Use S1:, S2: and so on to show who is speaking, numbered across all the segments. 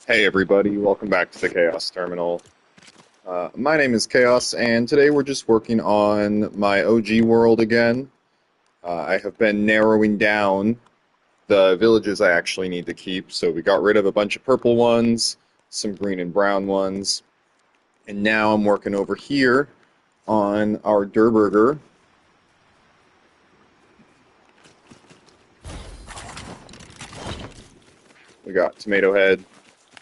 S1: Hey everybody, welcome back to the Chaos Terminal. My name is Chaos, and today we're just working on my OG world again. I have been narrowing down the villages I actually need to keep, so we got rid of a bunch of purple ones, some green and brown ones, and now I'm working over here on our Durburger. We got Tomato Head,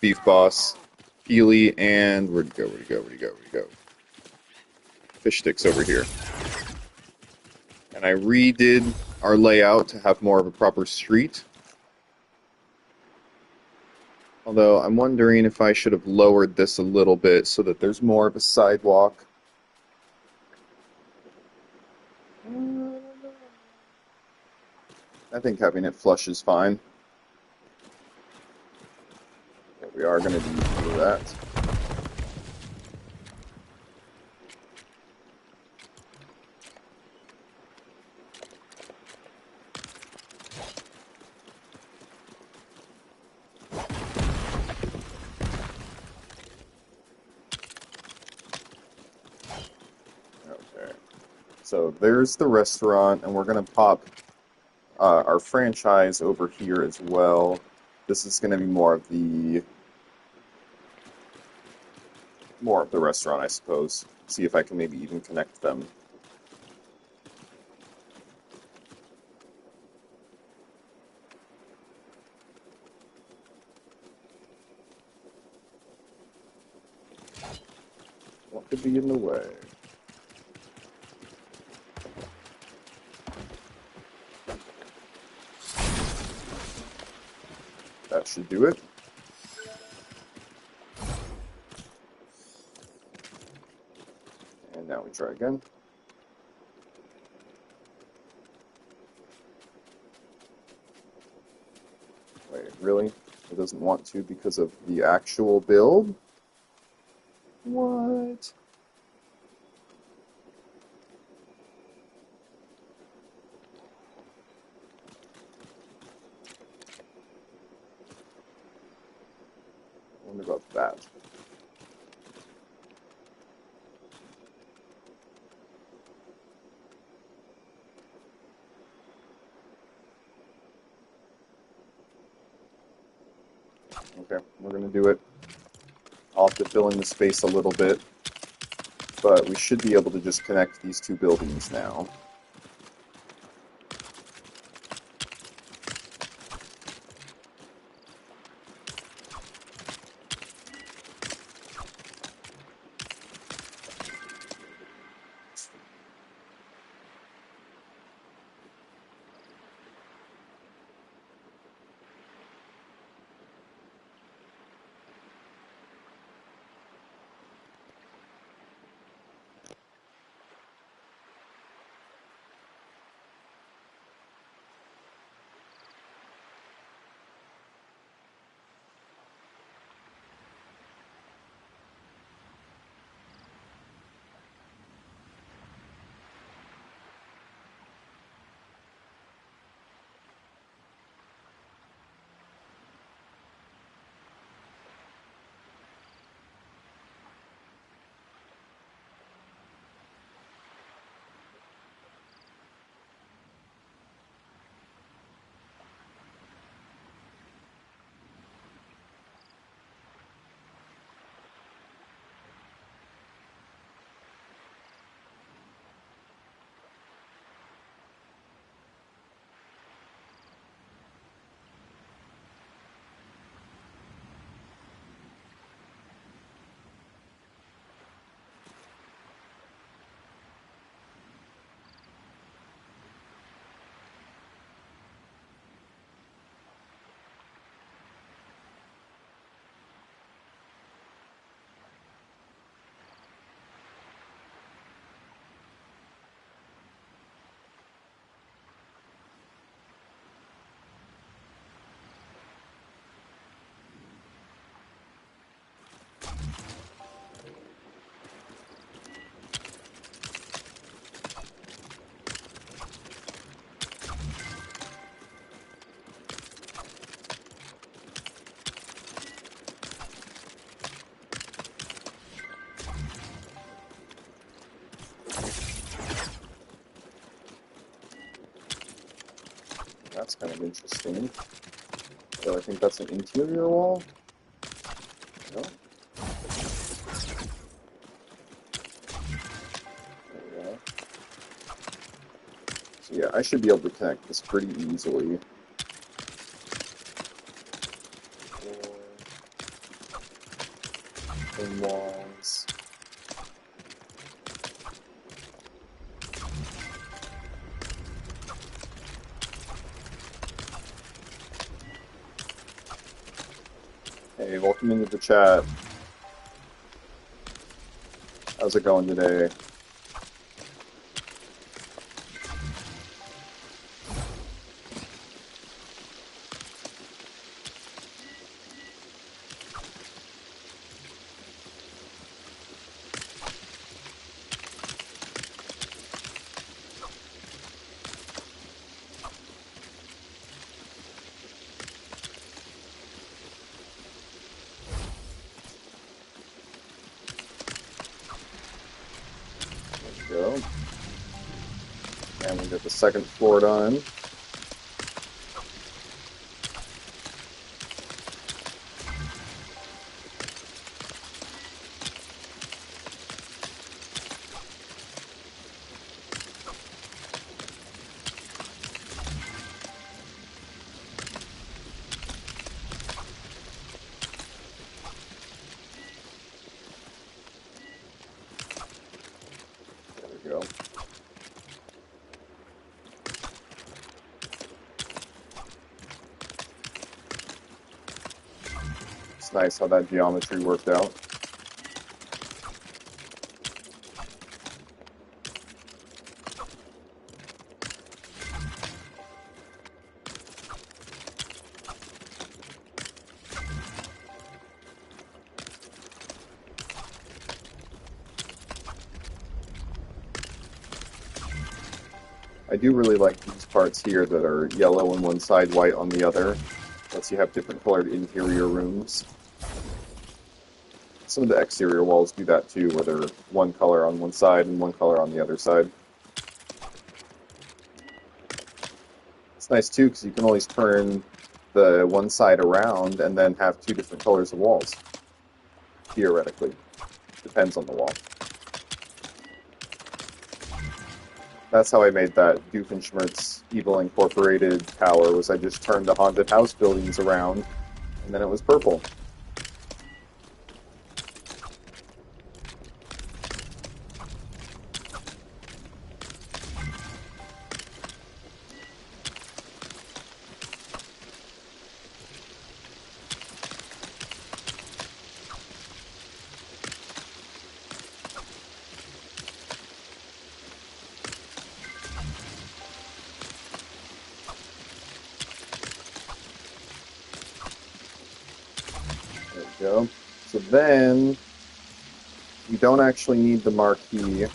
S1: Beef Boss, Healy, and where'd he go, where'd he go, where'd he go, where'd he go? Fish Sticks over here. And I redid our layout to have more of a proper street. Although I'm wondering if I should have lowered this a little bit so that there's more of a sidewalk. I think having it flush is fine. But we are going to do that. Okay. So there's the restaurant, and we're going to pop our franchise over here as well. This is going to be more of the restaurant, I suppose. See if I can maybe even connect them. What could be in the way? That should do it. And now we try again. Wait, really? It doesn't want to because of the actual build? What? I wonder about that. Okay, we're going to do it. I'll have to fill in the space a little bit, but we should be able to just connect these two buildings now. That's kind of interesting. So I think that's an interior wall. No? There we go. So yeah, I should be able to connect this pretty easily. Thin walls. Hey, welcome into the chat. How's it going today? There we go. And we'll get the second floor done. There we go. It's nice how that geometry worked out. I do really like these parts here that are yellow on one side, white on the other. Lets you have different colored interior rooms. Some of the exterior walls do that too, where they're one color on one side and one color on the other side. It's nice too, because you can always turn the one side around and then have two different colors of walls. Theoretically. Depends on the wall. That's how I made that Doofenshmirtz Evil Incorporated tower, was I just turned the haunted house buildings around, and then it was purple. There we go. So then, we don't actually need the marquee,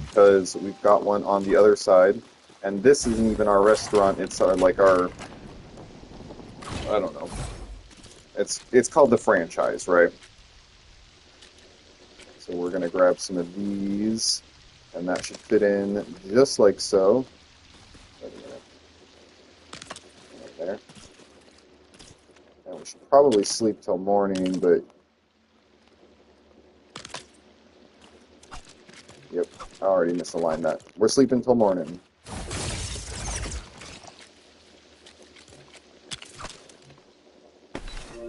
S1: because we've got one on the other side. And this isn't even our restaurant, it's our, like our, I don't know. It's called the franchise, right? So we're gonna grab some of these, and that should fit in just like so. Wait a minute. Right there. And we should probably sleep till morning, but yep, I already misaligned that. We're sleeping till morning.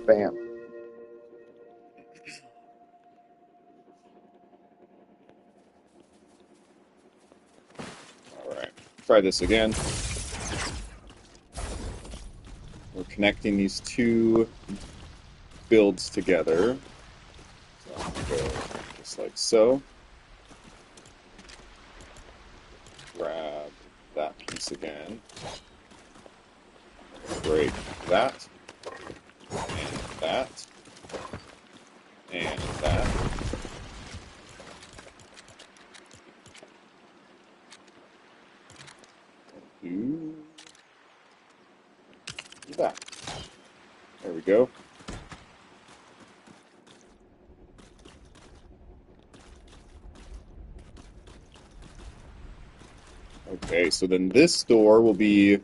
S1: Bam. Alright, try this again. We're connecting these two builds together. So I'm gonna go just like so. Grab that piece again. Break that. And that. And that. Do that. There we go. Okay, so then this door will be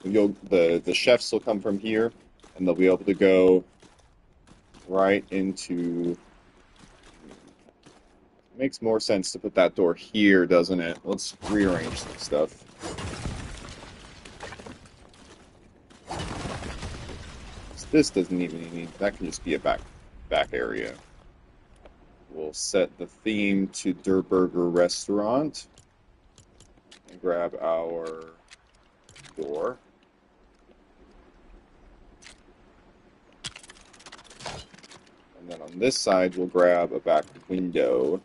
S1: The chefs will come from here, and they'll be able to go right into. Makes more sense to put that door here, doesn't it? Let's rearrange some stuff. This doesn't even need. That can just be a back area. We'll set the theme to Der Burger Restaurant and grab our door. And then on this side, we'll grab a back window.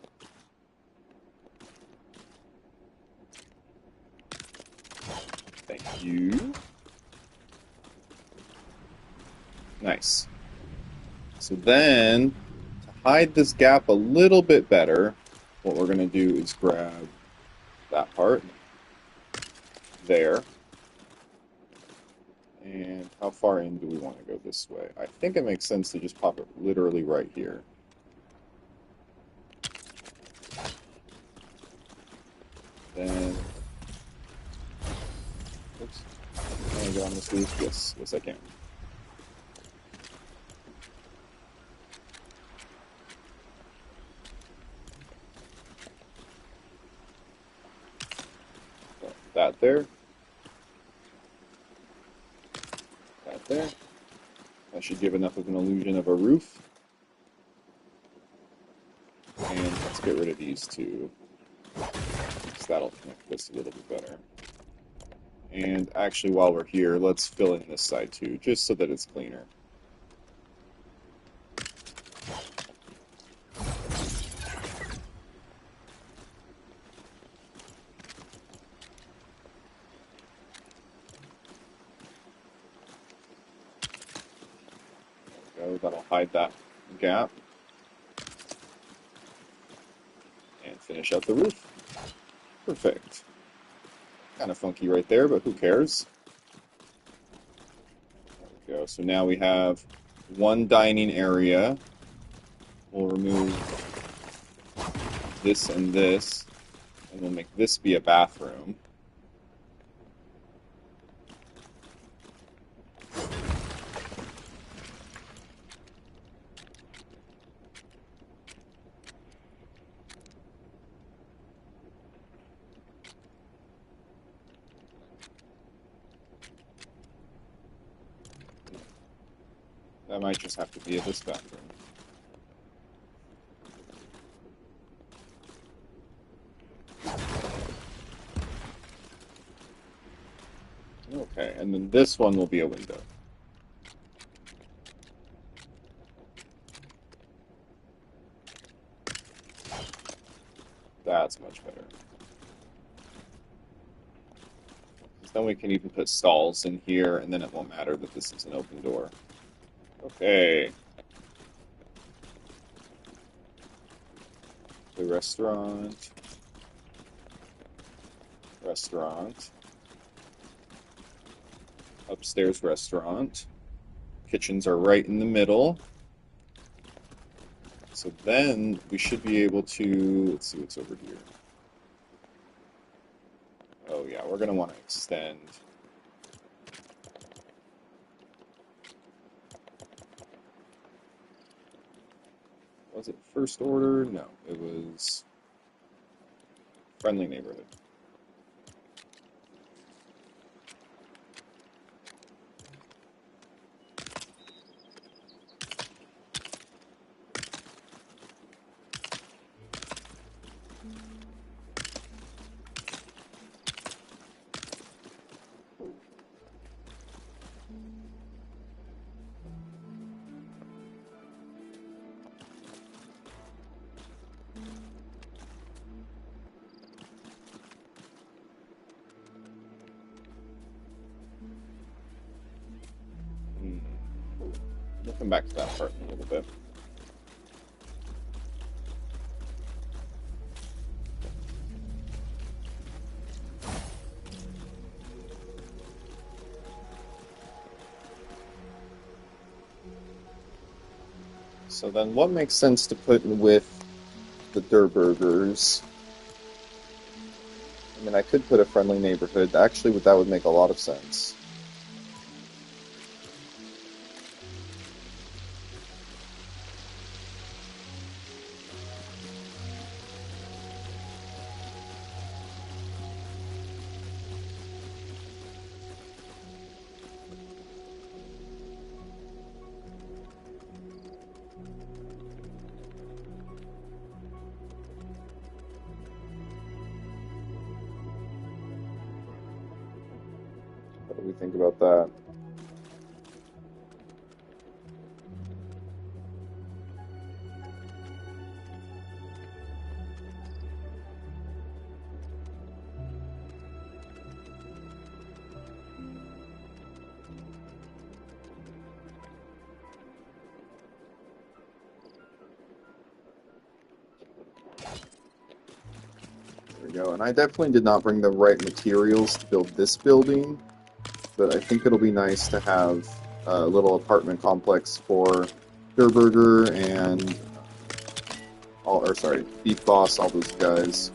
S1: Thank you. Nice. So then, to hide this gap a little bit better, what we're going to do is grab that part there. And how far in do we want to go this way? I think it makes sense to just pop it literally right here. Then, oops, can I get on this roof? Yes, I can. So, that there. That there. That should give enough of an illusion of a roof. And let's get rid of these two. So that'll connect this a little bit better. And actually, while we're here, let's fill in this side too, just so that it's cleaner. There we go, that'll hide that gap. And finish out the roof. Perfect. Kind of funky right there, but who cares? There we go. So now we have one dining area. We'll remove this and this, and we'll make this be a bathroom. That might just have to be this bathroom. Okay, and then this one will be a window. That's much better. Then we can even put stalls in here, and then it won't matter that this is an open door. Okay. The restaurant. Restaurant. Upstairs restaurant. Kitchens are right in the middle. So then we should be able to, let's see what's over here. Oh yeah, we're going to want to extend. Was it first order? No, it was friendly neighborhood. We'll come back to that part in a little bit. So then what makes sense to put with the Der Burgers? I mean, I could put a friendly neighborhood. Actually, that would make a lot of sense. What do we think about that? There we go. And I definitely did not bring the right materials to build this building, but I think it'll be nice to have a little apartment complex for Durburger and Beef Boss, all those guys.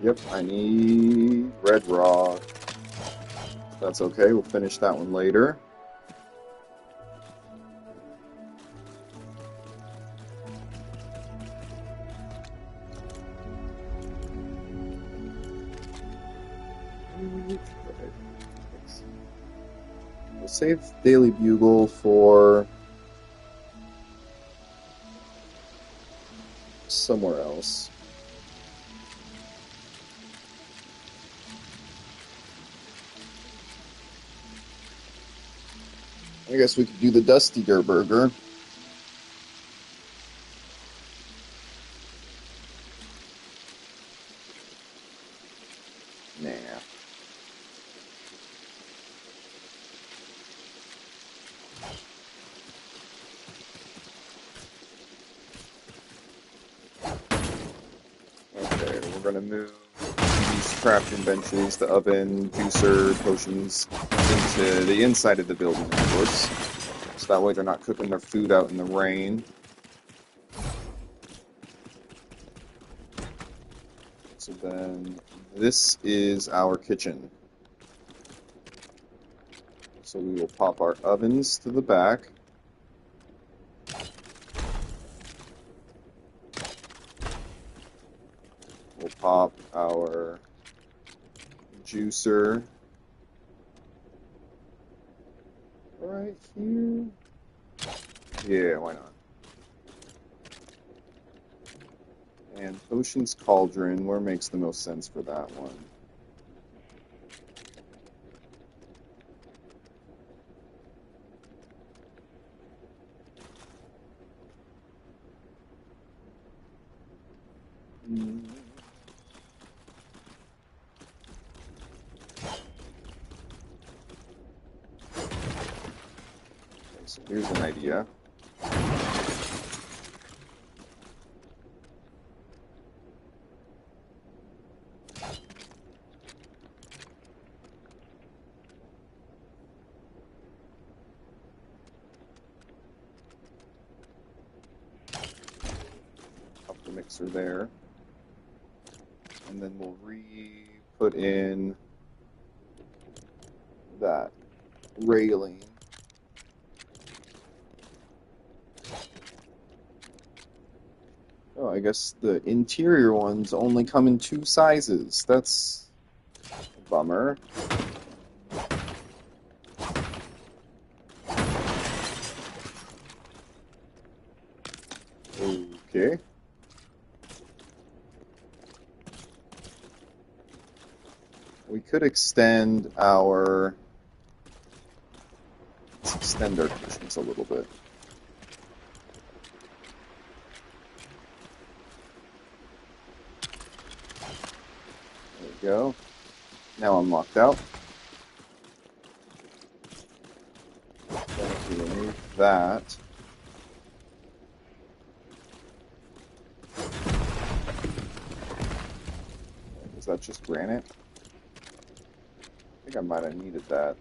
S1: Yep, I need red rock. That's okay, we'll finish that one later. We'll save Daily Bugle for somewhere else. I guess we could do the Dusty Durburger. Nah. Okay, we're gonna move these crafting benches, the oven, juicer, potions, into the inside of the building, of course. So that way they're not cooking their food out in the rain. So then, this is our kitchen. So we will pop our ovens to the back. We'll pop our juicer right here. Yeah, why not? And Potions Cauldron, where makes the most sense for that one? Okay, so here's an idea. Up the mixer there. And then we'll put in that railing. Oh, I guess the interior ones only come in 2 sizes. That's a bummer. Okay. We could extend our... Let's extend our kitchens a little bit. There we go. Now I'm locked out. Then if we remove that... Is that just granite? I think I might have needed that.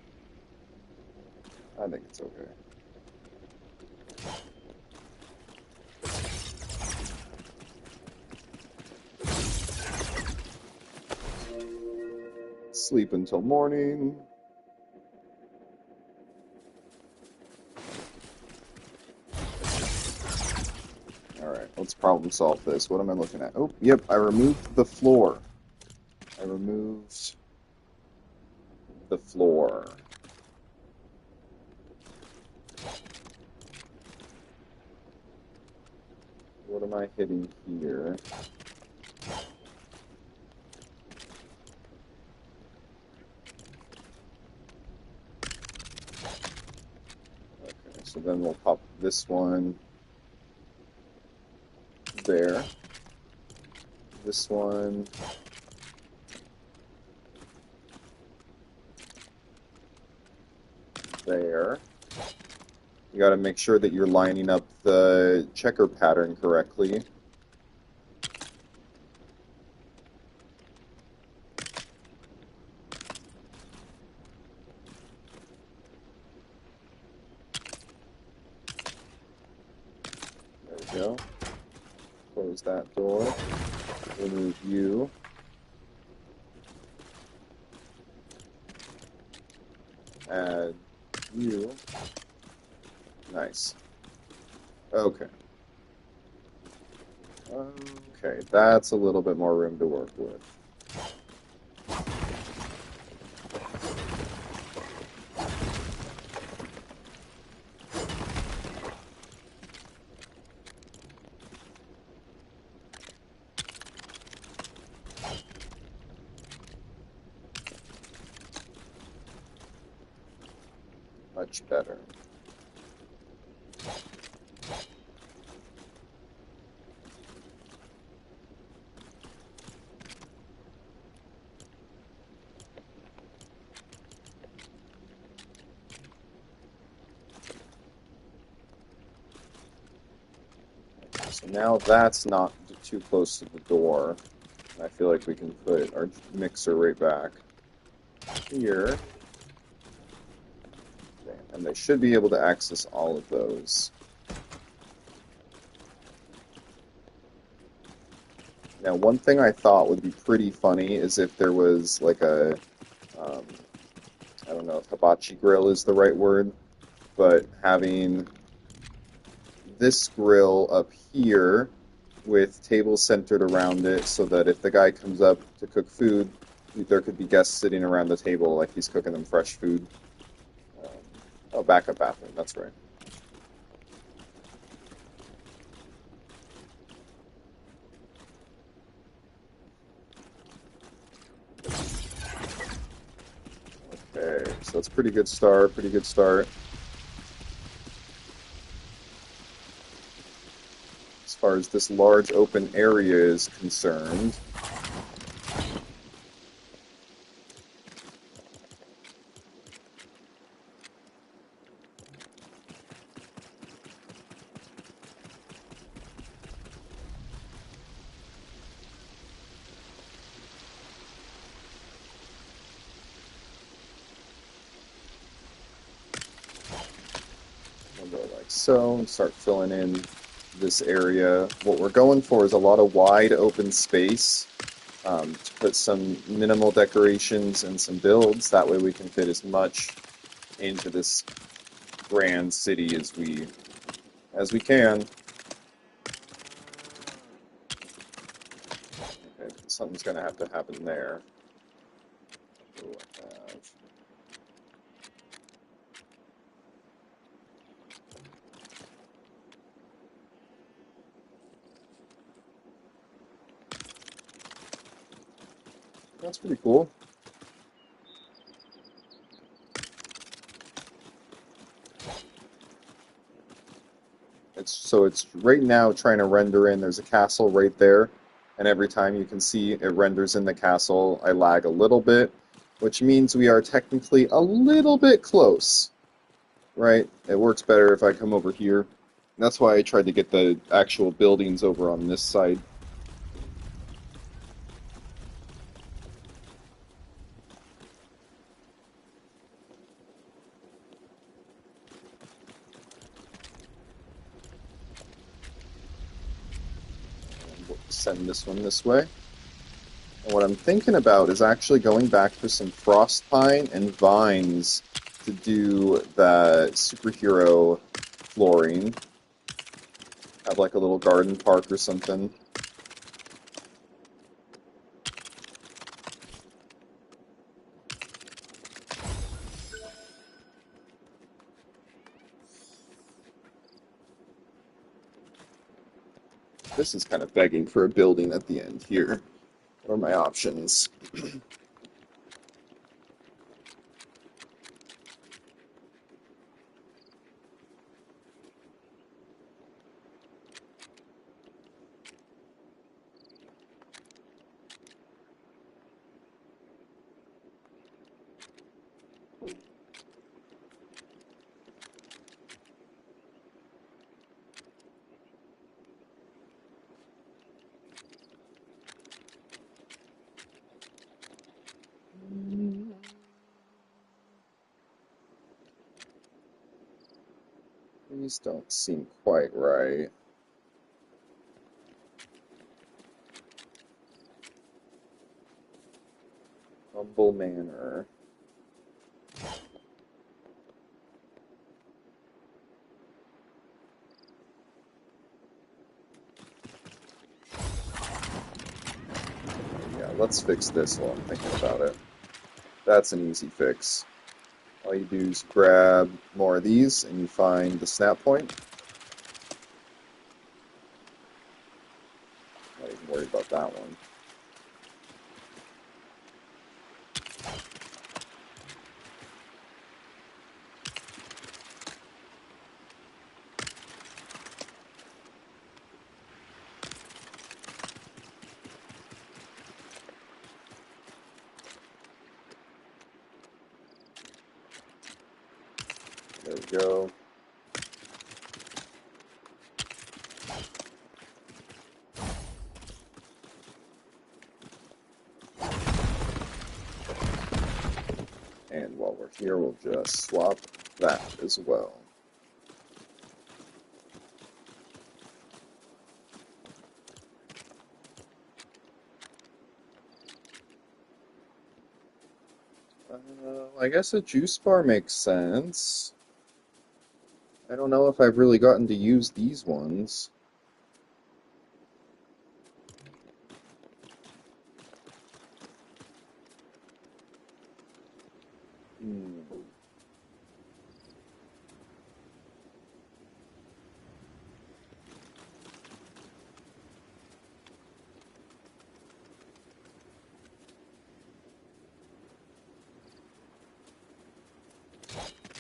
S1: I think it's okay. Sleep until morning. Alright, let's problem solve this. What am I looking at? Oh, yep, I removed the floor. I removed the floor. am I hitting here? Okay, so then we'll pop this one there. This one. There. You got to make sure that you're lining up the checker pattern correctly. There we go. Close that door. Remove you. Add you. Nice. Okay. Okay, that's a little bit more room to work with. Much better. So now that's not too close to the door. I feel like we can put our mixer right back here. Okay, and they should be able to access all of those. Now, one thing I thought would be pretty funny is if there was like a, I don't know if hibachi grill is the right word, but having this grill up here with tables centered around it so that if the guy comes up to cook food, there could be guests sitting around the table like he's cooking them fresh food. Oh, backup bathroom, that's right. Okay, so that's a pretty good start, pretty good start. As far as this large open area is concerned, we'll go like so and start filling in this area. What we're going for is a lot of wide open space to put some minimal decorations and some builds. That way we can fit as much into this grand city as we can. Okay, something's going to have to happen there. That's pretty cool. It's right now trying to render in. There's a castle right there, and every time you can see it renders in the castle, I lag a little bit, which means we are technically a little bit close, right? It works better if I come over here. That's why I tried to get the actual buildings over on this side. And we'll send this one this way. And what I'm thinking about is actually going back for some frost pine and vines to do the superhero flooring. Have like a little garden park or something. This is kind of begging for a building at the end here. What are my options? These don't seem quite right. Humble Manor. Yeah, let's fix this while I'm thinking about it. That's an easy fix. All you do is grab more of these and you find the snap point. Not even worried about that one. There we go. And while we're here, we'll just swap that as well. I guess a juice bar makes sense. I don't know if I've really gotten to use these ones.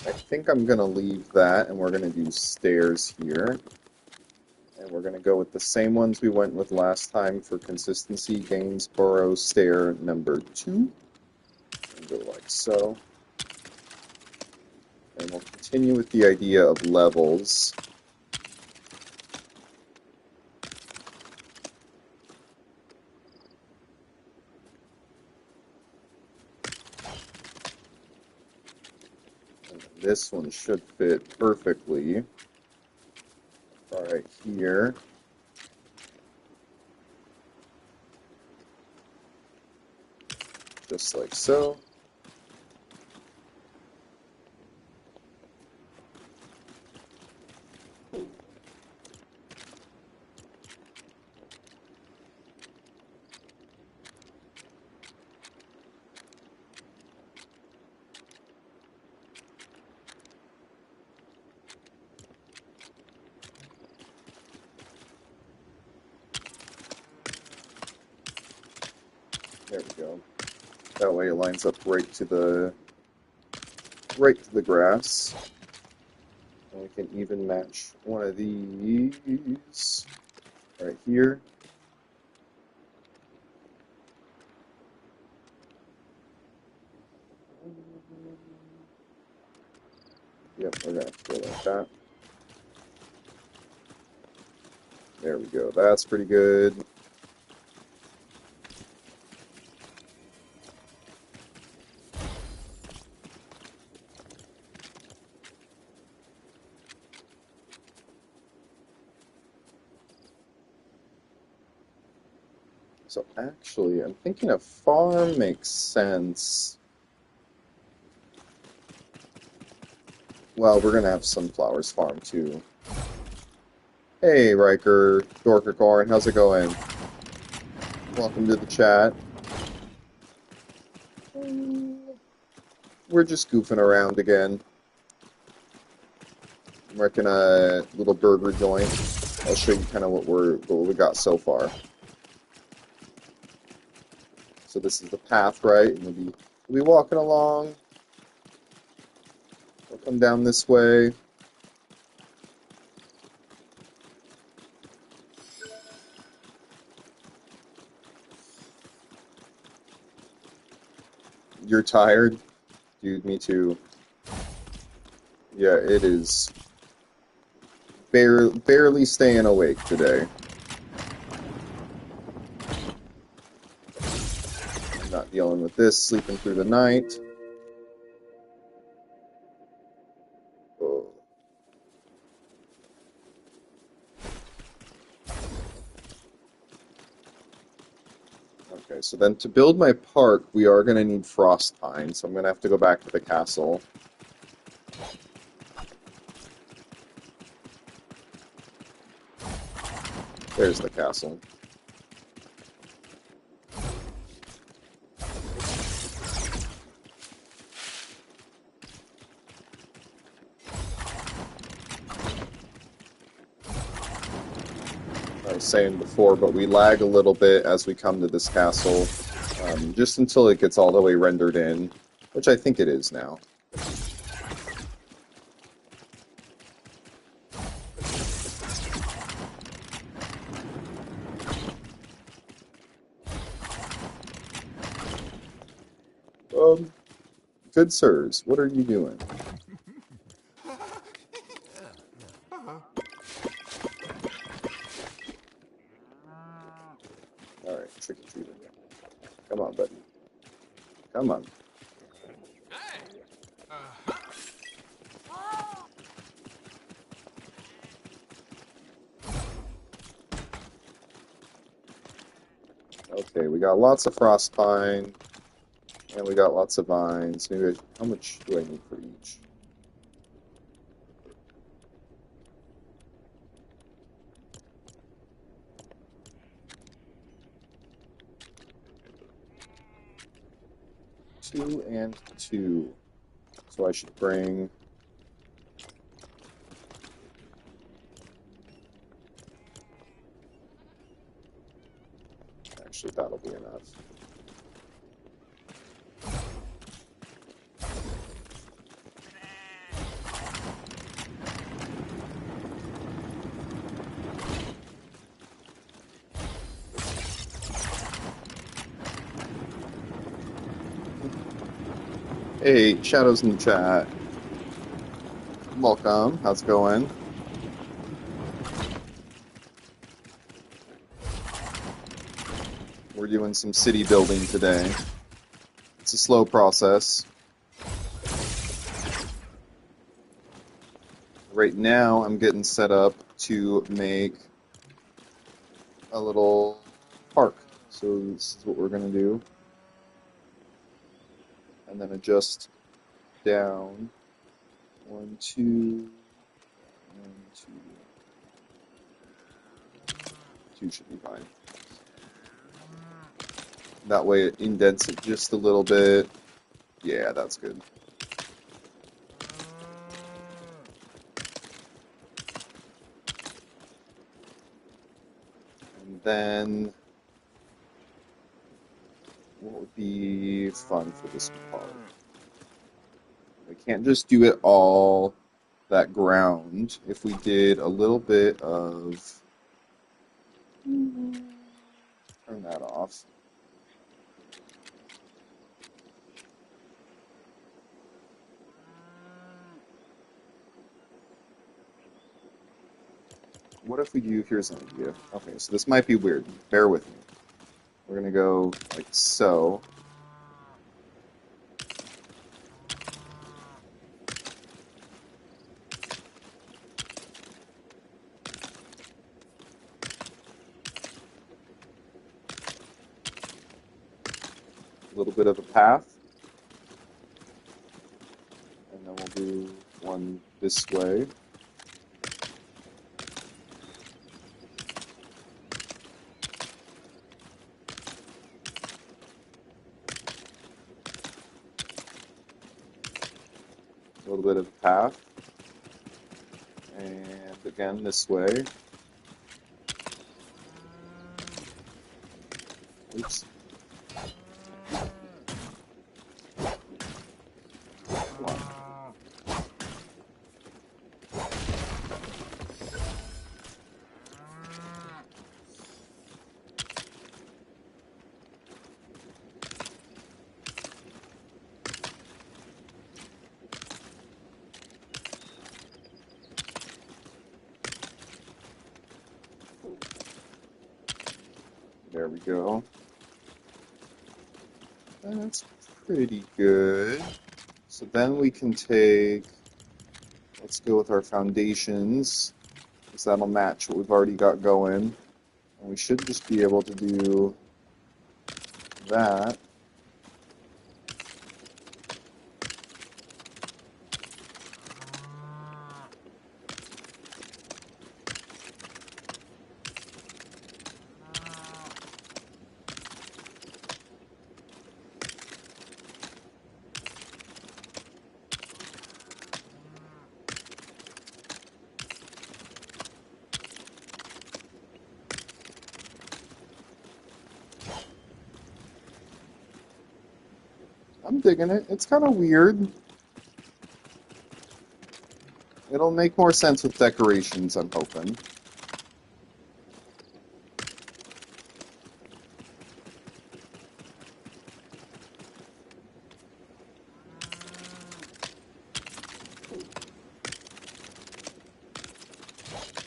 S1: I think I'm going to leave that, and we're going to do stairs here. And we're going to go with the same ones we went with last time for consistency. Gainsborough stair number 2. And go like so. And we'll continue with the idea of levels. And this one should fit perfectly right here. Just like so. There we go. That way it lines up right to the grass. And we can even match one of these right here. Yep, we're gonna go like that. There we go. That's pretty good. So actually, I'm thinking a farm makes sense. Well, we're gonna have Sunflowers farm too. Hey, Riker, Dorkercorn, how's it going? Welcome to the chat. We're just goofing around again. I'm working a little burger joint. I'll show you kind of what we got so far. So this is the path, right? And we'll be walking along. We'll come down this way. You're tired? Dude, me too. Yeah, it is barely staying awake today. I'm not dealing with this, sleeping through the night. Oh. Okay, so then to build my park, we are going to need frost pine, so I'm going to have to go back to the castle. There's the castle. I was saying before, but we lag a little bit as we come to this castle, just until it gets all the way rendered in, which I think it is now. Good sirs, what are you doing? Alright, trick-or-treating. Come on, buddy. Come on. Okay, we got lots of frost pine, and we got lots of vines. Maybe how much do I need for each? Two and two. So I should bring... Actually, that'll be enough. Hey, Shadow's in the chat. Welcome. How's it going? We're doing some city building today. It's a slow process. Right now, I'm getting set up to make a little park. So this is what we're going to do. And then adjust down. 1, 2, 1, 2. 2 should be fine. That way it indents it just a little bit. Yeah, that's good. And then, what would be fun for this part? We can't just do it all that ground. If we did a little bit of... Turn that off. What if we do... Here's an idea. Okay, so this might be weird. Bear with me. We're going to go like so. A little bit of a path. And then we'll do one this way. A little bit of a path. And again, this way. Oops. Come on. There we go. That's pretty good. So then we can take, let's go with our foundations, because that'll match what we've already got going. And we should just be able to do that. I'm digging it. It's kind of weird. It'll make more sense with decorations, I'm hoping.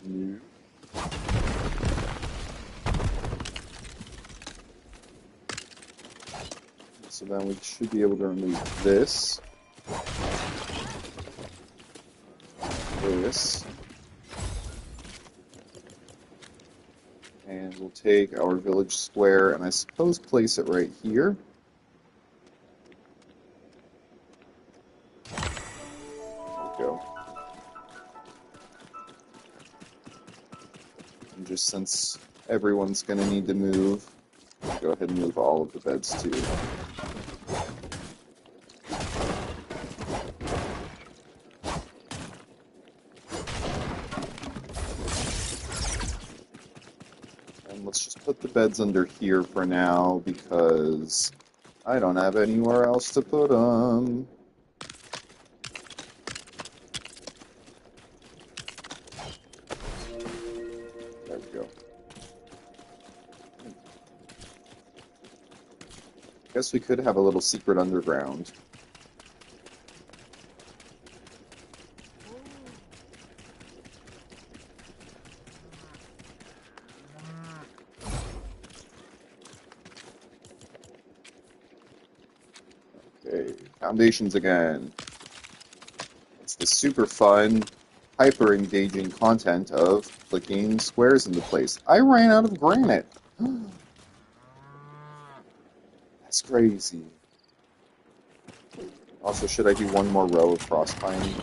S1: New. So then we should be able to remove this. This. And we'll take our village square and I suppose place it right here. There we go. And just since everyone's going to need to move, I'll go ahead and move all of the beds too. Let's just put the beds under here for now because I don't have anywhere else to put them. There we go. Guess we could have a little secret underground. Okay, foundations again. It's the super fun, hyper engaging content of flicking squares into place. I ran out of granite. That's crazy. Also, should I do one more row of cross pine?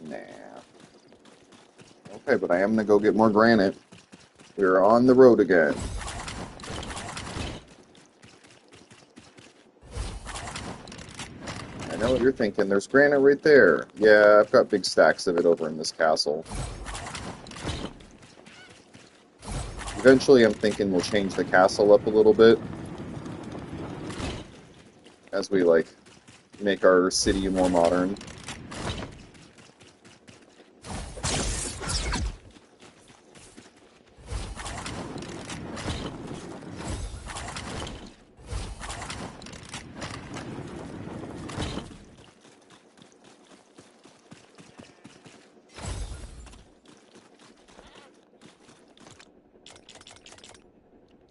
S1: Nah. Okay, but I am going to go get more granite. We're on the road again. I know what you're thinking. There's granite right there. Yeah, I've got big stacks of it over in this castle. Eventually, I'm thinking we'll change the castle up a little bit. As we, like, make our city more modern.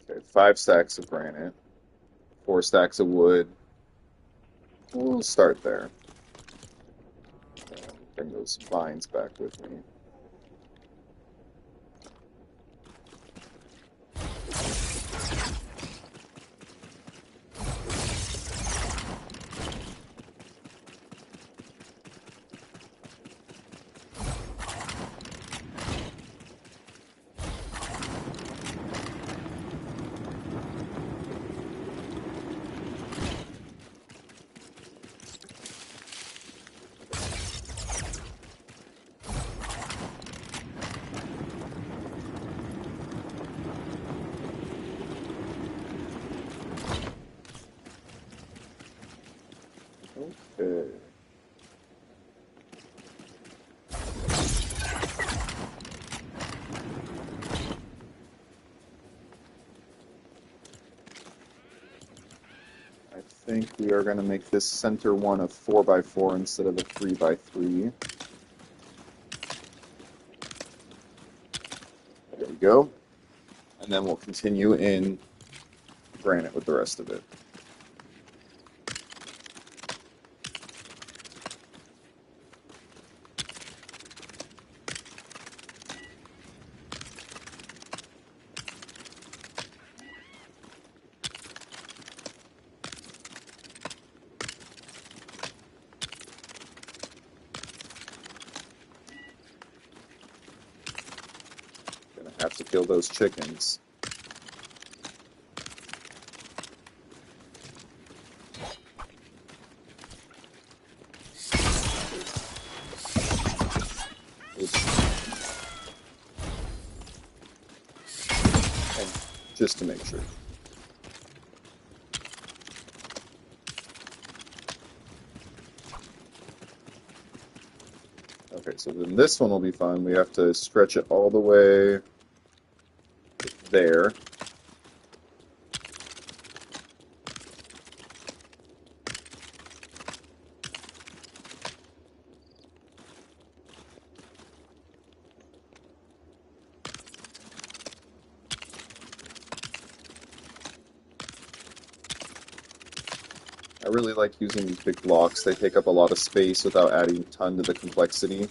S1: Okay, 5 stacks of granite, 4 stacks of wood. We'll start there. Bring those vines back with me. Okay. I think we are going to make this center one a 4x4 instead of a 3x3. There we go. And then we'll continue in granite with the rest of it. Gonna have to kill those chickens. And just to make sure. Okay, so then this one will be fun. We have to stretch it all the way there. I really like using these big blocks. They take up a lot of space without adding a ton to the complexity.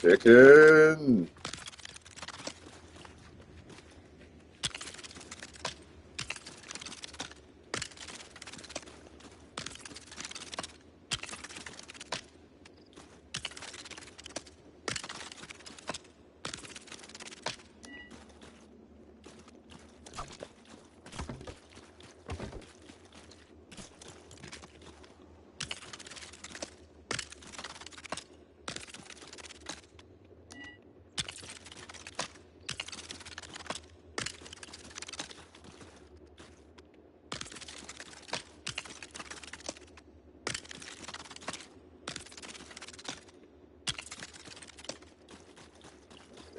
S1: Chicken!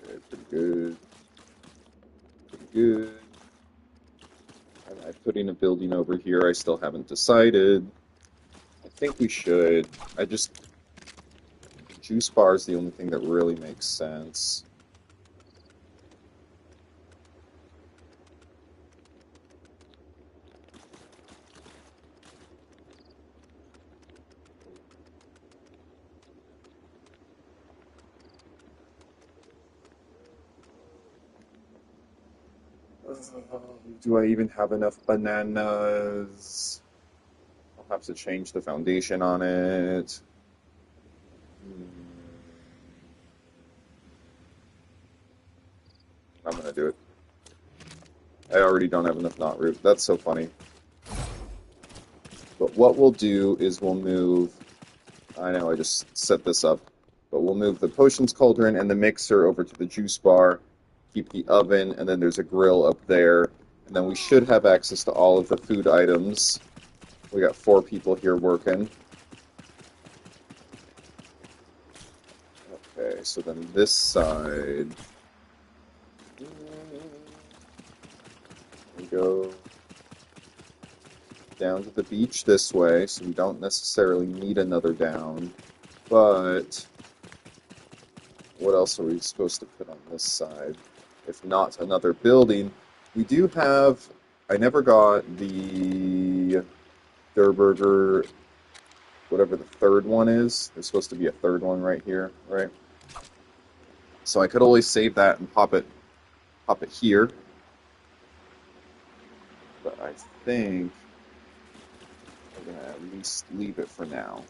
S1: Okay, pretty good. Pretty good. Am I putting a building over here? I still haven't decided. I think we should. Juice bar is the only thing that really makes sense. Do I even have enough bananas? I'll have to change the foundation on it. I'm gonna do it. I already don't have enough knot root. That's so funny. But what we'll do is we'll move... I know I just set this up. But we'll move the potions cauldron and the mixer over to the juice bar. Keep the oven, and then there's a grill up there. And then we should have access to all of the food items. We got 4 people here working. Okay, so then this side... We go down to the beach this way, so we don't necessarily need another down. But what else are we supposed to put on this side? If not another building. We do have... I never got the Durburger, whatever the third one is. There's supposed to be a third one right here, right? So I could always save that and pop it here. But I think we're gonna at least leave it for now.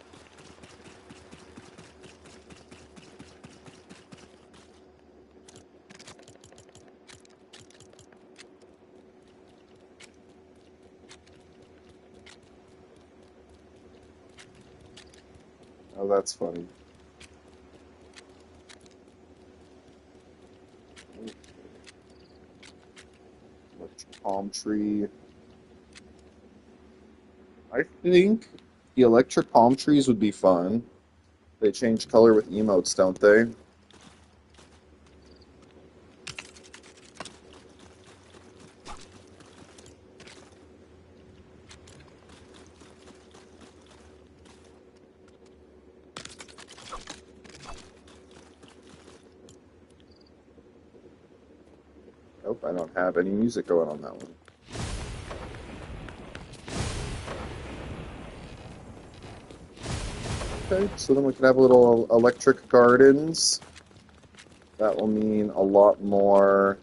S1: Oh, that's funny. Large palm tree. I think the electric palm trees would be fun. They change color with emotes, don't they? Nope, I don't have any music going on that one. Okay, so then we can have little electric gardens. That will mean a lot more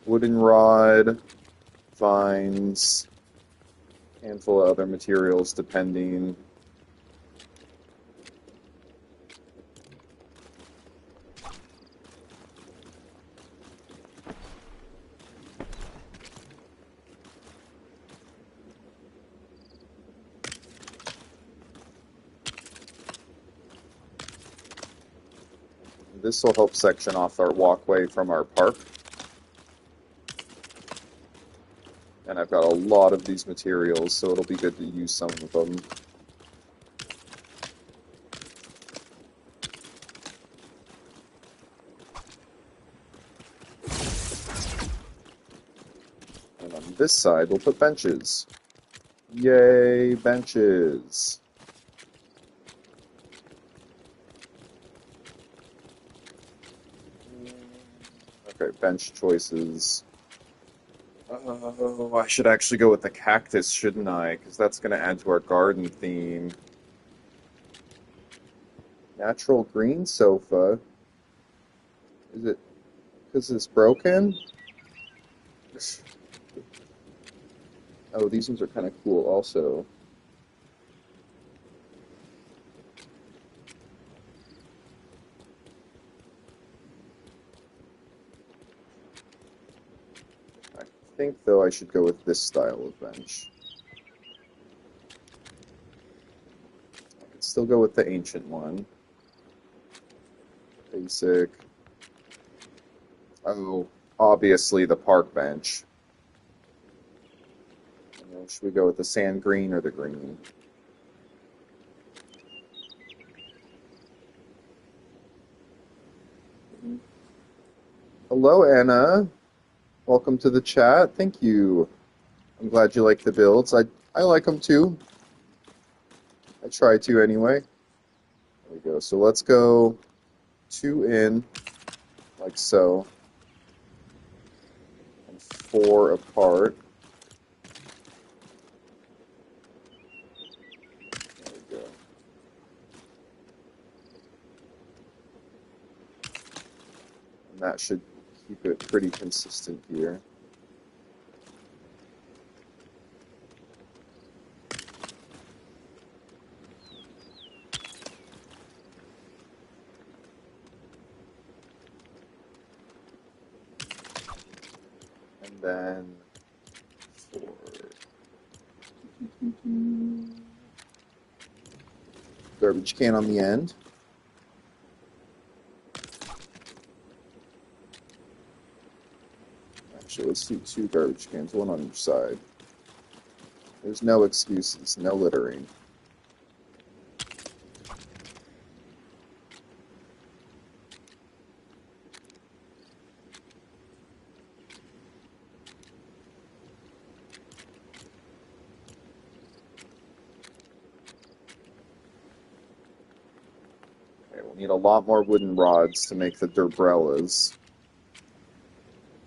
S1: wooden rod, vines, handful of other materials depending. This will help section off our walkway from our park. And I've got a lot of these materials, so it'll be good to use some of them. And on this side, we'll put benches. Yay, benches! Okay, bench choices. Oh, I should actually go with the cactus, shouldn't I? Because that's going to add to our garden theme. Natural green sofa. Is it because it's broken? Oh, these ones are kind of cool also. I think, though, I should go with this style of bench. I could still go with the ancient one. Basic. Oh, obviously the park bench. And then should we go with the sand green or the green? Hello, Anna. Welcome to the chat. Thank you. I'm glad you like the builds. I like them too. I try to anyway. There we go. So let's go 2 in, like so, and 4 apart. There we go. And that should keep it pretty consistent here. And then for garbage can on the end. Actually, let's do 2 garbage cans, 1 on each side. There's no excuses, no littering. Okay, we'll need a lot more wooden rods to make the durbrellas.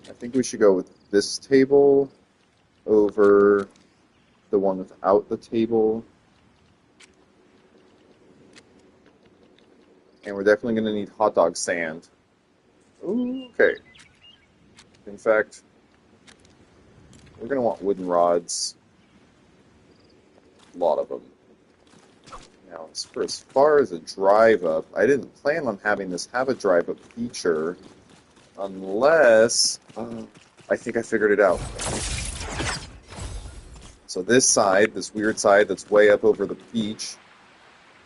S1: I think we should go with this table over the one without the table. And we're definitely going to need hot dog sand. Ooh, okay. In fact, we're going to want wooden rods. A lot of them. Now, for as far as a drive-up, I didn't plan on having this have a drive-up feature unless... I think I figured it out. So this side, this weird side that's way up over the beach,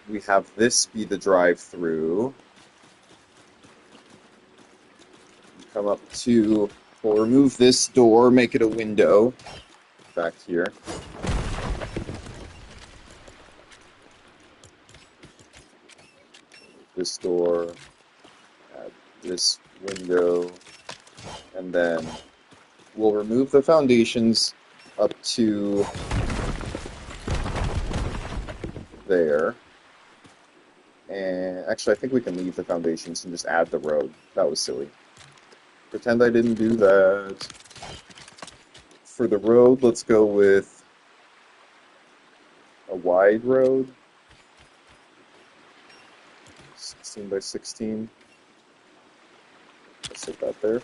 S1: we have this be the drive-through. Come up to... We'll remove this door, make it a window. Back here. this door, add this window, and then we'll remove the foundations up to there. And actually, I think we can leave the foundations and just add the road. That was silly. Pretend I didn't do that. For the road, let's go with a wide road. 16 by 16. Let's set that there.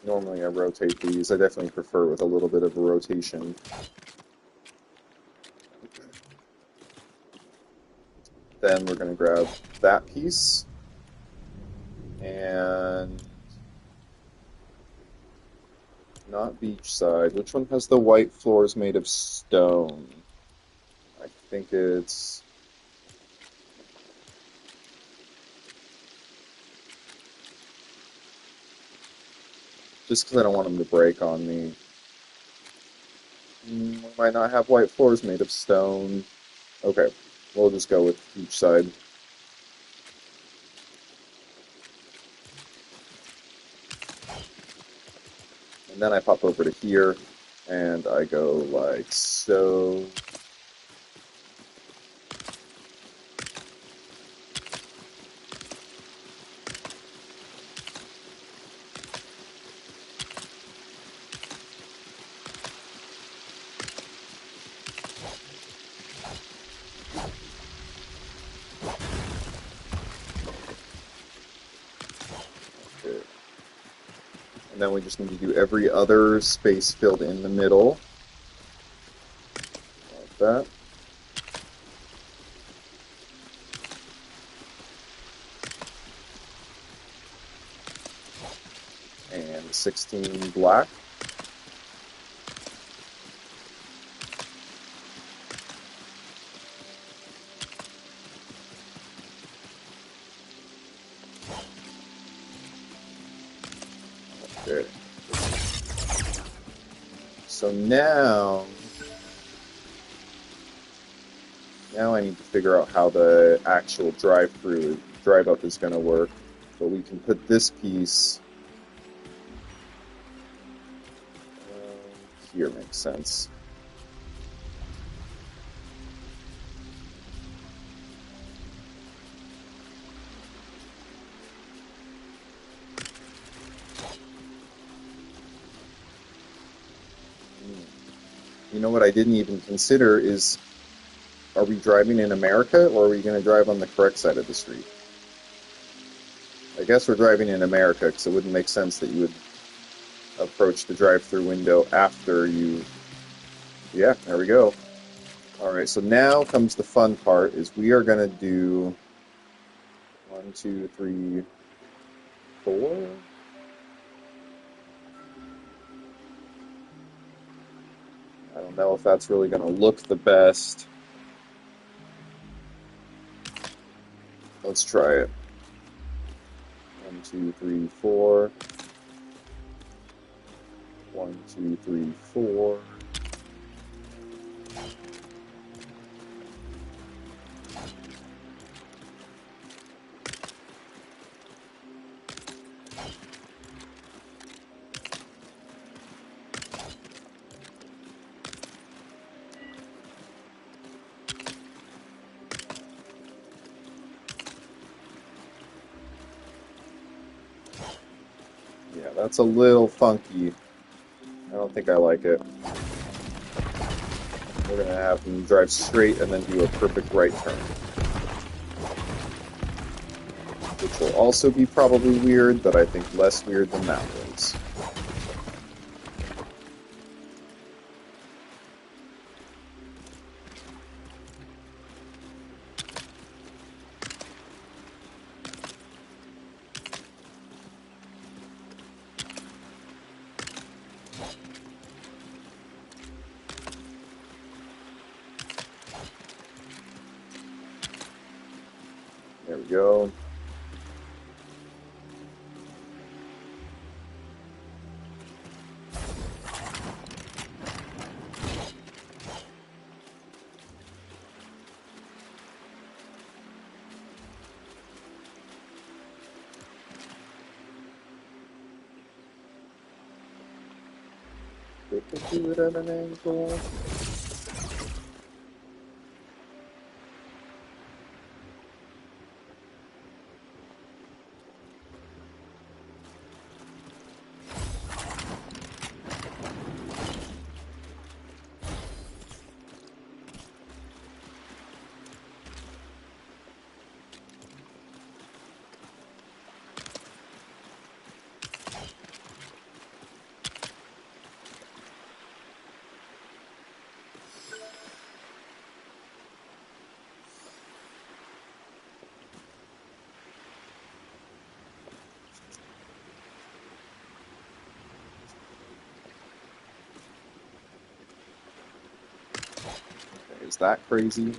S1: Normally I rotate these. I definitely prefer with a little bit of a rotation. Then we're going to grab that piece and not beachside. Which one has the white floors made of stone? I think it's... just because I don't want them to break on me. We might not have white floors made of stone. Okay, we'll just go with beachside. And then I pop over to here, and I go like so. Okay. And then we just need to do every other space filled in the middle. Like that. And 16 black. Okay. So now I need to figure out how the actual drive up is going to work. But we can put this piece here, makes sense. You know what I didn't even consider is, are we driving in America, or are we going to drive on the correct side of the street? I guess we're driving in America, because it wouldn't make sense that you would approach the drive-through window after you... Yeah, there we go. Alright, so now comes the fun part, is we are going to do 1, 2, 3, 4... I don't know if that's really going to look the best. Let's try it. 1, 2, 3, 4. 1, 2, 3, 4. Yeah, that's a little funky. I don't think I like it. We're going to have them drive straight and then do a perfect right turn. Which will also be probably weird, but I think less weird than that was. There we go. They could do it at an angle. Okay, is that crazy?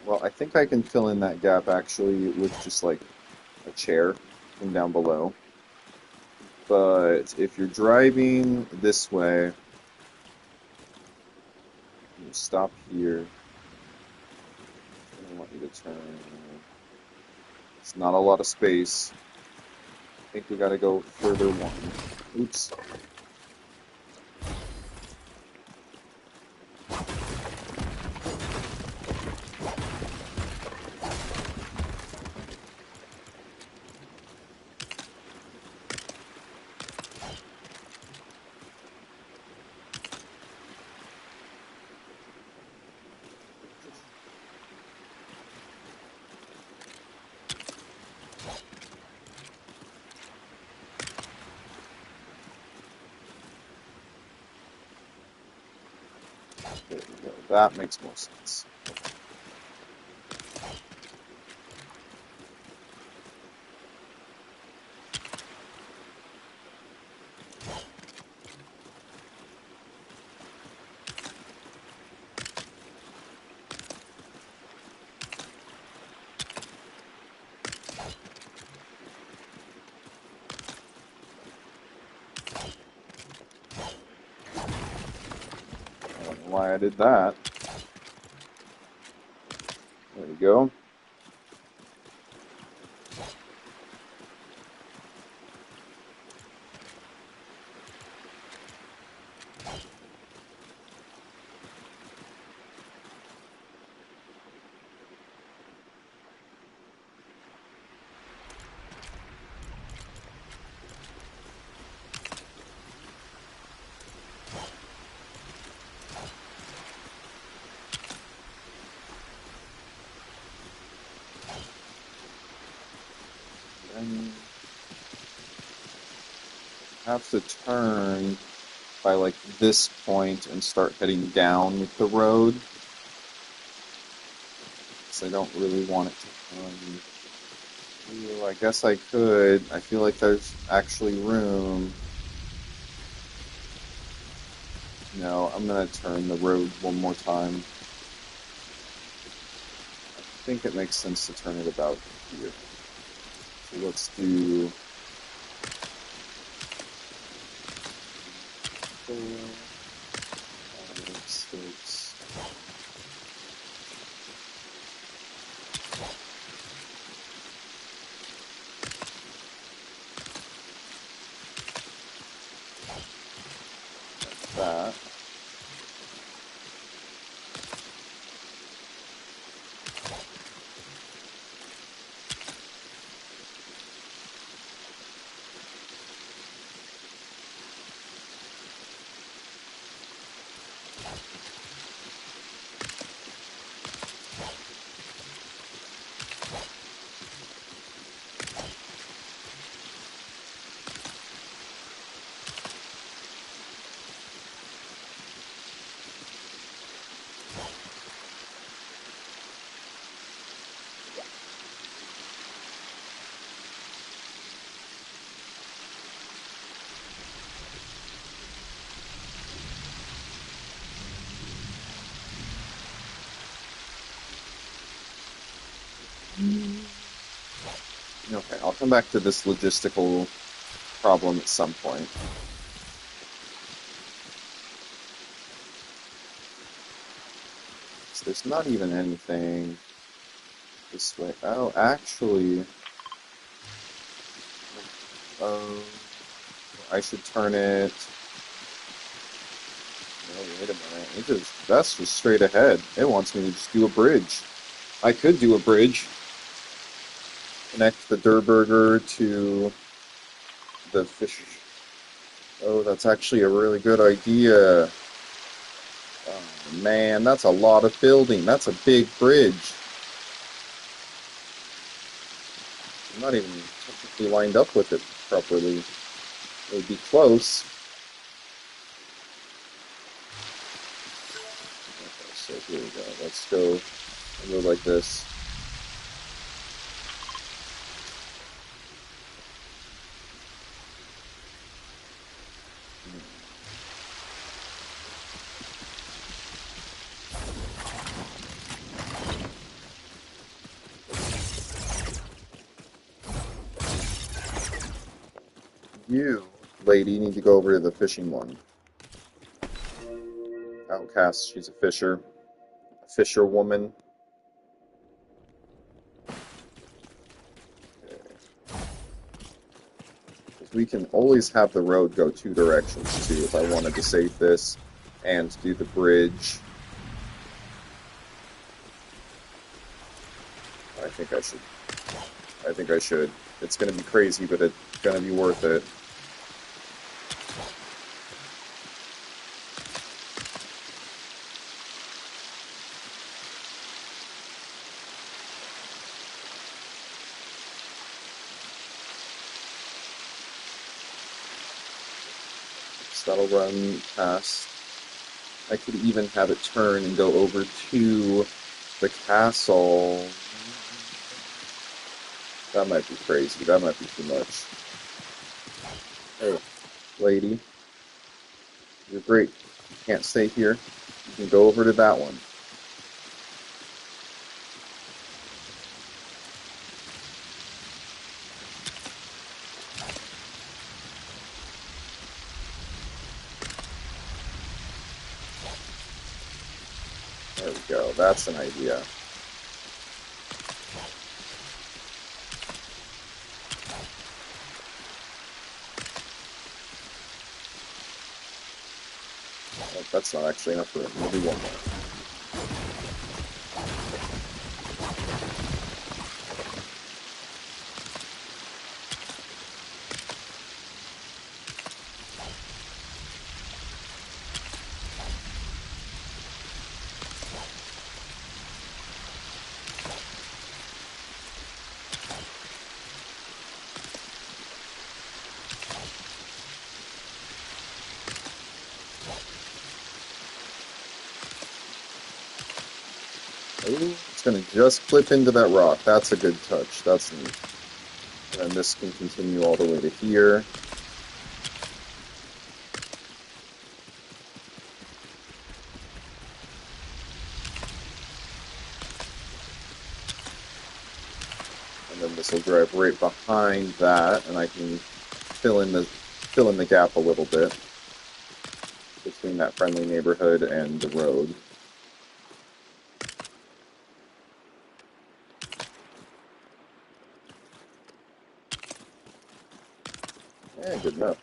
S1: Well, I think I can fill in that gap actually with just like a chair from down below. But if you're driving this way, you stop here. I want you to turn. It's not a lot of space. I think we gotta go further one. Oops. There we go. That makes more sense. I don't know why I did that. There we go. And have to turn by like this point and start heading down with the road. Because I don't really want it to turn. Ooh, I guess I could. I feel like there's actually room. No, I'm gonna turn the road one more time. I think it makes sense to turn it about here. So let's do 4, 5, 6. That. Okay, I'll come back to this logistical problem at some point. So there's not even anything this way. Oh, actually, oh, I should turn it. No, wait a minute. That's just straight ahead. It wants me to just do a bridge. I could do a bridge. Connect the Durburger to the fish. Oh, that's actually a really good idea. Oh, man, that's a lot of building. That's a big bridge. I'm not even technically lined up with it properly. It would be close. Okay, so here we go. Let's go like this. You, lady, need to go over to the fishing one. Outcast, she's a fisher woman. Because we can always have the road go two directions too if I wanted to save this and do the bridge. I think I should. I think I should. It's gonna be crazy, but it's gonna be worth it. So that'll run past. I could even have it turn and go over to the castle. That might be crazy. That might be too much. Hey, lady, you're great. You can't stay here. You can go over to that one. There we go. That's an idea. Oh, that's not actually enough room. We'll do one more. Ooh, it's going to just clip into that rock. That's a good touch. That's neat. And then this can continue all the way to here. And then this will drive right behind that, and I can fill in the gap a little bit between that friendly neighborhood and the road. Yeah, good enough.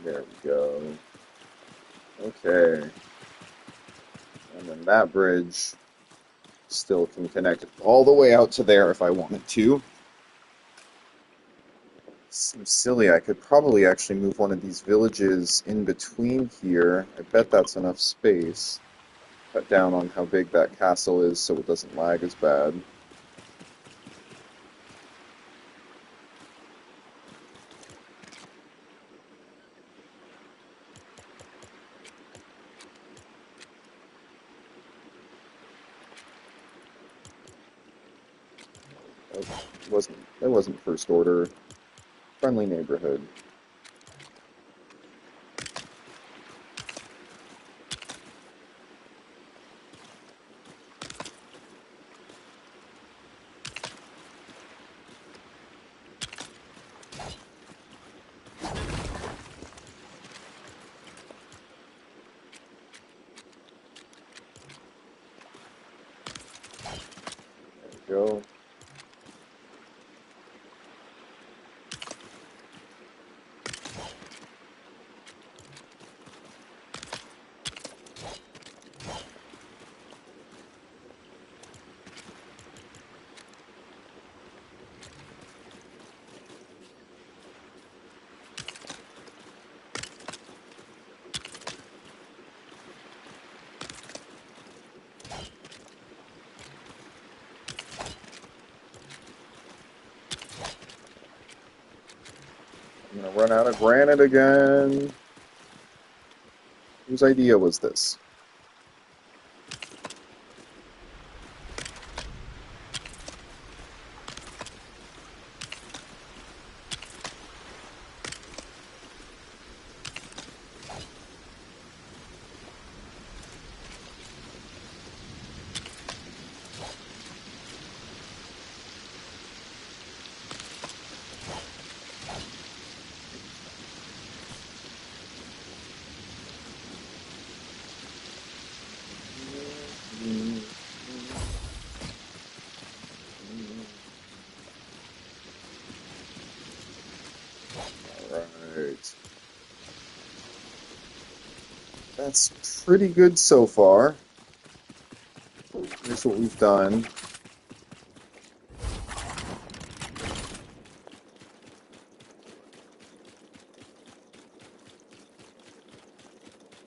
S1: There we go. Okay. And then that bridge still can connect all the way out to there if I wanted to. Seems silly. I could probably actually move one of these villages in between here. I bet that's enough space. Cut down on how big that castle is so it doesn't lag as bad. That wasn't first order. Friendly neighborhood. There we go. I'm gonna run out of granite again. Whose idea was this? Alright. That's pretty good so far. Here's what we've done.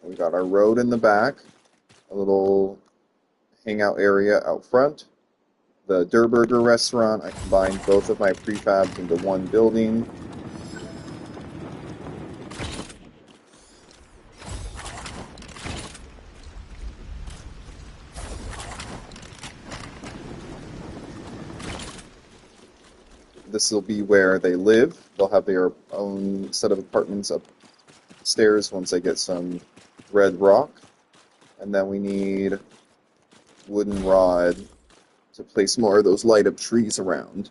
S1: We got our road in the back, a little hangout area out front. The Der Burger restaurant, I combined both of my prefabs into one building. This will be where they live. They'll have their own set of apartments upstairs once they get some red rock. And then we need wooden rod to place more of those light up trees around.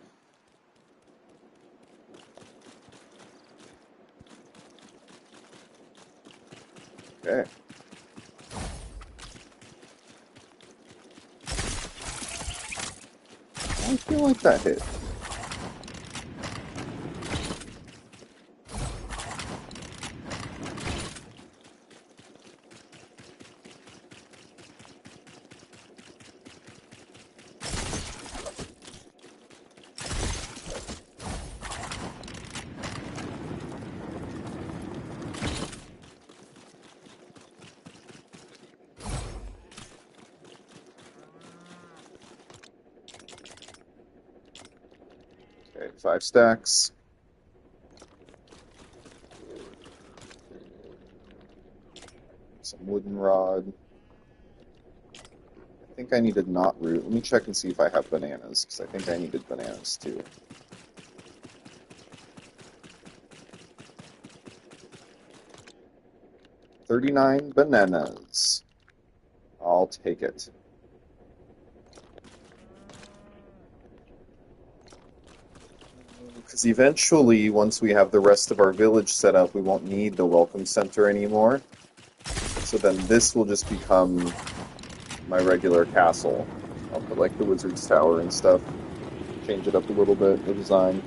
S1: Okay. I feel like that hit. Okay, 5 stacks. Some wooden rod. I think I needed knot root. Let me check and see if I have bananas, because I think I needed bananas too. $39 bananas. I'll take it. Because eventually, once we have the rest of our village set up, we won't need the welcome center anymore. So then this will just become my regular castle. I'll put like the wizard's tower and stuff. Change it up a little bit, the design.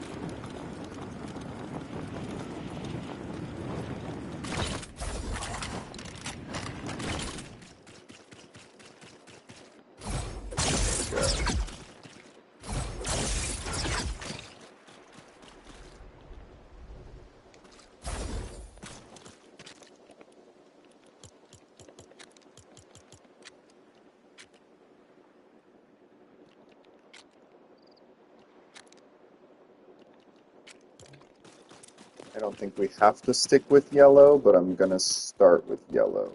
S1: I don't think we have to stick with yellow, but I'm gonna start with yellow.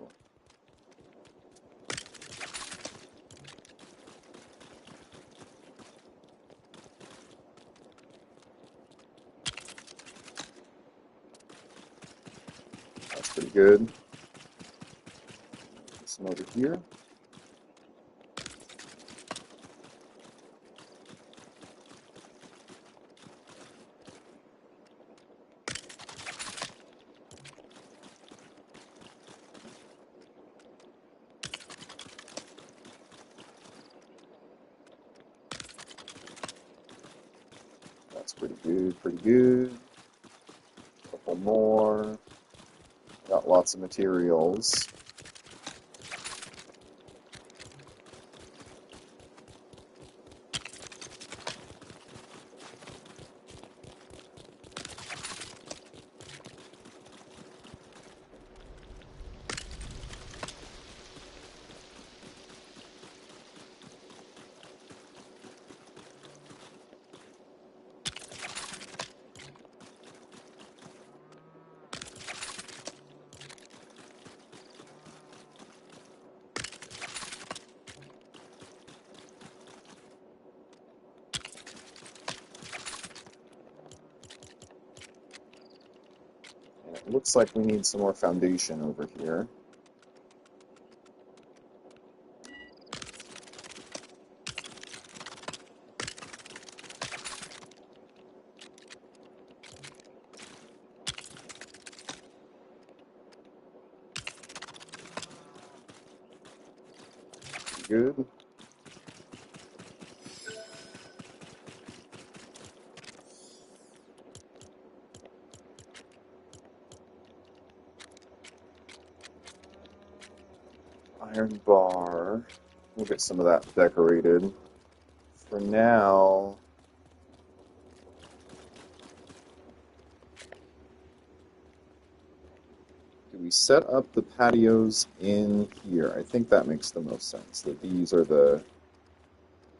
S1: That's pretty good. This one over here. That's pretty good, pretty good. Couple more. Got lots of materials. And it looks like we need some more foundation over here. Good. Iron bar. We'll get some of that decorated. For now, do we set up the patios in here? I think that makes the most sense, that these are the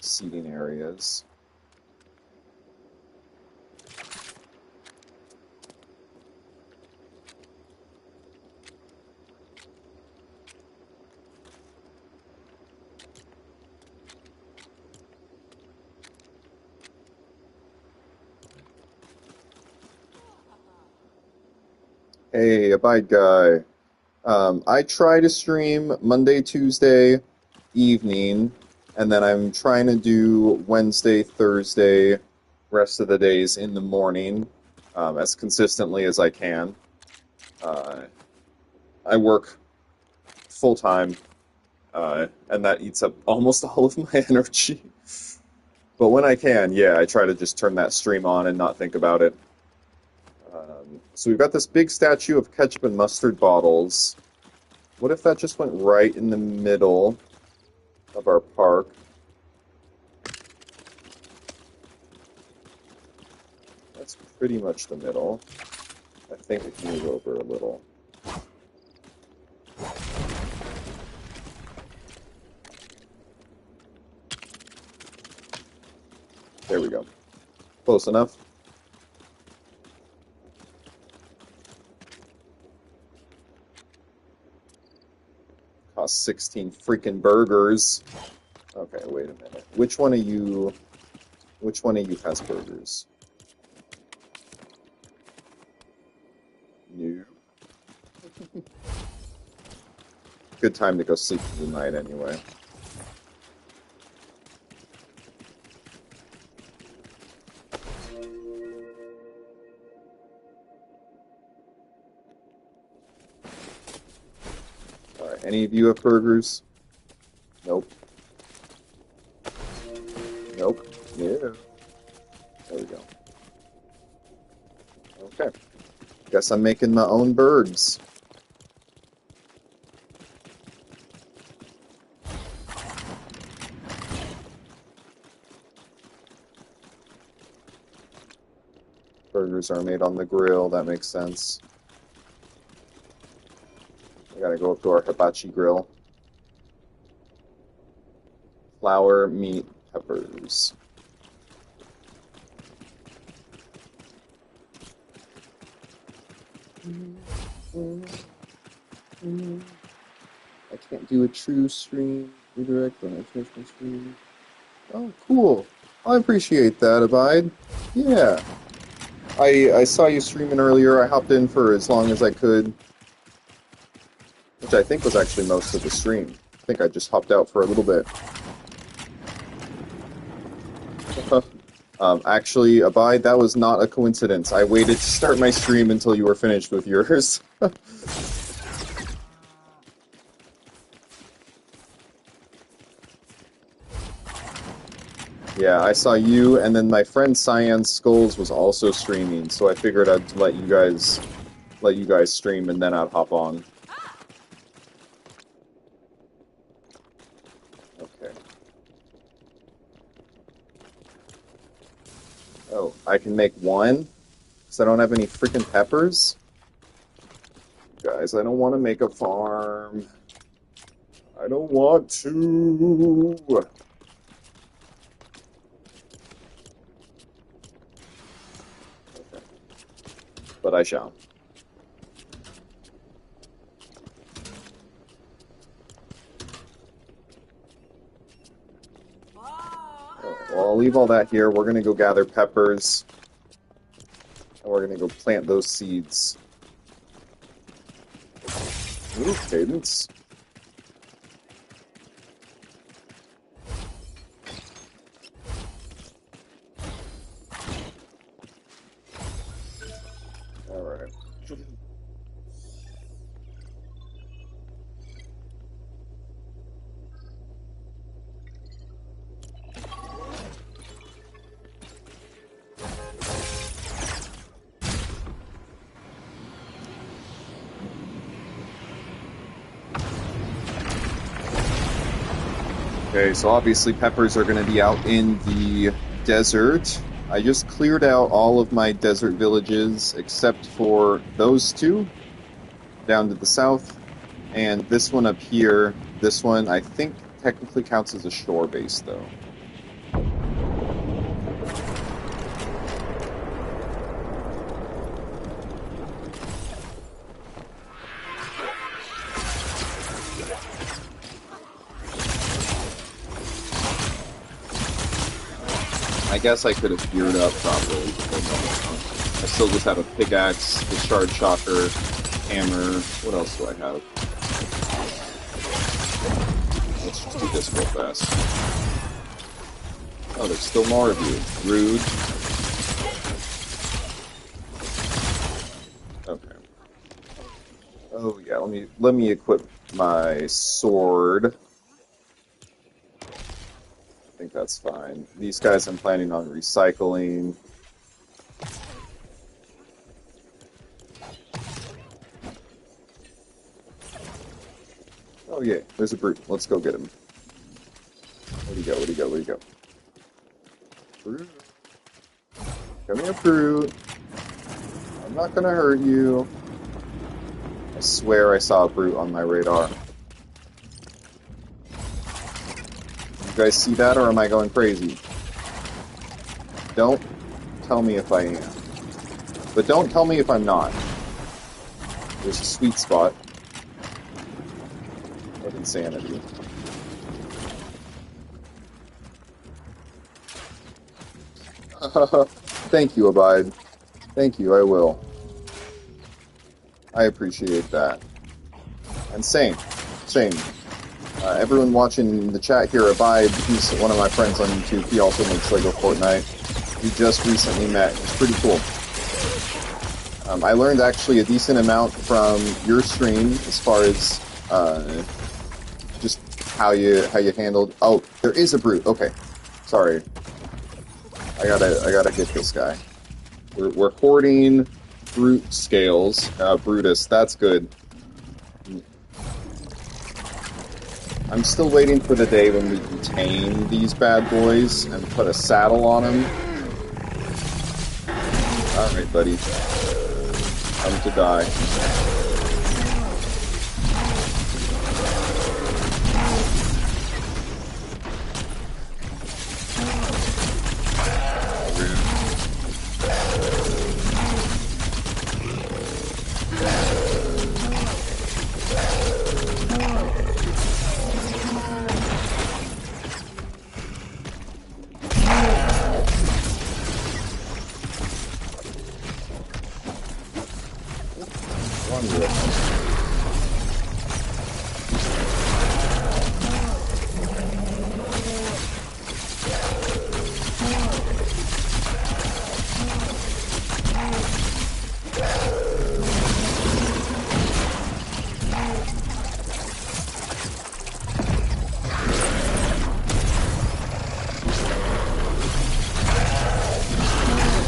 S1: seating areas. Hey, Abide Guy. I try to stream Monday, Tuesday evening, and then I'm trying to do Wednesday, Thursday, rest of the days in the morning, as consistently as I can. Uh, I work full time, and that eats up almost all of my energy. But when I can, yeah, I try to just turn that stream on and not think about it. So we've got this big statue of ketchup and mustard bottles. What if that just went right in the middle of our park? That's pretty much the middle. I think it can move over a little. There we go. Close enough. Cost 16 freaking burgers. Okay, wait a minute. Which one of you has burgers? No. Good time to go sleep for the night anyway. Alright, any of you have burgers? Nope. Nope. Yeah. There we go. Okay. Guess I'm making my own birds. Burgers are made on the grill, that makes sense. We gotta go up to our hibachi grill. Flour, meat, peppers. I can't do a true stream redirect when I finish my stream. Oh, cool. I appreciate that, Abide. Yeah. I saw you streaming earlier. I hopped in for as long as I could, which I think was actually most of the stream. I think I just hopped out for a little bit. Actually, Abide, that was not a coincidence. I waited to start my stream until you were finished with yours. Yeah, I saw you, and then my friend Cyan Skulls was also streaming, so I figured I'd let you guys stream, and then I'd hop on. Okay. Oh, I can make one? Because I don't have any freaking peppers? Guys, I don't want to make a farm. I don't want to. Okay. But I shall. Well, I'll leave all that here. We're going to go gather peppers. And we're going to go plant those seeds. Ooh, cadence. Alright. Okay, so obviously peppers are going to be out in the desert. I just cleared out all of my desert villages except for those two down to the south, and this one up here. This one I think technically counts as a shore base though. I guess I could have geared up properly, but no. I still just have a pickaxe, the shard shocker, hammer. What else do I have? Let's just do this real fast. Oh, there's still more of you. Rude. Okay. Oh yeah, let me equip my sword. I think that's fine. These guys I'm planning on recycling. Oh yeah, there's a brute. Let's go get him. Where'd he go? Where'd he go? Where'd he go? Brute. Come here, brute. I'm not gonna hurt you. I swear I saw a brute on my radar. You guys see that, or am I going crazy? Don't tell me if I am. But don't tell me if I'm not. There's a sweet spot of insanity. Thank you, Abide. Thank you, I will. I appreciate that. And same. Everyone watching the chat here, Abide, he's one of my friends on YouTube. He also makes Lego Fortnite. We just recently met. It's pretty cool. I learned actually a decent amount from your stream as far as just how you handled. Oh, there is a brute. Okay, sorry. I gotta get this guy. We're hoarding brute scales. Brutus. That's good. I'm still waiting for the day when we can tame these bad boys and put a saddle on them. Alright, buddy. Time to die. fun with.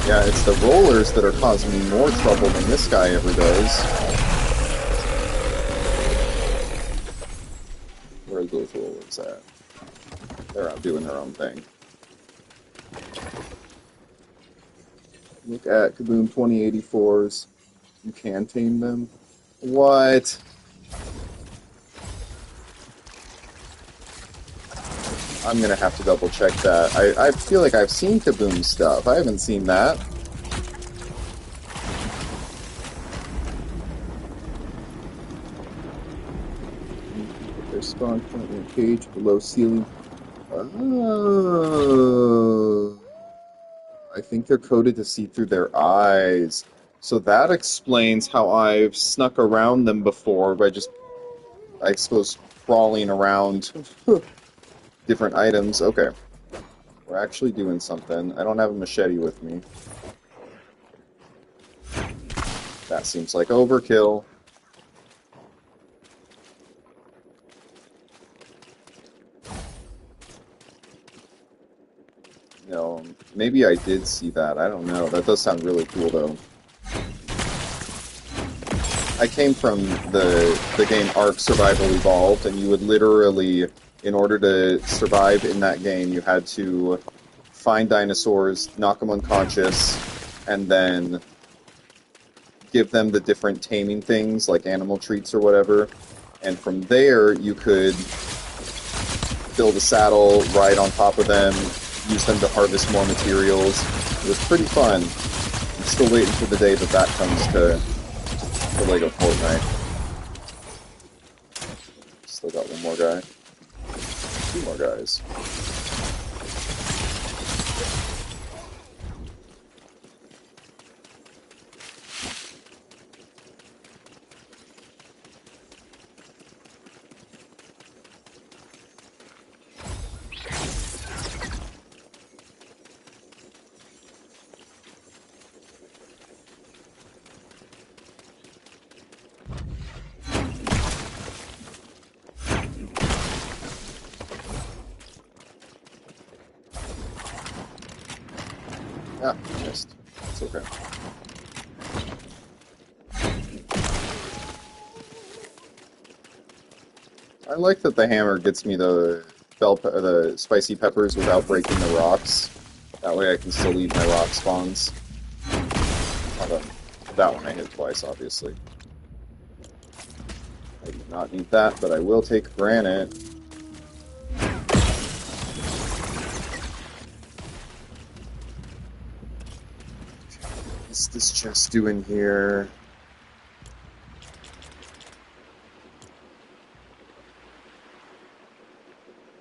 S1: Yeah, it's the rollers that are causing me more trouble than this guy ever does. Where are those rollers at? They're out doing their own thing. Look at Kaboom 2084s. You can tame them. What? I'm gonna have to double check that. I feel like I've seen Kaboom stuff. I haven't seen that. Their spawn point in a cage below ceiling. Oh. I think they're coded to see through their eyes. So that explains how I've snuck around them before by just, I suppose, crawling around different items. Okay. We're actually doing something. I don't have a machete with me. That seems like overkill. No, maybe I did see that. I don't know. That does sound really cool, though. I came from the game Ark Survival Evolved, and you would literally, in order to survive in that game, you had to find dinosaurs, knock them unconscious, and then give them the different taming things, like animal treats or whatever. And from there, you could build a saddle, ride on top of them, use them to harvest more materials. It was pretty fun. I'm still waiting for the day that that comes to Lego Fortnite. Still got one more guy. Two more guys. Ah, missed. It's okay. I like that the hammer gets me the the spicy peppers without breaking the rocks. That way I can still leave my rock spawns. Although, that one I hit twice, obviously. I do not need that, but I will take granite. What's this chest doing here?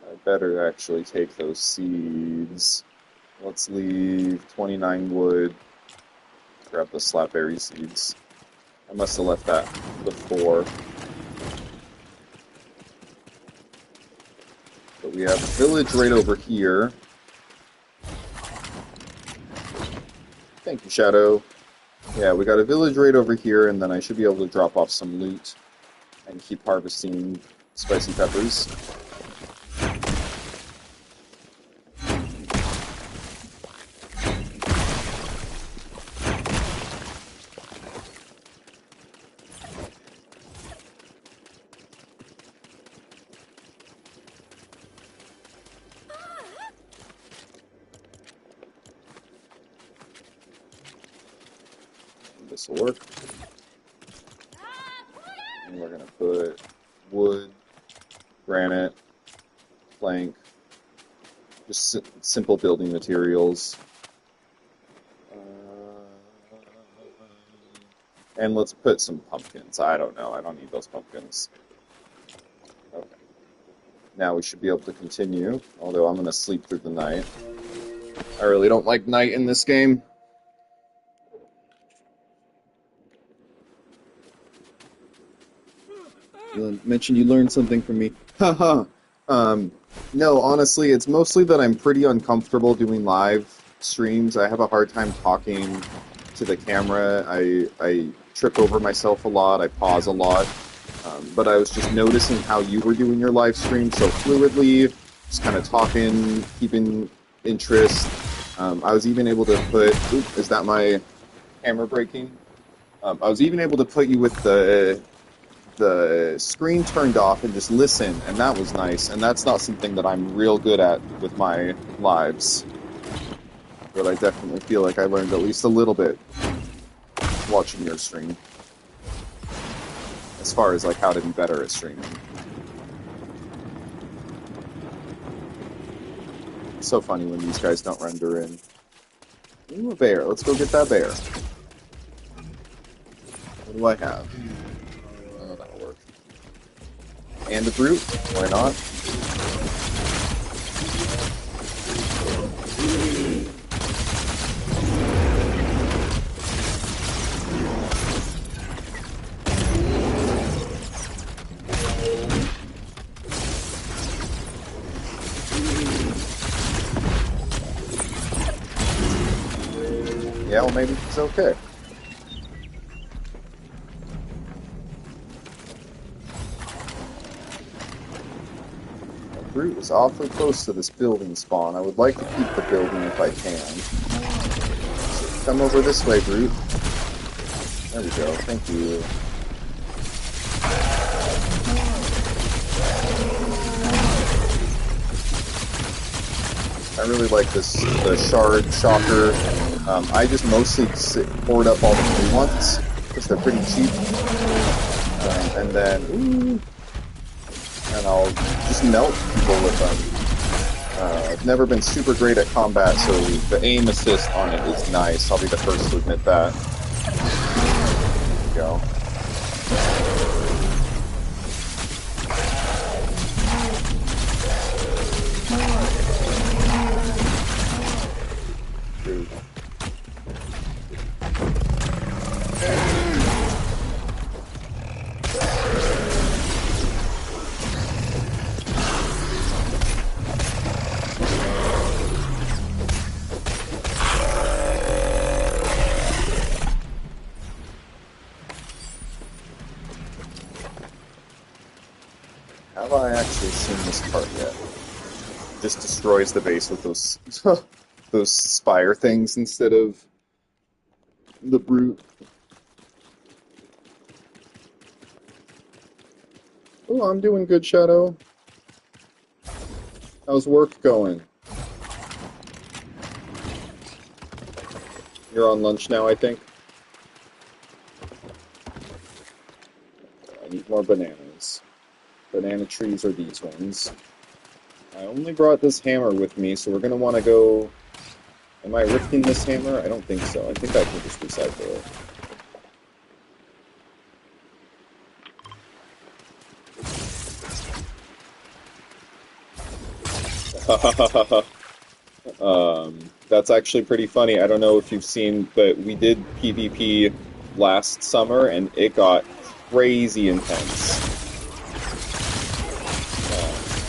S1: I better actually take those seeds. Let's leave 29 wood. Grab the slapberry seeds. I must have left that before. But we have a village right over here. Thank you, Shadow. Yeah, we got a village right over here, and then I should be able to drop off some loot and keep harvesting spicy peppers. This will work. And we're going to put wood, granite, plank, just simple building materials. And let's put some pumpkins. I don't know. I don't need those pumpkins. Okay. Now we should be able to continue, although I'm going to sleep through the night. I really don't like night in this game. You mentioned you learned something from me. Haha. No, honestly, it's mostly that I'm pretty uncomfortable doing live streams. I have a hard time talking to the camera. I trip over myself a lot. I pause a lot. But I was just noticing how you were doing your live stream so fluidly, just kind of talking, keeping interest. I was even able to put. Oop, is that my camera breaking? I was even able to put you with the screen turned off and just listen, and that was nice. And that's not something that I'm real good at with my lives, but I definitely feel like I learned at least a little bit watching your stream, as far as like how to be better at streaming. It's so funny when these guys don't render in. Ooh, a bear. Let's go get that bear. What do I have? Oh, that'll work. And a brute? Why not? Yeah, well, maybe it's okay. The brute is awfully close to this building spawn. I would like to keep the building if I can. So come over this way, brute. There we go. Thank you. I really like this, the shard shocker. I just mostly hoard up all the new ones, because they're pretty cheap. And then, ooh, and I'll just melt people with them. I've never been super great at combat, so the aim assist on it is nice. I'll be the first to admit that. There we go. Have I actually seen this part yet? Just destroys the base with those those spire things instead of the brute. Oh, I'm doing good, Shadow. How's work going? You're on lunch now, I think. I need more bananas. Banana trees are these ones. I only brought this hammer with me, so we're gonna want to go... Am I rifting this hammer? I don't think so. I think I can just recycle it. That's actually pretty funny. I don't know if you've seen, but we did PvP last summer, and it got crazy intense.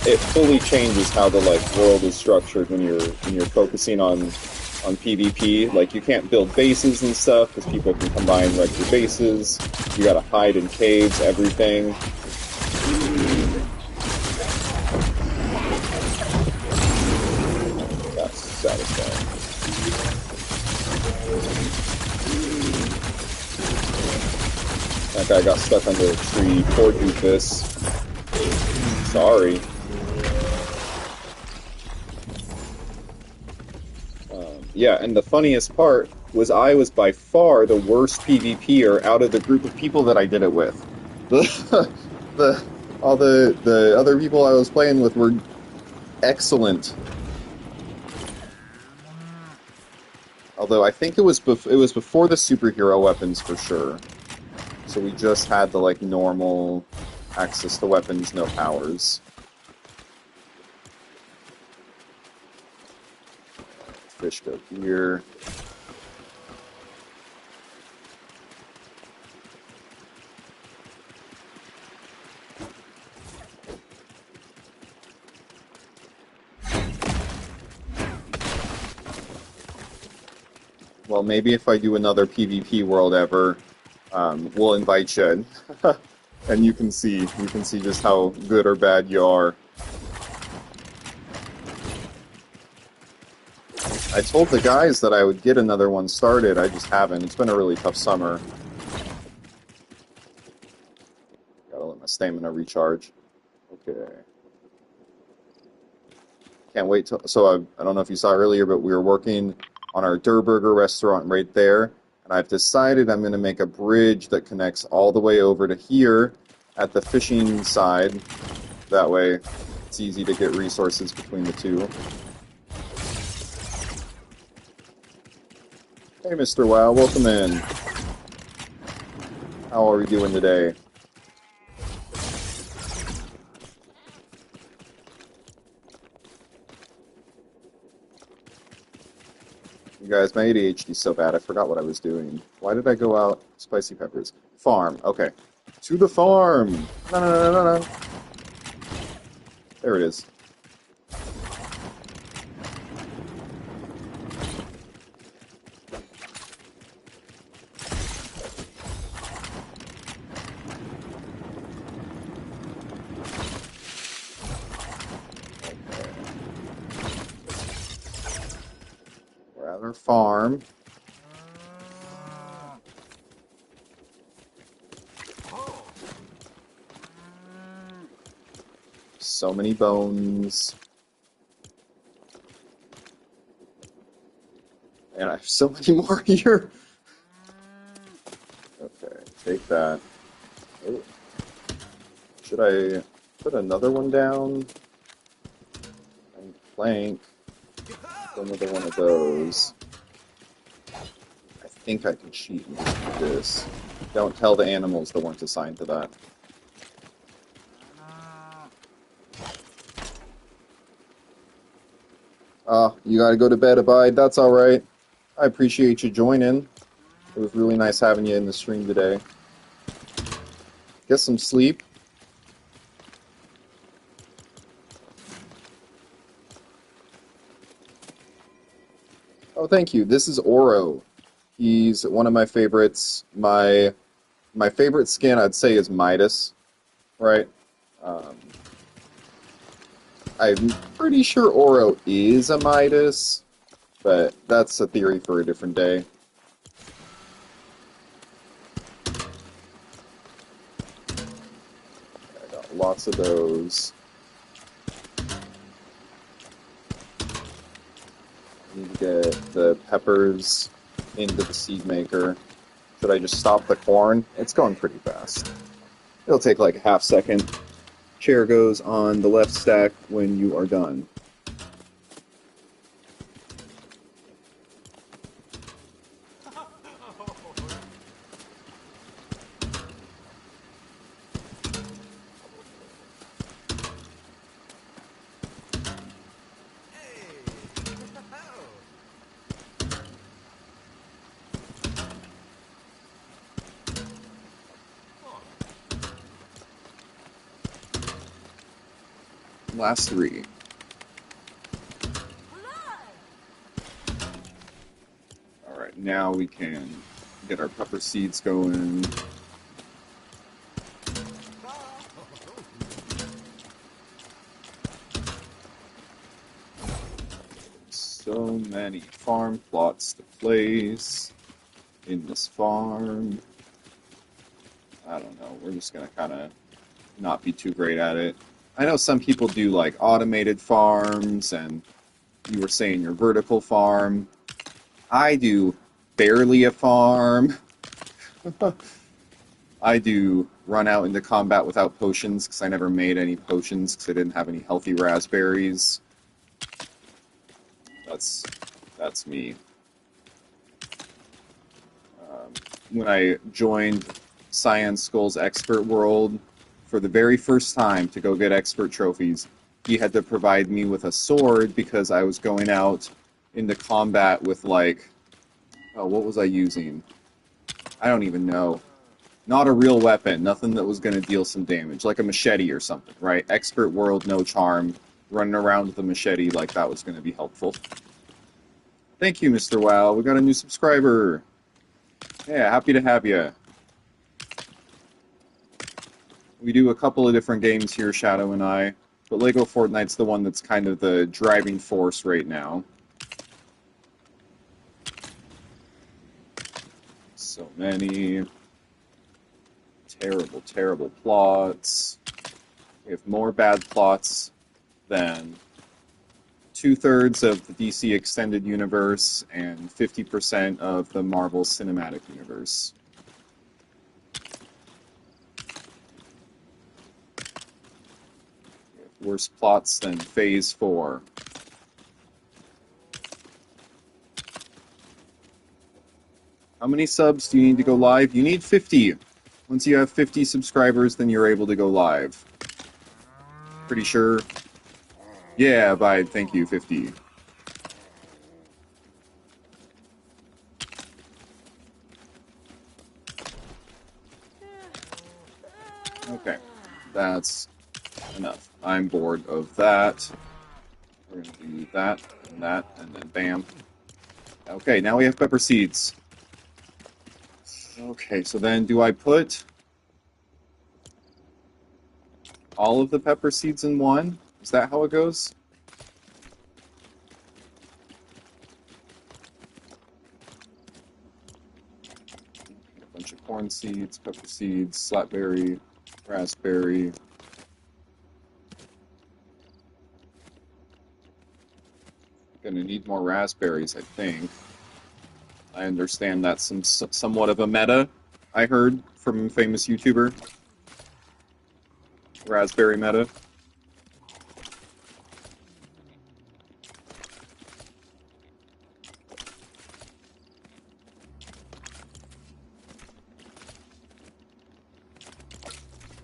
S1: It fully changes how the world is structured when you're focusing on PvP. Like, you can't build bases and stuff because people can combine your bases. You gotta hide in caves, everything. That's satisfying. That guy got stuck under a tree. Poor doofus. Sorry. Yeah, and the funniest part was I was by far the worst PvPer out of the group of people that I did it with. All the other people I was playing with were excellent. Although I think it was before the superhero weapons for sure. So we just had the normal access to weapons, no powers. Fish go here. Well, maybe if I do another PvP world ever, we'll invite you, and you can see just how good or bad you are. I told the guys that I would get another one started. I just haven't. It's been a really tough summer. Gotta let my stamina recharge. Okay. Can't wait till. So I don't know if you saw earlier, but we were working on our Der Burger restaurant right there, and I've decided I'm going to make a bridge that connects all the way over to here at the fishing side. That way, it's easy to get resources between the two. Hey, Mr. Wow, welcome in. How are we doing today? You guys, my ADHD's so bad, I forgot what I was doing. Why did I go out? Spicy peppers. Farm. Okay. To the farm! No, no, no, no, no. There it is. We're at our farm. So many bones. And I have so many more here. Okay, take that. Oh. Should I put another one down? And plank. Put another one of those. I think I can cheat and just do this. Don't tell the animals that weren't assigned to that. You gotta go to bed, Abide. That's alright. I appreciate you joining. It was really nice having you in the stream today. Get some sleep. Oh, thank you. This is Oro. He's one of my favorites. My favorite skin, I'd say, is Midas, right? Um, I'm pretty sure Oro is a Midas, but that's a theory for a different day. I got lots of those. Need to get the peppers into the seed maker. Should I just stop the corn? It's going pretty fast. It'll take like a half second. Chair goes on the left stack when you are done. Last three. Alright, now we can get our pepper seeds going. So many farm plots to place in this farm. I don't know, we're just gonna kind of not be too great at it. I know some people do like automated farms, and you were saying your vertical farm. I do barely a farm. I do run out into combat without potions because I never made any potions because I didn't have any healthy raspberries. That's me. When I joined Cyan Skull's Expert World for the very first time to go get expert trophies, he had to provide me with a sword because I was going out into combat with like, oh, what was I using? I don't even know. Not a real weapon, nothing that was going to deal some damage, like a machete or something, right? Expert World, no charm, running around with a machete like that was going to be helpful. Thank you, Mr. Wow. We got a new subscriber. Yeah, happy to have you. We do a couple of different games here, Shadow and I, but Lego Fortnite's the one that's kind of the driving force right now. So many terrible, terrible plots. We have more bad plots than 2/3 of the DC Extended Universe and 50% of the Marvel Cinematic Universe. We have worse plots than Phase 4. How many subs do you need to go live? You need 50. Once you have 50 subscribers, then you're able to go live. Pretty sure. Yeah, bye. Thank you, 50. Okay, that's enough. I'm bored of that. We're gonna do that, and then bam. Okay, now we have pepper seeds. Okay, so then do I put all of the pepper seeds in one? Is that how it goes? A bunch of corn seeds, pepper seeds, slapberry, raspberry. Gonna need more raspberries, I think. I understand that's somewhat of a meta, I heard from a famous YouTuber. Raspberry meta.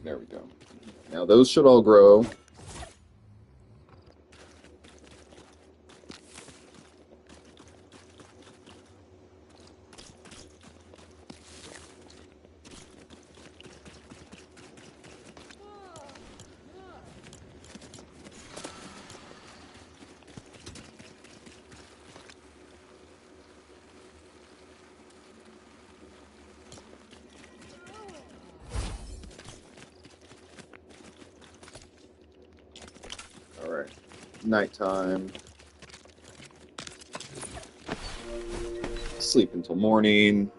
S1: There we go. Now those should all grow. Alright. Nighttime. Sleep until morning.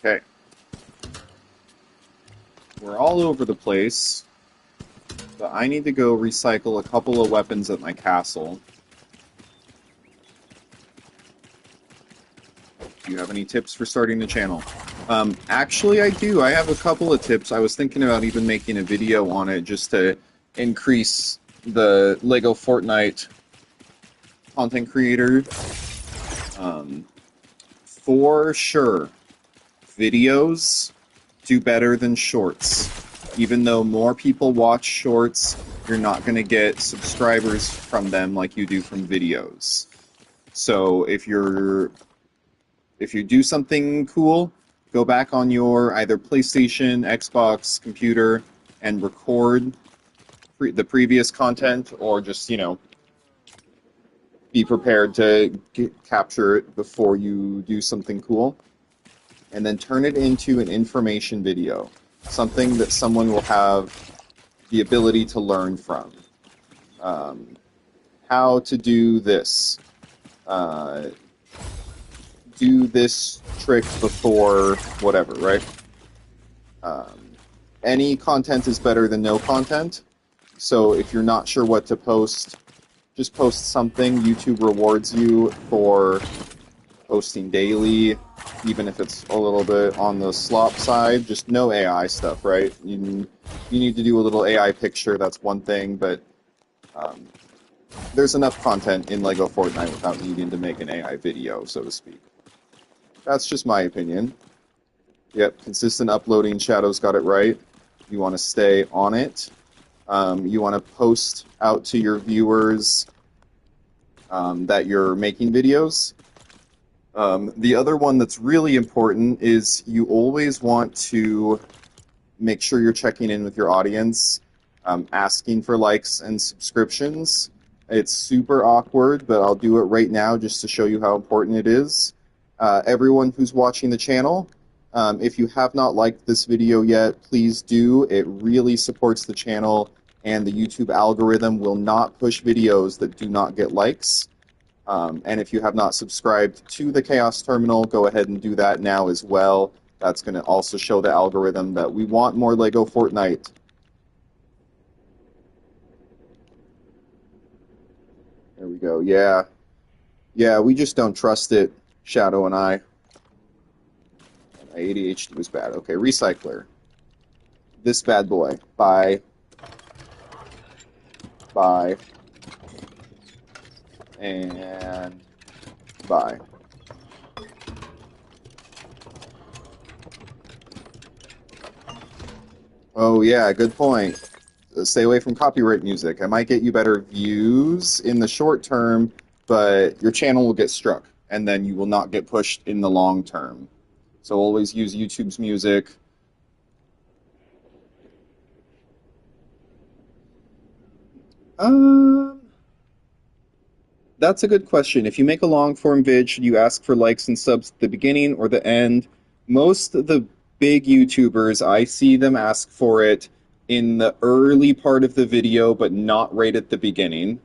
S1: Okay. We're all over the place, but I need to go recycle a couple of weapons at my castle. Do you have any tips for starting the channel? Actually, I do. I have a couple of tips. I was thinking about even making a video on it just to increase the Lego Fortnite content creator. For sure, videos do better than shorts. Even though more people watch shorts, you're not going to get subscribers from them like you do from videos. So if you do something cool, go back on your either PlayStation, Xbox, computer, and record the previous content, or just, be prepared to capture it before you do something cool. And then turn it into an information video, something that someone will have the ability to learn from. How to do this. Do this trick before whatever, right? Any content is better than no content. So if you're not sure what to post, just post something. YouTube rewards you for posting daily, even if it's a little bit on the slop side. Just no AI stuff, right? You need to do a little AI picture, that's one thing, but there's enough content in Lego Fortnite without needing to make an AI video, so to speak. That's just my opinion. Yep, consistent uploading. Shadow's got it right. You want to stay on it. You want to post out to your viewers that you're making videos. The other one that's really important is you always want to make sure you're checking in with your audience, asking for likes and subscriptions. It's super awkward, but I'll do it right now just to show you how important it is. Everyone who's watching the channel, if you have not liked this video yet, please do. It really supports the channel, and the YouTube algorithm will not push videos that do not get likes. And if you have not subscribed to the Chaos Terminal, go ahead and do that now as well. That's going to also show the algorithm that we want more Lego Fortnite. There we go. Yeah. Yeah, we just don't trust it, Shadow and I. My ADHD was bad. Okay, recycler. This bad boy. Bye. Bye. And bye. Oh yeah, good point. Stay away from copyright music. I might get you better views in the short term, but your channel will get struck, and then you will not get pushed in the long term. So always use YouTube's music. That's a good question. If you make a long form vid, should you ask for likes and subs at the beginning or the end? Most of the big YouTubers, I see them ask for it in the early part of the video, but not right at the beginning.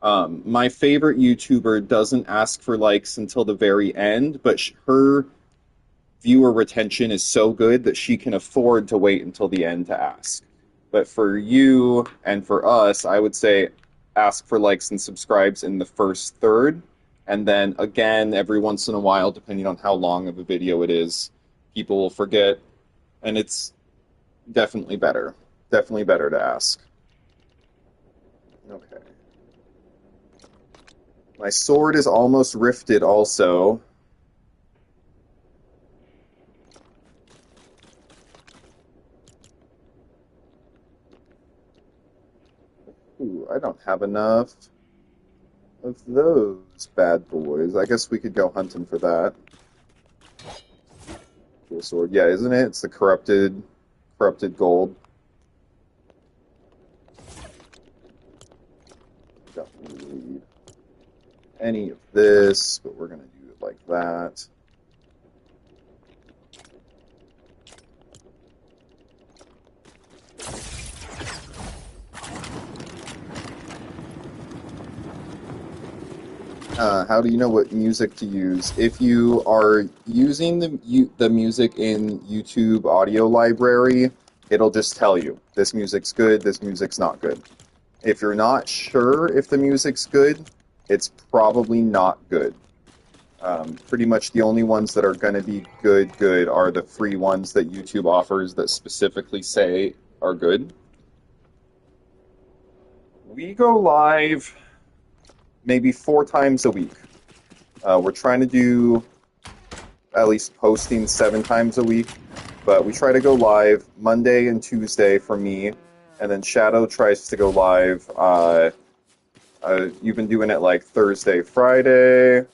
S1: My favorite YouTuber doesn't ask for likes until the very end, but her viewer retention is so good that she can afford to wait until the end to ask. But for you and for us, I would say ask for likes and subscribes in the first third, and then again every once in a while, depending on how long of a video it is, people will forget, and it's definitely better. Definitely better to ask. Okay. My sword is almost rifted also. Ooh, I don't have enough of those bad boys. I guess we could go hunting for that. Cool sword. Yeah, isn't it? It's the corrupted gold. Don't need any of this, but we're gonna do it like that. How do you know what music to use? If you are using the music in YouTube audio library, it'll just tell you this music's good, this music's not good. If you're not sure if the music's good, it's probably not good. Pretty much the only ones that are going to be good are the free ones that YouTube offers that specifically say are good. We go live maybe 4 times a week. We're trying to do at least posting 7 times a week, but we try to go live Monday and Tuesday for me, and then Shadow tries to go live. You've been doing it like Thursday, Friday.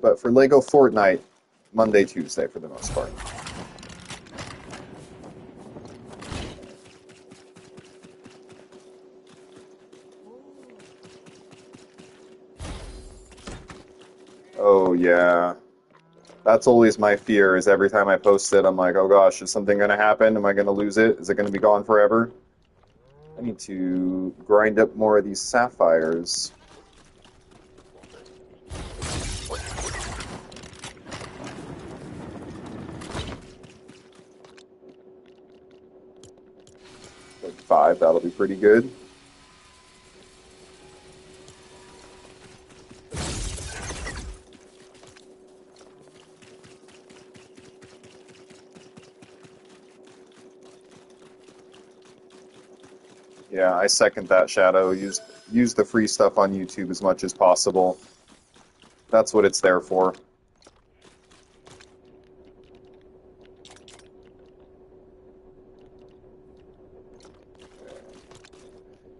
S1: But for Lego Fortnite, Monday, Tuesday for the most part. Oh, yeah. That's always my fear, is every time I post it, I'm like, oh gosh, is something going to happen? Am I going to lose it? Is it going to be gone forever? I need to grind up more of these sapphires. Like 5, that'll be pretty good. Yeah, I second that, Shadow. Use use the free stuff on YouTube as much as possible. That's what it's there for.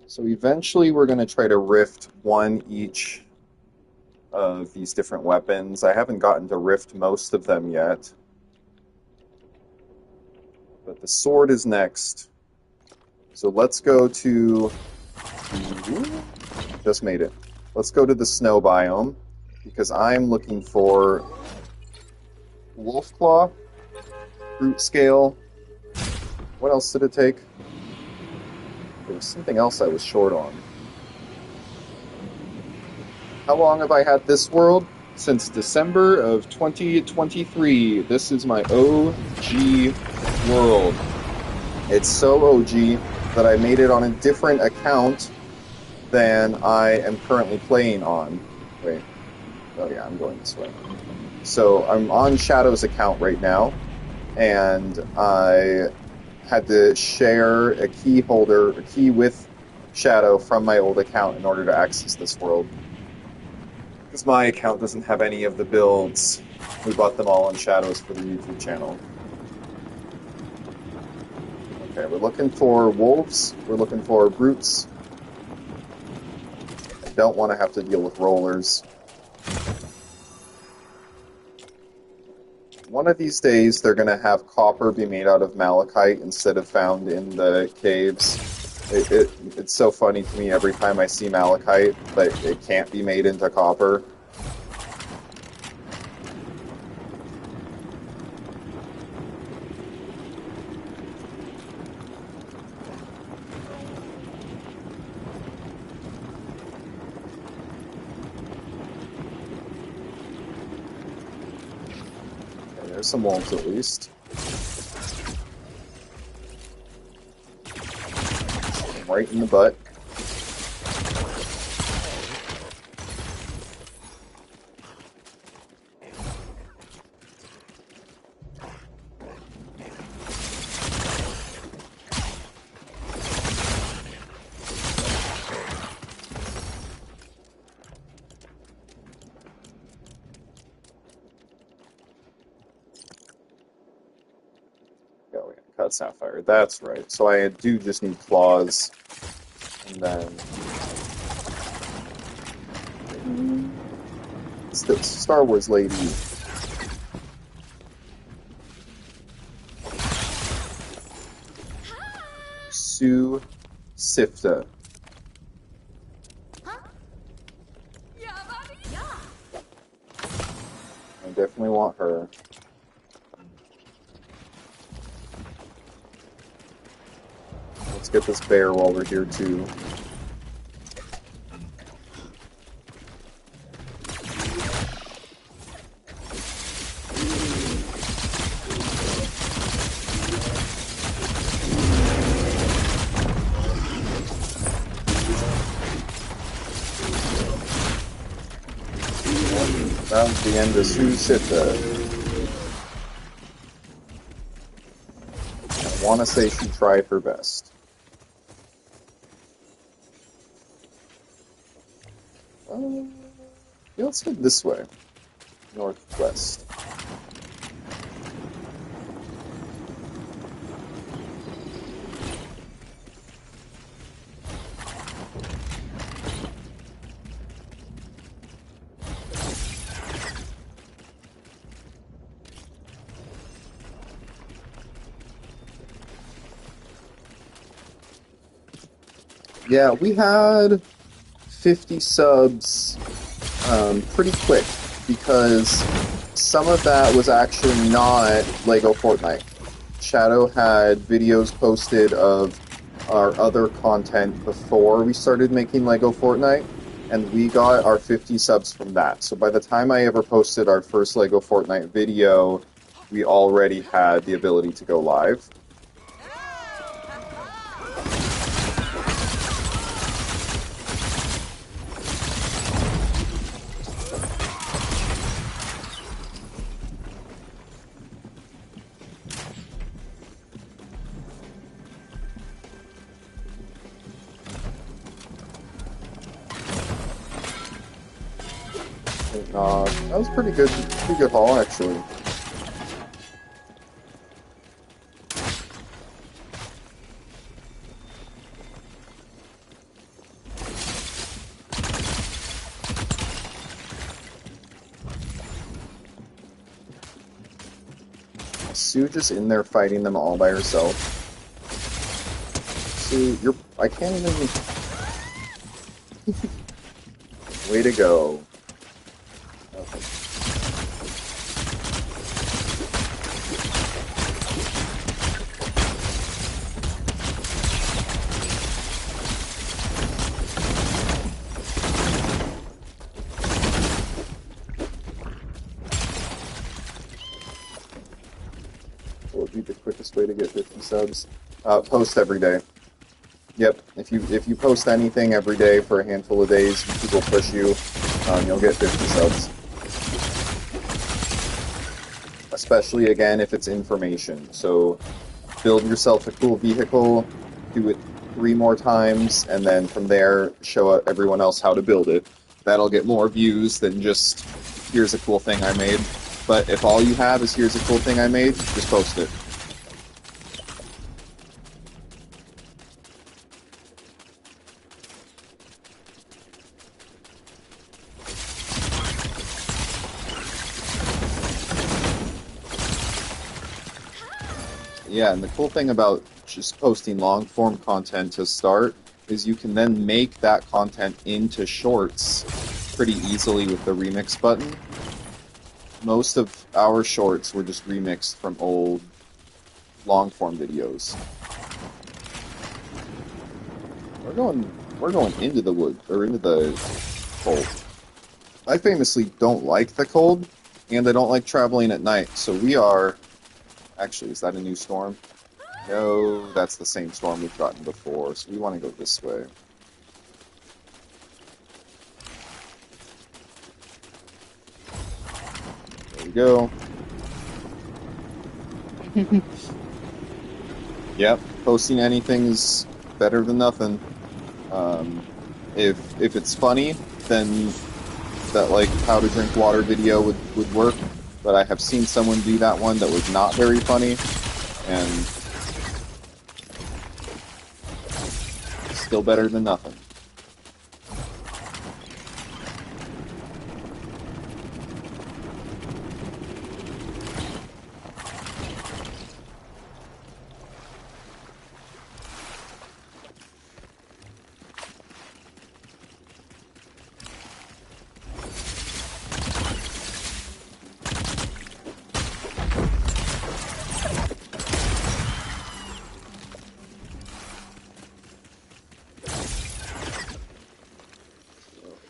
S1: So eventually we're going to try to rift one each of these different weapons. I haven't gotten to rift most of them yet. But the sword is next. So let's go to... Just made it. Let's go to the snow biome, because I'm looking for wolf claw, brute scale. What else did it take? There was something else I was short on. How long have I had this world? Since December of 2023. This is my OG world. It's so OG that I made it on a different account than I am currently playing on. Wait. Oh yeah, I'm going this way. So I'm on Shadow's account right now, and I had to share a key holder, a key with Shadow from my old account in order to access this world. Because my account doesn't have any of the builds. We bought them all on Shadows for the YouTube channel. Okay, we're looking for wolves, we're looking for brutes. I don't want to have to deal with rollers. One of these days, they're going to have copper be made out of malachite instead of found in the caves. It's so funny to me every time I see malachite, but it can't be made into copper. Okay, there's some wolves at least. Right in the butt. Oh, yeah, cut sapphire. That's right. So I do just need claws. And then... It's the Star Wars lady. Sue Sifta. I definitely want her. Let's get this bear while we're here too. That's the end of Sue Sifta. I want to say she tried her best. Yeah, let's head this way. Northwest. Yeah, we had 50 subs pretty quick, because some of that was actually not LEGO Fortnite. Shadow had videos posted of our other content before we started making LEGO Fortnite, and we got our 50 subs from that. So by the time I ever posted our first LEGO Fortnite video, we already had the ability to go live. That was pretty good haul actually. Sue just in there fighting them all by herself. Sue, I can't even... Way to go. Okay. What would be the quickest way to get 50 subs? Post every day. Yep, if you post anything every day for a handful of days, YouTube will push you. You'll get 50 subs. Especially, again, if it's information. So, build yourself a cool vehicle, do it 3 more times, and then from there, show everyone else how to build it. That'll get more views than just, here's a cool thing I made. But if all you have is, here's a cool thing I made, just post it. Yeah, and the cool thing about just posting long-form content to start is you can then make that content into shorts pretty easily with the remix button. Most of our shorts were just remixed from old long-form videos. We're going into the wood, or into the cold. I famously don't like the cold, and I don't like traveling at night, so we are... Actually, is that a new storm? No, that's the same storm we've gotten before, so we want to go this way. There we go. Yep, posting anything's better than nothing. If it's funny, then that, like, how to drink water video would work. But I have seen someone do that one that was not very funny, and still better than nothing.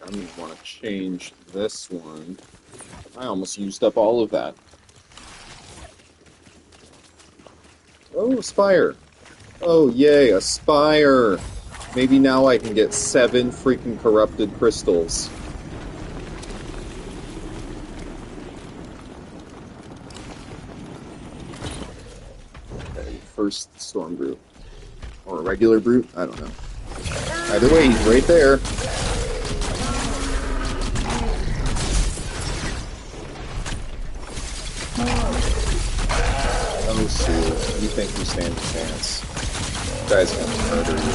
S1: I'm going to want to change this one. I almost used up all of that. Oh, Spire. Oh, yay, a Spire. Maybe now I can get 7 freaking corrupted crystals. Okay, first Storm Brute. Or a regular Brute? I don't know. Either way, he's right there. Oh, Sue, you think you stand a chance. You guys are gonna murder you.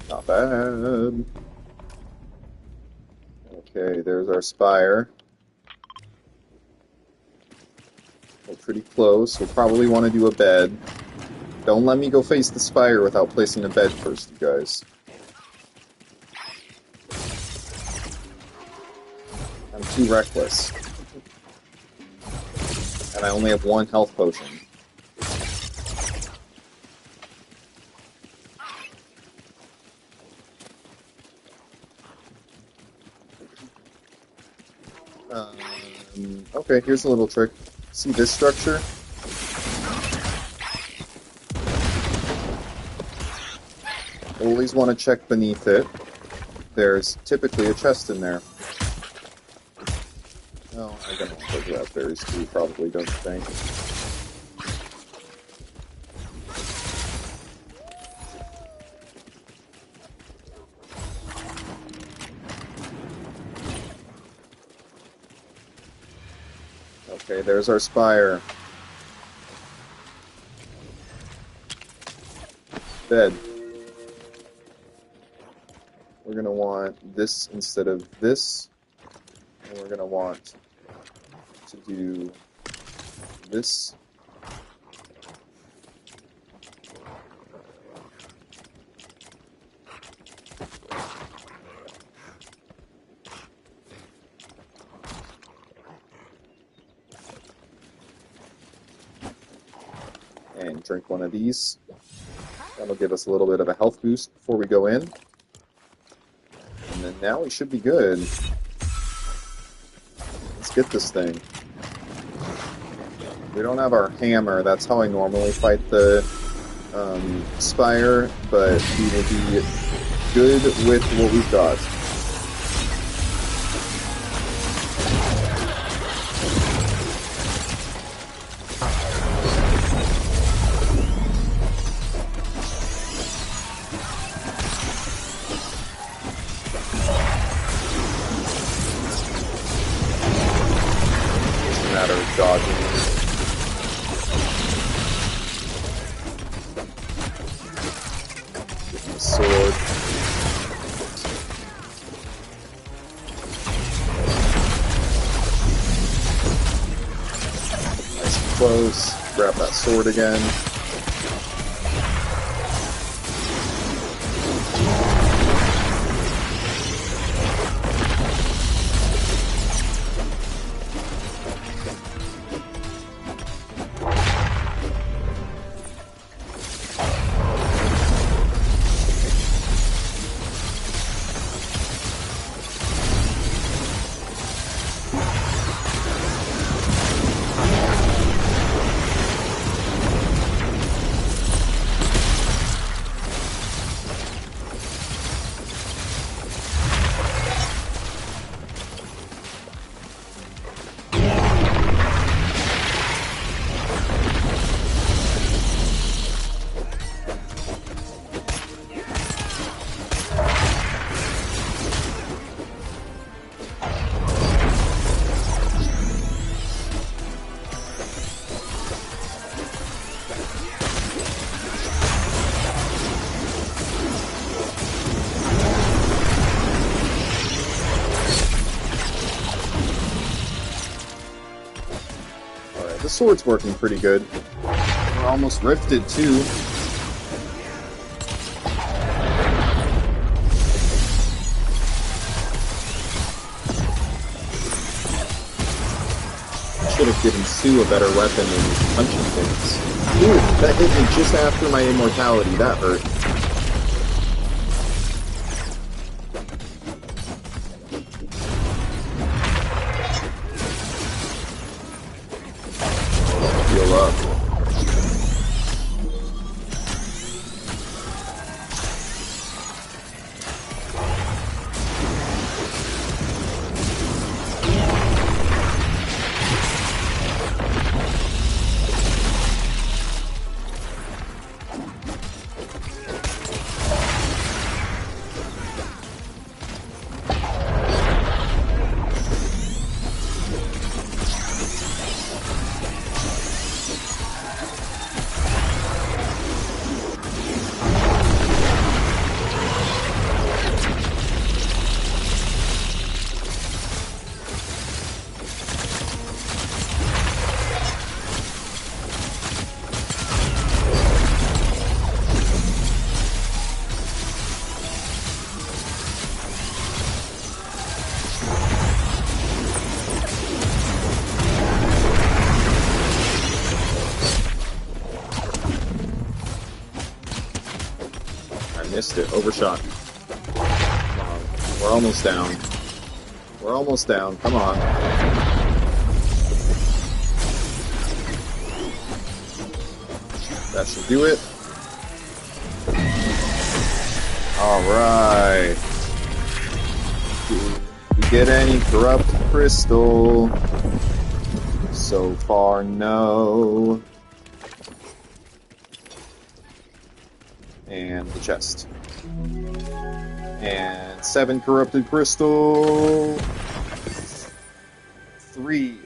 S1: Not bad. Okay, there's our Spire. We're pretty close. We'll probably want to do a bed. Don't let me go face the Spire without placing a bed first, you guys. I'm too reckless. And I only have one health potion. Okay, here's a little trick. See this structure? Always want to check beneath it. There's typically a chest in there. Oh, I'm gonna want to go raspberries too, probably, don't you think? Okay, there's our spire. Bed. We're gonna want this instead of this. And we're gonna want to do this. And drink one of these. That'll give us a little bit of a health boost before we go in. And then now we should be good. Let's get this thing. We don't have our hammer. That's how I normally fight the spire, but we will be good with what we've got. Matter of dodging. Get my sword. Nice and close. Grab that sword again. The sword's working pretty good. We're almost rifted, too. Should have given Sue a better weapon than punching things. Ooh, that hit me just after my immortality. That hurt. Heal up. missed it. Overshot. Come on. We're almost down. We're almost down. Come on. That should do it. Alright. Did we get any corrupt crystal? So far, no. And the chest. And 7 corrupted crystal. 3.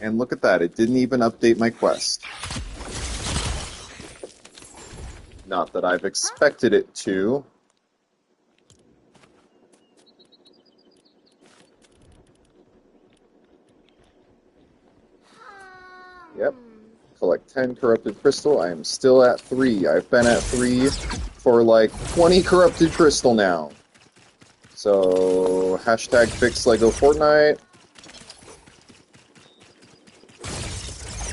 S1: And look at that, it didn't even update my quest. Not that I've expected it to. Yep. Collect 10 corrupted crystal. I am still at 3. I've been at 3 for like 20 corrupted crystal now. So, hashtag fix Lego Fortnite.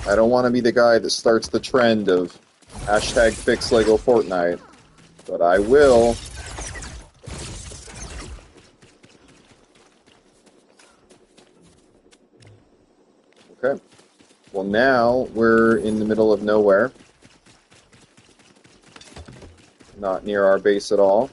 S1: I don't want to be the guy that starts the trend of hashtag fix Lego Fortnite, but I will. Okay. Well, now we're in the middle of nowhere. Not near our base at all.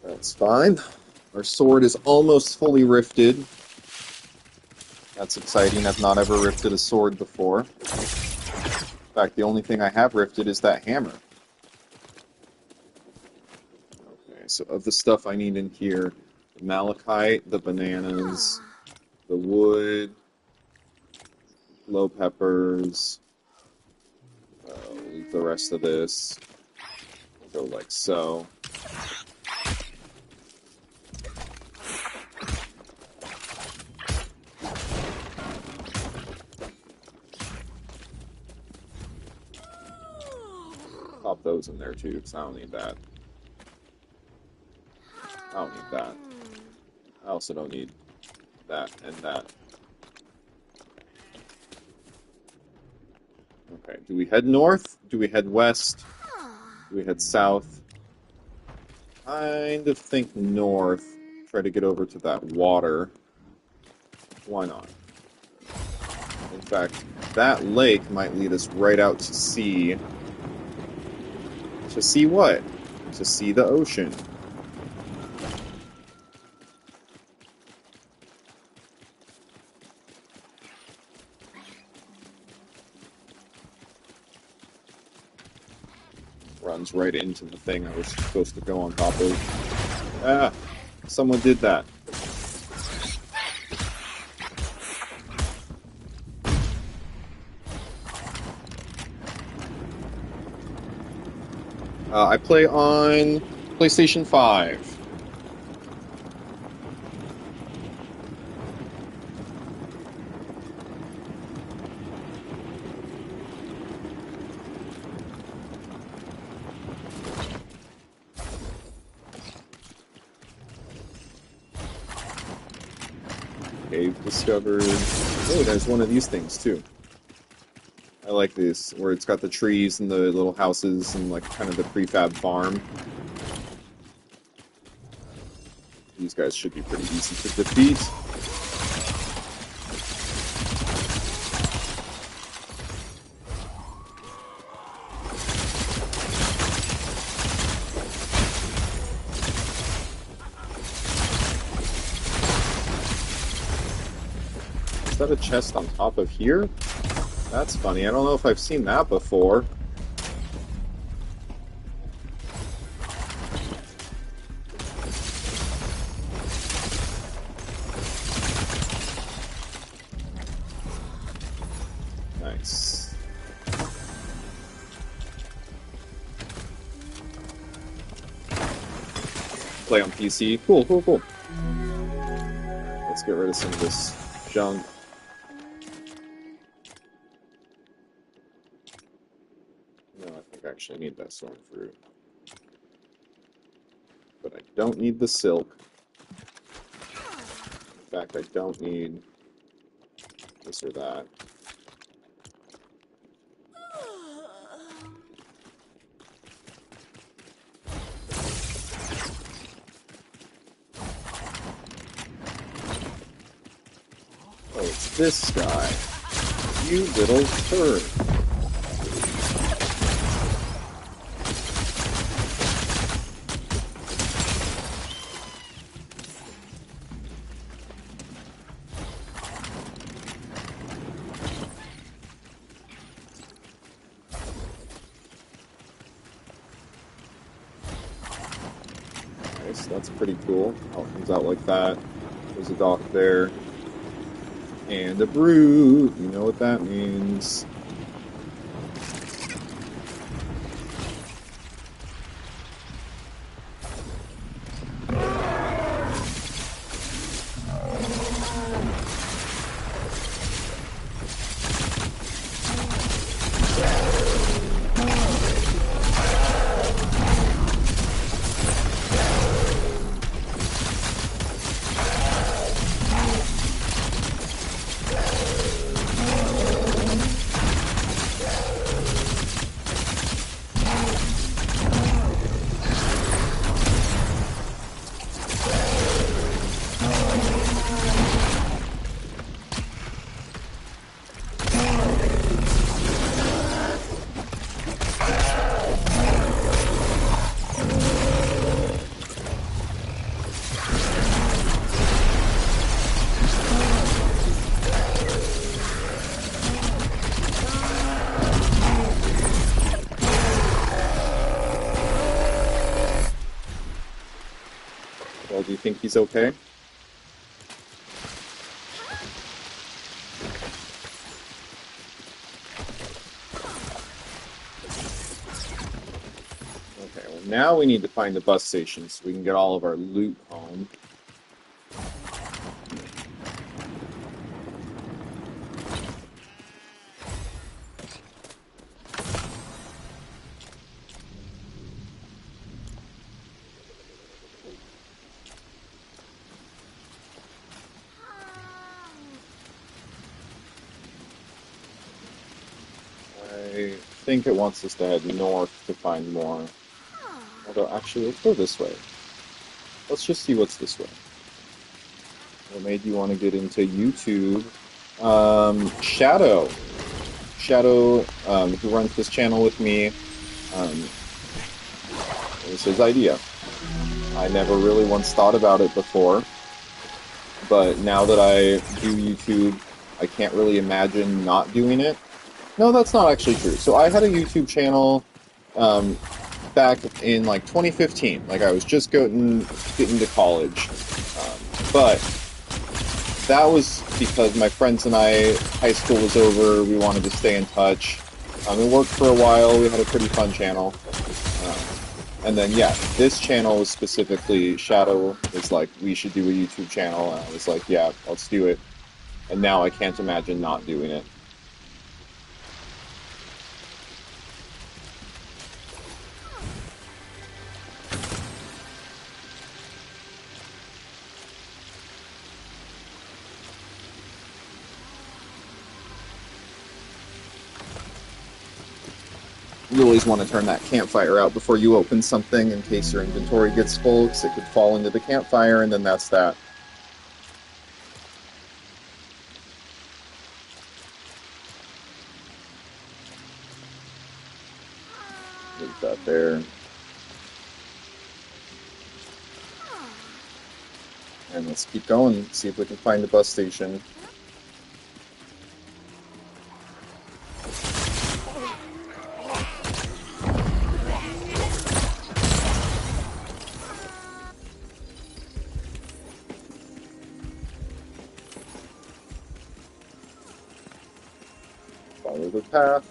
S1: That's fine. Our sword is almost fully rifted. That's exciting. I've not ever rifted a sword before. In fact, the only thing I have rifted is that hammer. Okay, so of the stuff I need in here, the malachite, the bananas, the wood, glow peppers. We'll leave the rest of this. We'll go like so. Pop those in there too, because I don't need that. I don't need that. I also don't need that and that. Okay, do we head north? Do we head west? Do we head south? Kind of think north. Try to get over to that water. Why not? In fact, that lake might lead us right out to sea. To see what? To see the ocean. Runs right into the thing I was supposed to go on top of. Ah! Someone did that. I play on PlayStation 5. Cave discovered. Oh, there's one of these things too. I like this, where it's got the trees and the little houses and like kind of the prefab farm. These guys should be pretty easy to defeat. Is that a chest on top of here? That's funny. I don't know if I've seen that before. Nice. Play on PC. Cool, cool, cool. Let's get rid of some of this junk. No, I think I actually need that sword fruit. But I don't need the silk. In fact, I don't need this or that. Oh, it's this guy. You little turd. Nice, that's pretty cool. How it comes out like that. There's a dock there. And a brute. You know what that means. Well, do you think he's okay? Okay, well now we need to find the bus station so we can get all of our loot home. I think it wants us to head north to find more. Although, actually, let's go this way. Let's just see what's this way. What made you want to get into YouTube? Shadow. Shadow, who runs this channel with me, it was his idea. I never really once thought about it before, but now that I do YouTube, I can't really imagine not doing it. No, that's not actually true. So I had a YouTube channel back in like 2015. Like I was just getting to college, but that was because my friends and I, high school was over. We wanted to stay in touch. It worked for a while. We had a pretty fun channel, and then yeah, this channel was specifically Shadow was like, we should do a YouTube channel, and I was like, yeah, let's do it. And now I can't imagine not doing it. You always want to turn that campfire out before you open something in case your inventory gets full, because it could fall into the campfire, and then that's that. Leave that there. And let's keep going, see if we can find the bus station. Follow the path.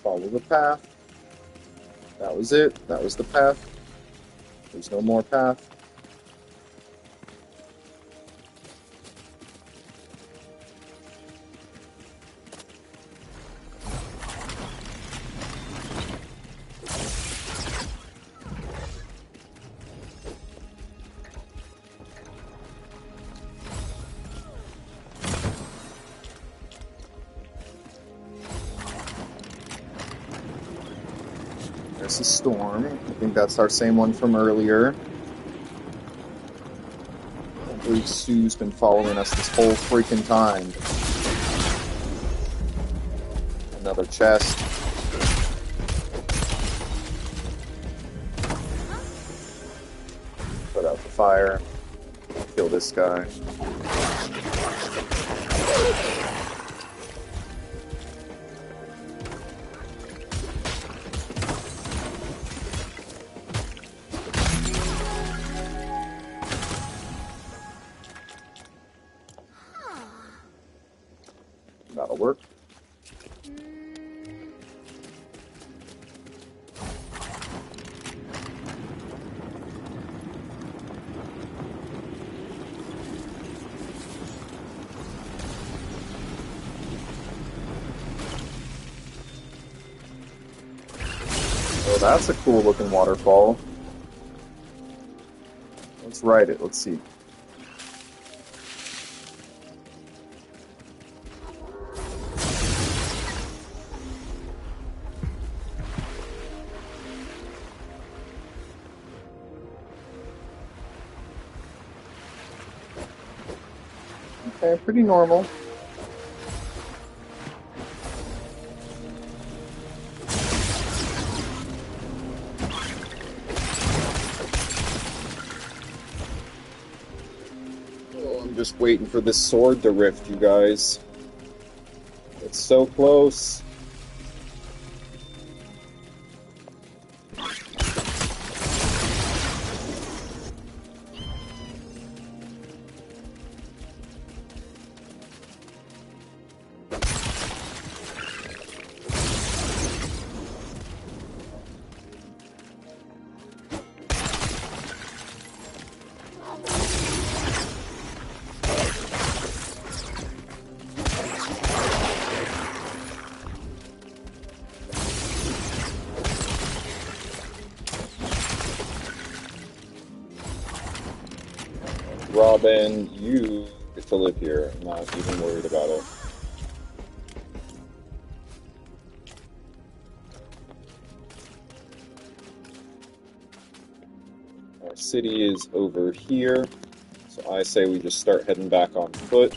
S1: Follow the path. That was it. That was the path. There's no more path. There's a storm. I think that's our same one from earlier. I believe Sue's been following us this whole freaking time. Another chest. Put out the fire. Kill this guy. That'll work. Oh, that's a cool looking waterfall. Let's ride it. Let's see. Okay, pretty normal. Oh, I'm just waiting for this sword to rift, you guys. It's so close. Robin, you get to live here. I'm not even worried about it. Our city is over here, so I say we just start heading back on foot.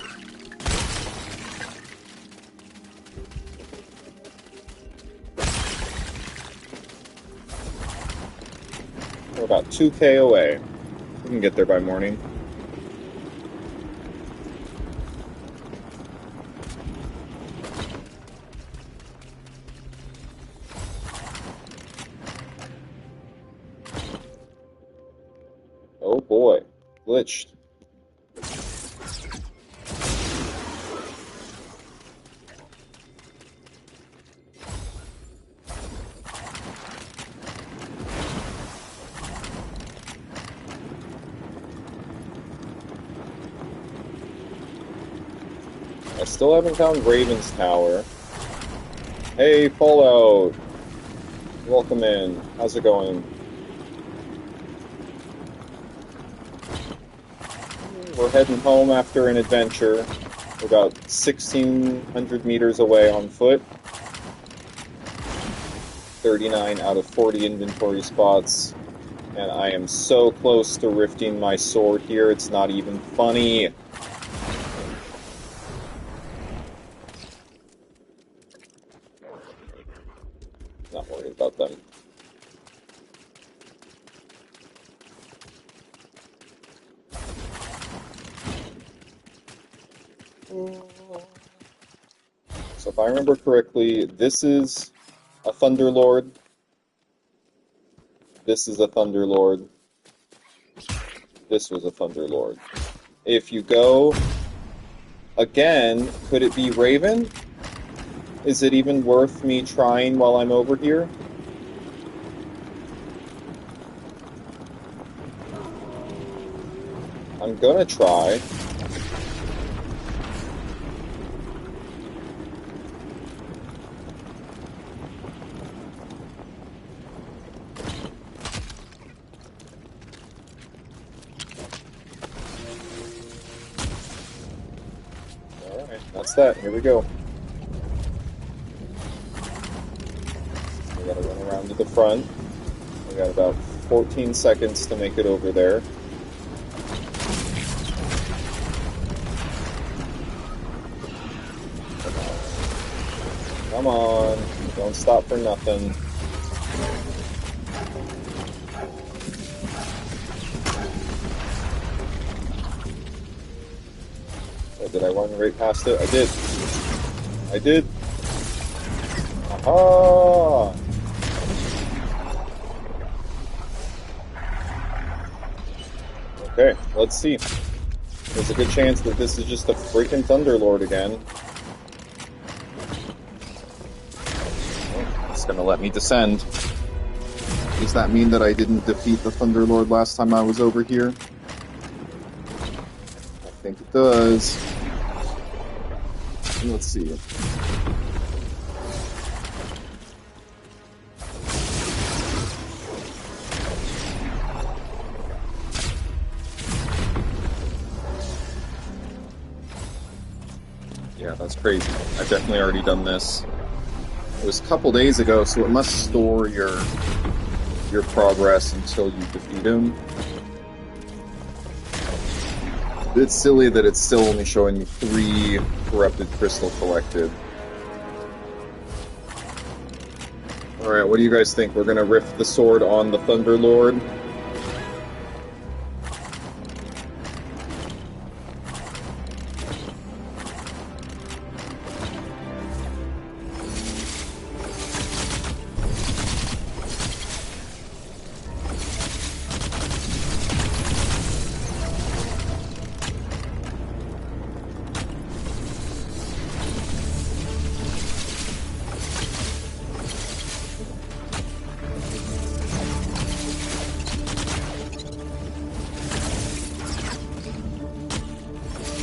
S1: We're about 2K away. We can get there by morning. Oh boy, glitched. I still haven't found Raven's Tower. Hey, Fallout! Welcome in. How's it going? We're heading home after an adventure. We're about 1,600 meters away on foot. 39 out of 40 inventory spots. And I am so close to rifting my sword here, it's not even funny. Not worried about them. So if I remember correctly, this is a Thunderlord. This is a Thunderlord. This was a Thunderlord. If you go again, could it be Raven? Is it even worth me trying while I'm over here? I'm gonna try. Alright, that's that. Here we go. We gotta run around to the front. front. I got about 14 seconds to make it over there. Come on, don't stop for nothing. Oh, did I run right past it? I did. I did. Aha! Okay, let's see. There's a good chance that this is just a freaking Thunderlord again. Oh, it's gonna let me descend. Does that mean that I didn't defeat the Thunderlord last time I was over here? I think it does. Let's see. Yeah, that's crazy. I've definitely already done this. It was a couple days ago, so it must store your progress until you defeat him. It's silly that it's still only showing you 3 corrupted crystal collected. Alright, what do you guys think? We're gonna rift the sword on the Thunderlord?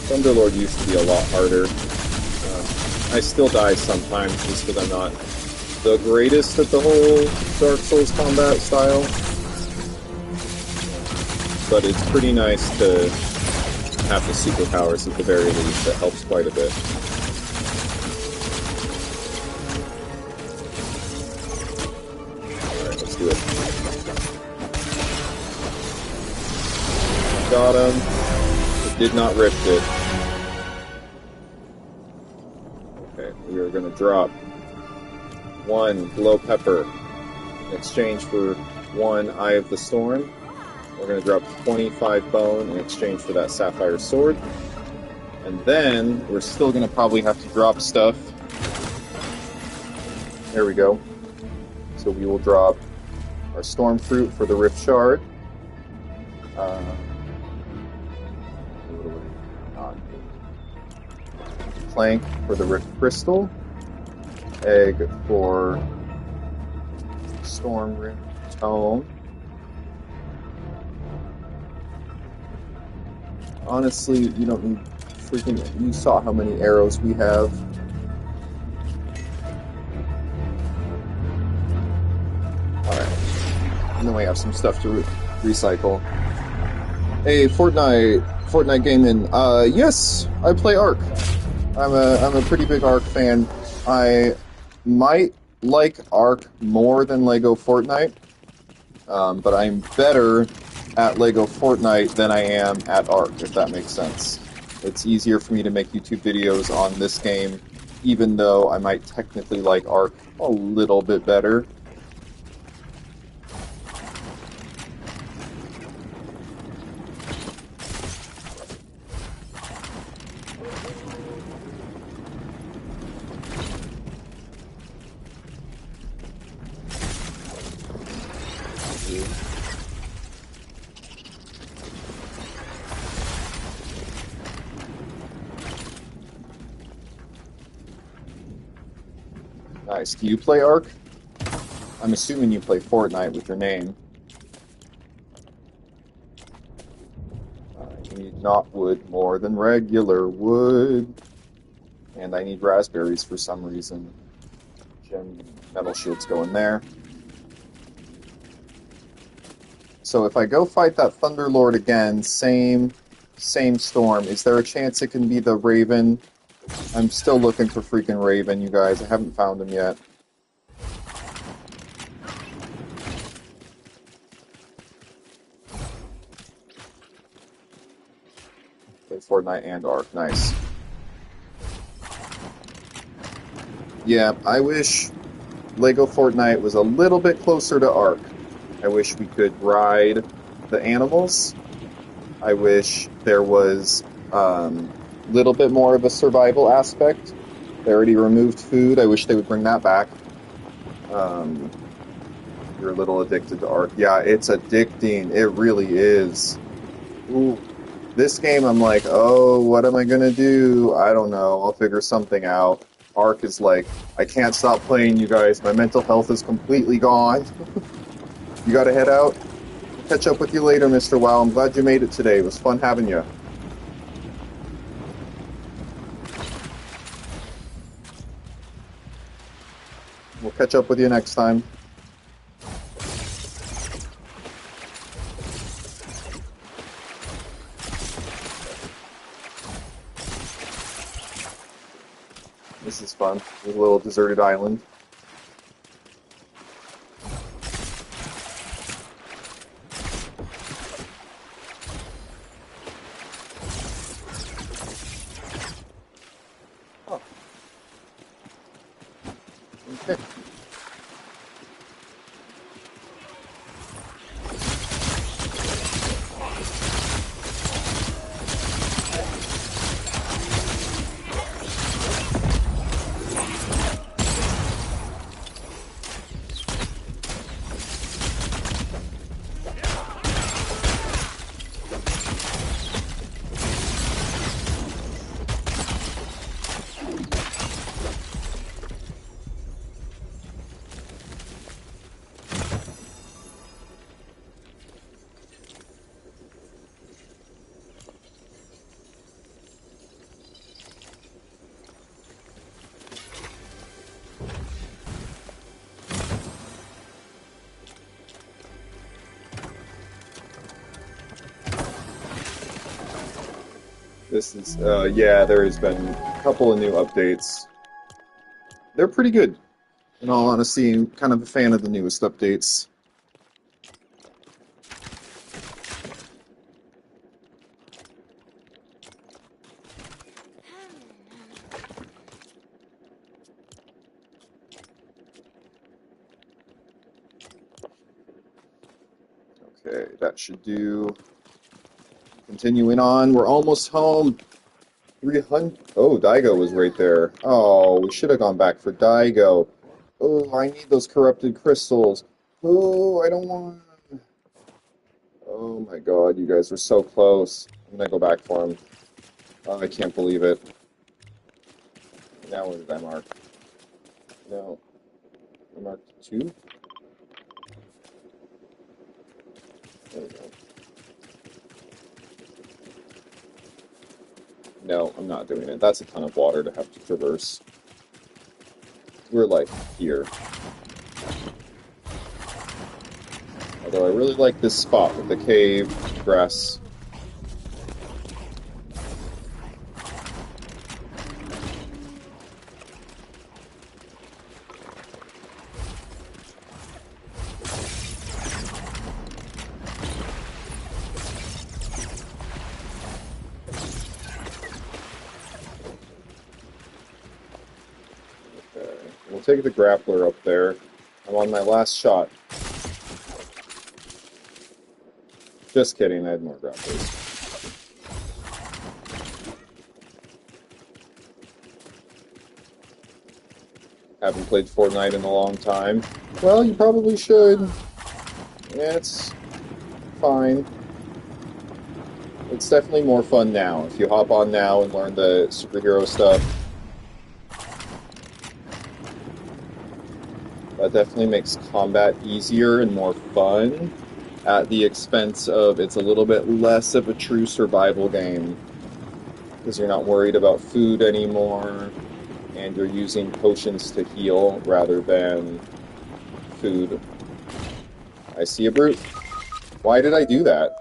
S1: Thunderlord used to be a lot harder. I still die sometimes just because I'm not the greatest at the whole Dark Souls combat style. But it's pretty nice to have the superpowers at the very least. That helps quite a bit. Alright, let's do it. Got him. It did not rift it. We are going to drop 1 glow pepper in exchange for 1 Eye of the Storm. We're going to drop 25 bone in exchange for that sapphire sword. And then we're still going to probably have to drop stuff. There we go. So we will drop our storm fruit for the rift shard. Plank for the rift crystal, egg for storm rift tome. Honestly, you don't need freaking. You saw how many arrows we have. Alright. And then we have some stuff to recycle. Hey, Fortnite gaming. Yes, I play Ark. I'm a pretty big Ark fan. I might like Ark more than Lego Fortnite, but I'm better at Lego Fortnite than I am at Ark, if that makes sense. It's easier for me to make YouTube videos on this game, even though I might technically like Ark a little bit better. Nice. Do you play Ark? I'm assuming you play Fortnite with your name. I need not wood more than regular wood. And I need raspberries for some reason. Gem metal shield's going there. So if I go fight that Thunderlord again, same storm, is there a chance it can be the Raven? I'm still looking for freaking Raven, you guys. I haven't found him yet. Play Fortnite and Ark. Nice. Yeah, I wish Lego Fortnite was a little bit closer to Ark. I wish we could ride the animals. I wish there was a little bit more of a survival aspect. They already removed food. I wish they would bring that back. You're a little addicted to Ark. Yeah, it's addicting. It really is. Ooh. This game, I'm like, oh, what am I gonna do? I don't know. I'll figure something out. Ark is like, I can't stop playing, you guys. My mental health is completely gone. You gotta head out. Catch up with you later, Mr. Wow. I'm glad you made it today. It was fun having you. We'll catch up with you next time. This is fun. This is a little deserted island. Oh. Okay. This is, yeah, there has been a couple of new updates. They're pretty good. In all honesty, I'm kind of a fan of the newest updates. Okay, that should do. Continuing on, we're almost home. 300. Oh, Daigo was right there. Oh, we should have gone back for Daigo. Oh, I need those corrupted crystals. Oh, I don't want. Oh my god, you guys were so close. I'm gonna go back for him. Oh, I can't believe it. Now what did I mark? No. I marked 2? There we go. No, I'm not doing it. That's a ton of water to have to traverse. We're like here. Although I really like this spot with the cave, grass. Okay, we'll take the grappler up there. I'm on my last shot. Just kidding, I had more grapplers. Haven't played Fortnite in a long time. Well, you probably should. Yeah, it's fine. It's definitely more fun now. If you hop on now and learn the superhero stuff, that definitely makes combat easier and more fun, at the expense of it's a little bit less of a true survival game, because you're not worried about food anymore, and you're using potions to heal rather than food. I see a brute. Why did I do that?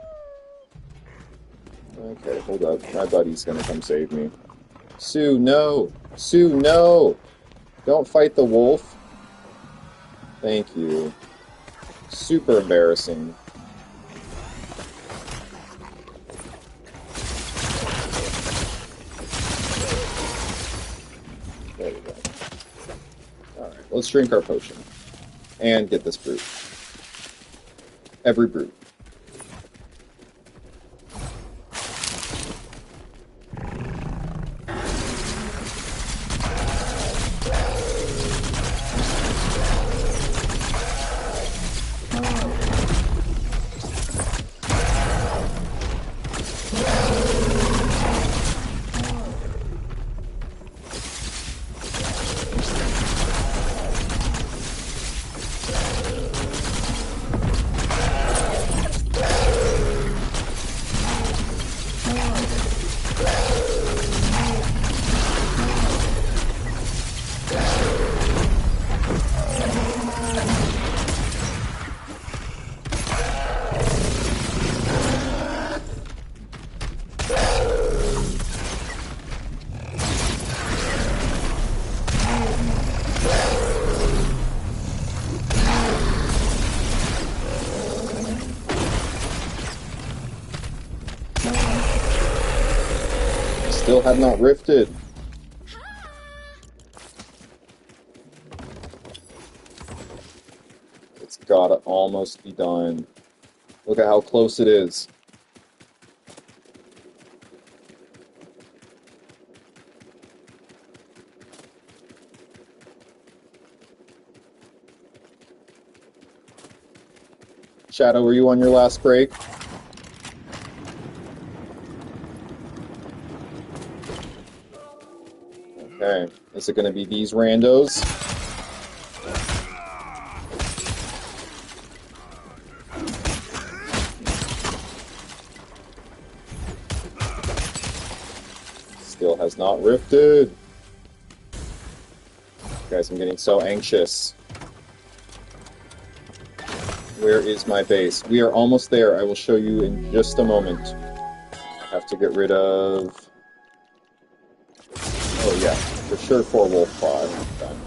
S1: Okay, hold up. My buddy's gonna come save me. Sue, no! Sue, no! Don't fight the wolf. Thank you. Super embarrassing. let's drink our potion. And get this brute. Every brute. Still have not rifted. It's gotta almost be done. Look at how close it is. Shadow, were you on your last break? Okay, is it going to be these randos? Still has not rifted. Guys, I'm getting so anxious. Where is my base? We are almost there. I will show you in just a moment. I have to get rid of... Oh yeah, for sure 4 wolf claw. Done.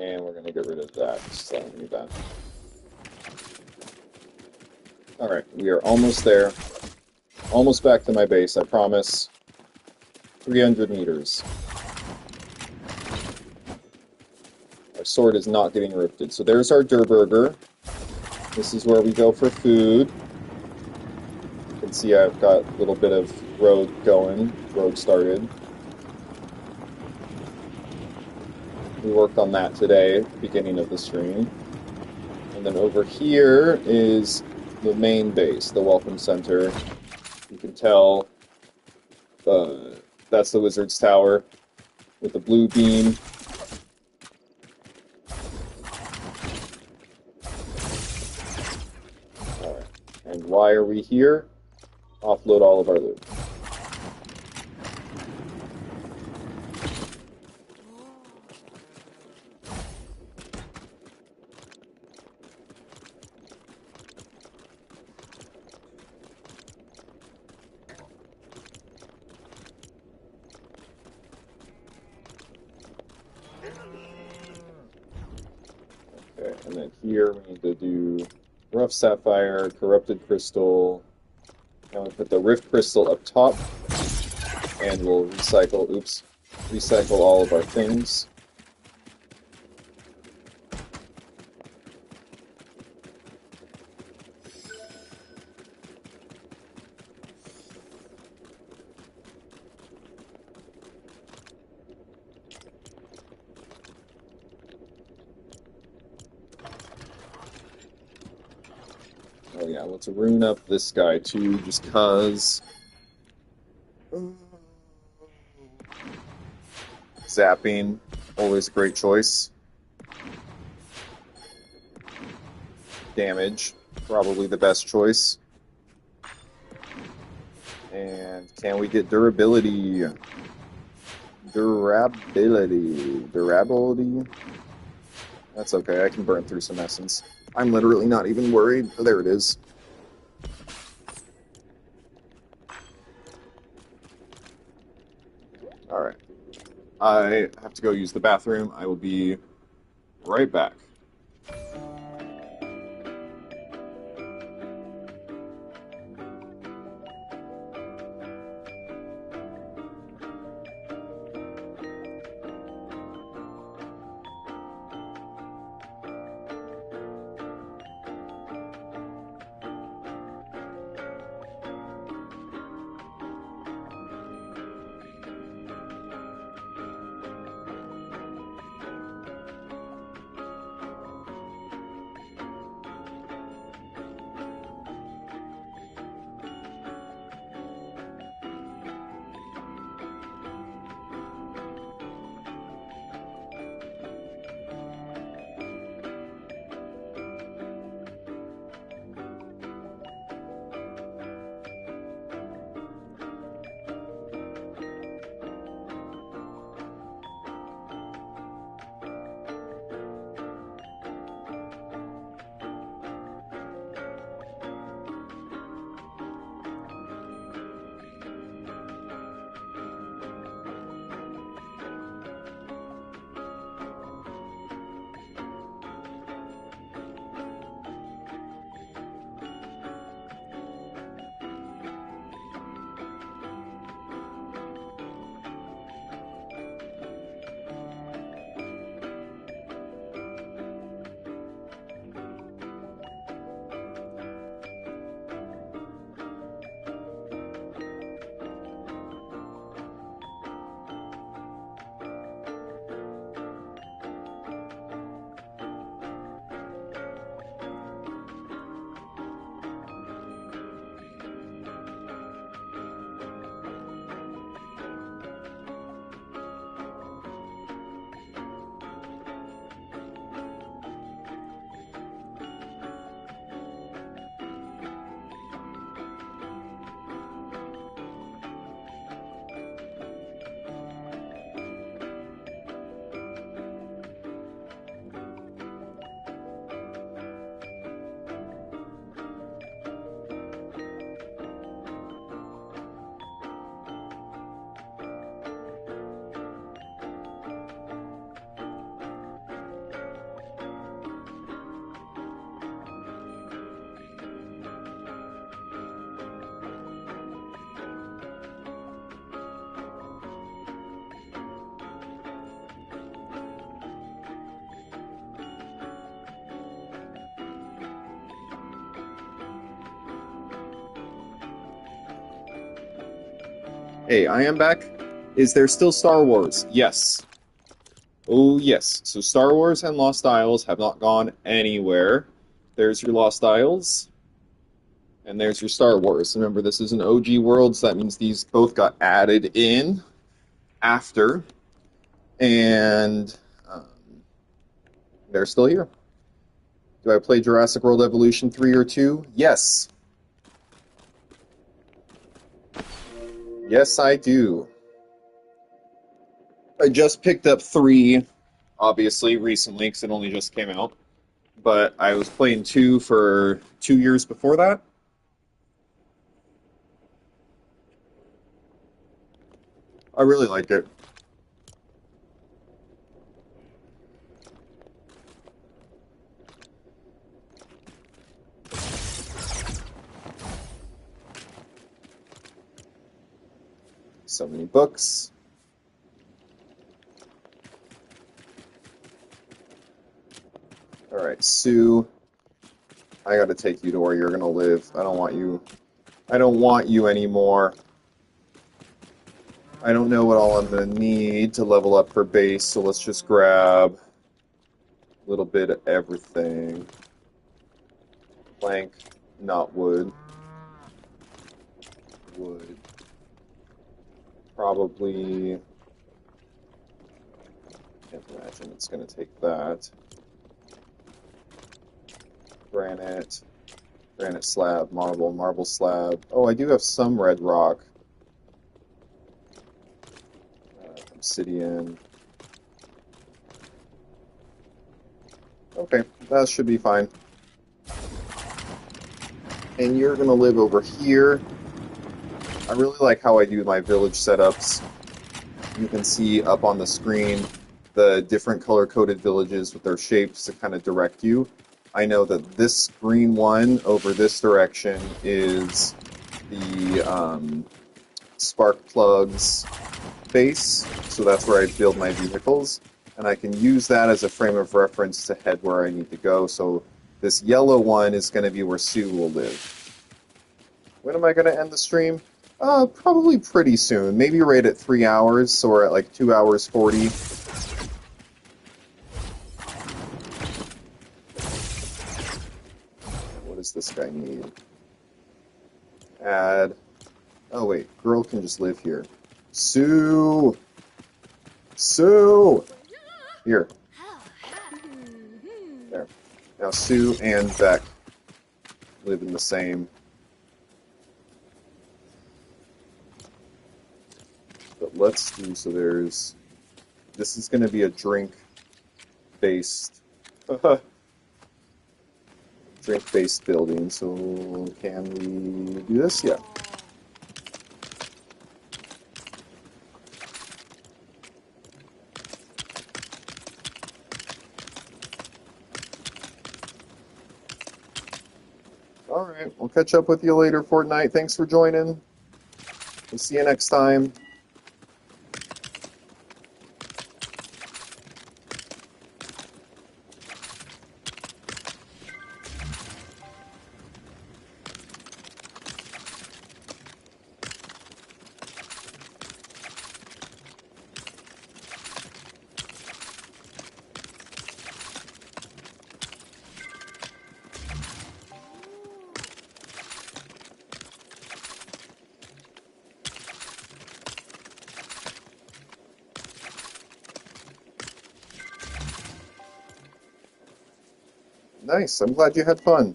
S1: And we're going to get rid of that. Just letting me that. Alright, we are almost there. Almost back to my base, I promise. 300 meters. Our sword is not getting rifted. So there's our Durburger. This is where we go for food. You can see I've got a little bit of road going. Road started. We worked on that today, at the beginning of the stream. And then over here is the main base, the Welcome Center. You can tell that's the Wizard's Tower with the blue beam. Alright, and why are we here? Offload all of our loot. Okay, and then here we need to do rough sapphire, corrupted crystal. Now we put the rift crystal up top, and we'll recycle all of our things. Oh yeah, let's rune up this guy too, just cause. Zapping, always a great choice. Damage, probably the best choice. And can we get durability? Durability. That's okay, I can burn through some essence. I'm literally not even worried. Oh, there it is. Alright. I have to go use the bathroom. I will be right back. Hey, I am back. Is there still Star Wars? Yes. Oh, yes. So Star Wars and Lost Isles have not gone anywhere. There's your Lost Isles, and there's your Star Wars. Remember, this is an OG world, so that means these both got added in after, and um, they're still here. Do I play Jurassic World Evolution 3 or 2? Yes. Yes, I do. I just picked up 3, obviously, recently, because it only just came out. But I was playing 2 for 2 years before that. I really liked it. So many books. All right, Sue, I gotta take you to where you're gonna live. I don't want you. I don't want you anymore. I don't know what all I'm gonna need to level up for base, so let's just grab a little bit of everything. Plank, not wood. Wood. Probably. Can't imagine it's gonna take that. Granite. Granite slab, marble slab. Oh, I do have some red rock. Obsidian. Okay, that should be fine. And you're gonna live over here. I really like how I do my village setups. You can see up on the screen the different color-coded villages with their shapes to kind of direct you. I know that this green one over this direction is the spark plugs base, so that's where I build my vehicles, and I can use that as a frame of reference to head where I need to go. So this yellow one is going to be where Sue will live. When am I going to end the stream? Probably pretty soon. Maybe right at 3 hours, so we're at like 2 hours 40. What does this guy need? Add. Oh wait, girl can just live here. Sue! Sue! Here. There. Now Sue and Beck live in the same. But let's do, so there's, this is going to be a drink-based, drink-based building, so can we do this? Yeah. Alright, we'll catch up with you later, Fortnite. Thanks for joining. We'll see you next time. Nice, I'm glad you had fun.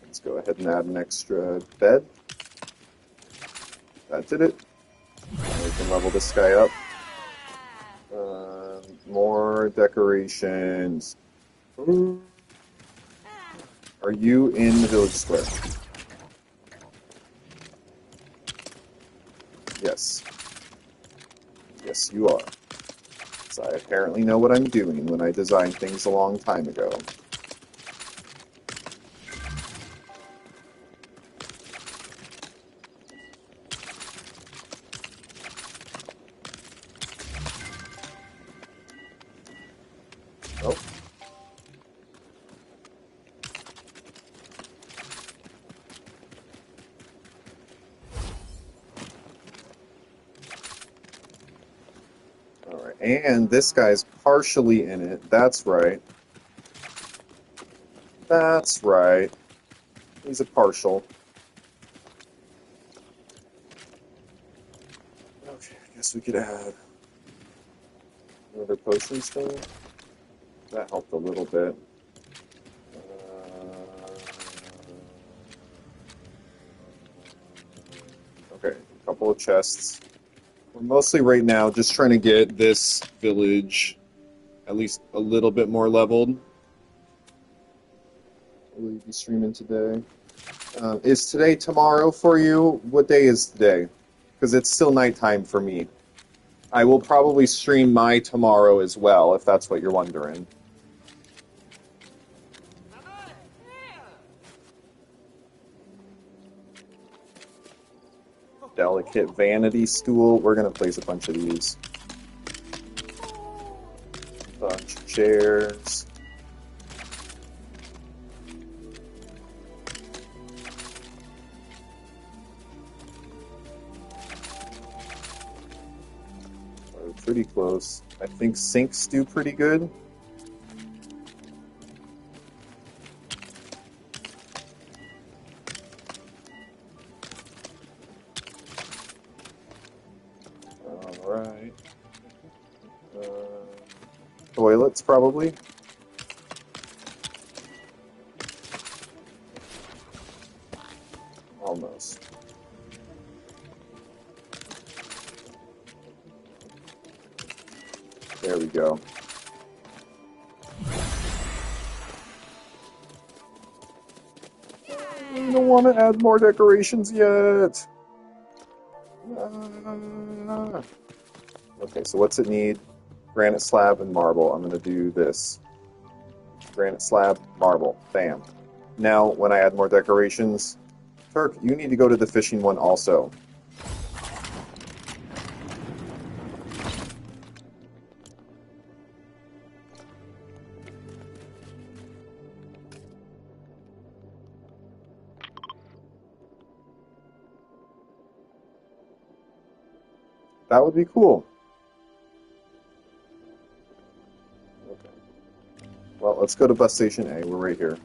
S1: Let's go ahead and add an extra bed. That did it. Now we can level this guy up. More decorations. Ooh. Are you in the village square? Yes. Yes, you are. So I apparently know what I'm doing when I designed things a long time ago. And this guy's partially in it. That's right. That's right. He's a partial. Okay, I guess we could add another potions thing. That helped a little bit. Okay, a couple of chests. We're mostly right now just trying to get this village at least a little bit more leveled. Will you be streaming today? Is today tomorrow for you? What day is today? Because it's still nighttime for me. I will probably stream my tomorrow as well, if that's what you're wondering. Delicate vanity stool. We're going to place a bunch of these. Bunch of chairs. We're pretty close. I think sinks do pretty good. Alright. Toilets, probably. Almost. There we go. I don't want to add more decorations yet. Okay, so what's it need? Granite slab and marble. I'm going to do this. Granite slab, marble. Bam. Now, when I add more decorations, Turk, you need to go to the fishing one also. That would be cool. Okay. Well, let's go to bus station A. We're right here.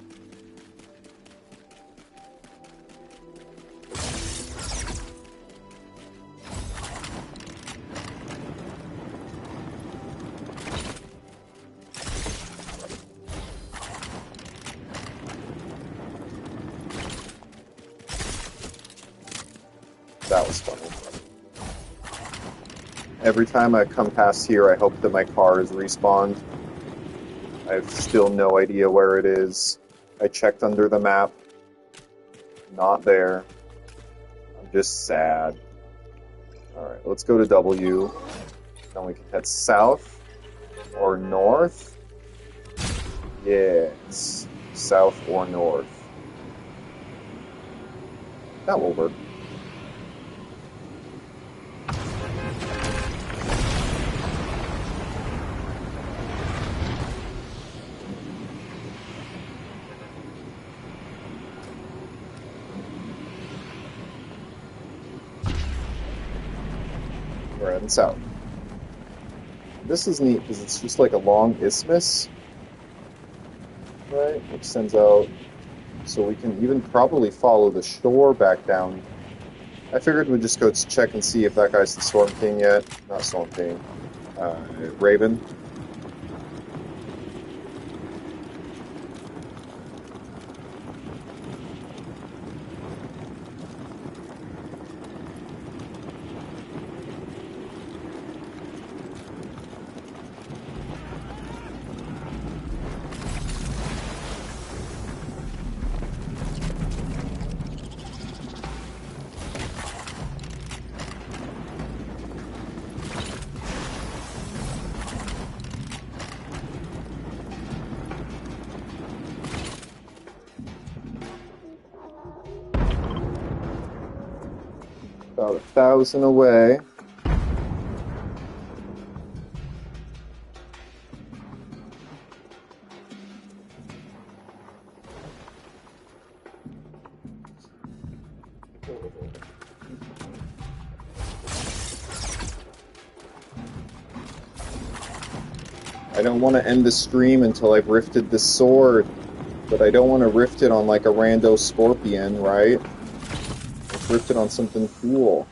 S1: That was funny. Every time I come past here, I hope that my car is respawned. I have still no idea where it is. I checked under the map. Not there. I'm just sad. Alright, let's go to W. Then we can head south or north. Yes. South or north. That will work. We're heading south. This is neat because it's just like a long isthmus, right? Which sends out, so we can even probably follow the shore back down. I figured we'd just go check and see if that guy's the Storm King yet. Not Storm King. Raven. About 1,000 away. I don't want to end the stream until I've rifted this sword, but I don't want to rift it on like a rando scorpion, right? Let's rift it on something cool.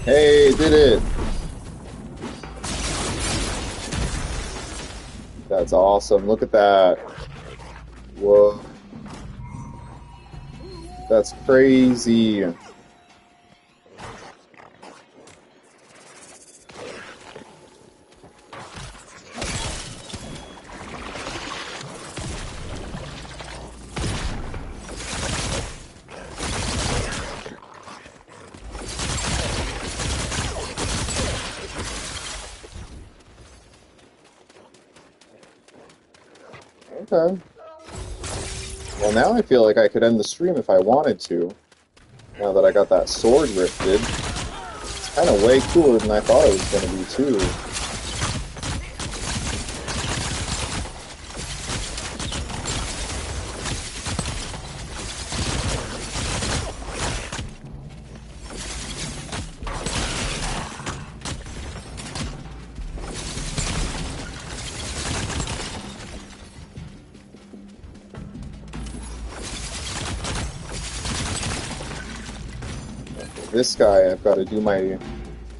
S1: Hey, did it! That's awesome. Look at that. Whoa. That's crazy. Okay. Well, now I feel like I could end the stream if I wanted to. Now that I got that sword rifted. It's kind of way cooler than I thought it was going to be, too. This guy, I've got to do my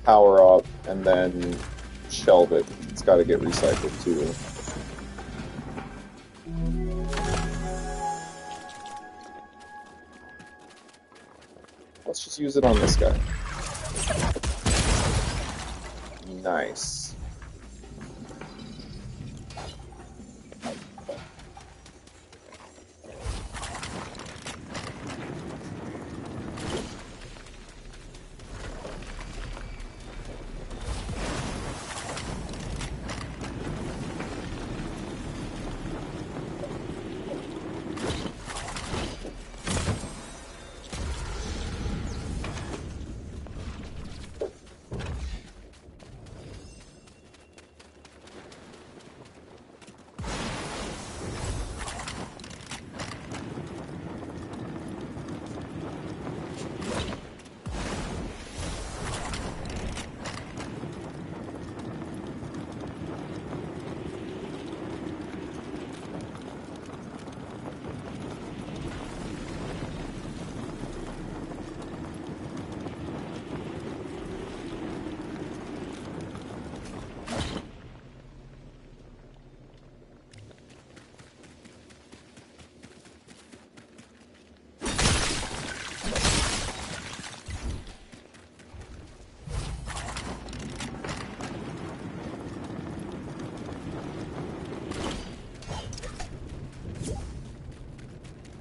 S1: power up and then shelve it. It's got to get recycled too. Let's just use it on this guy. Nice.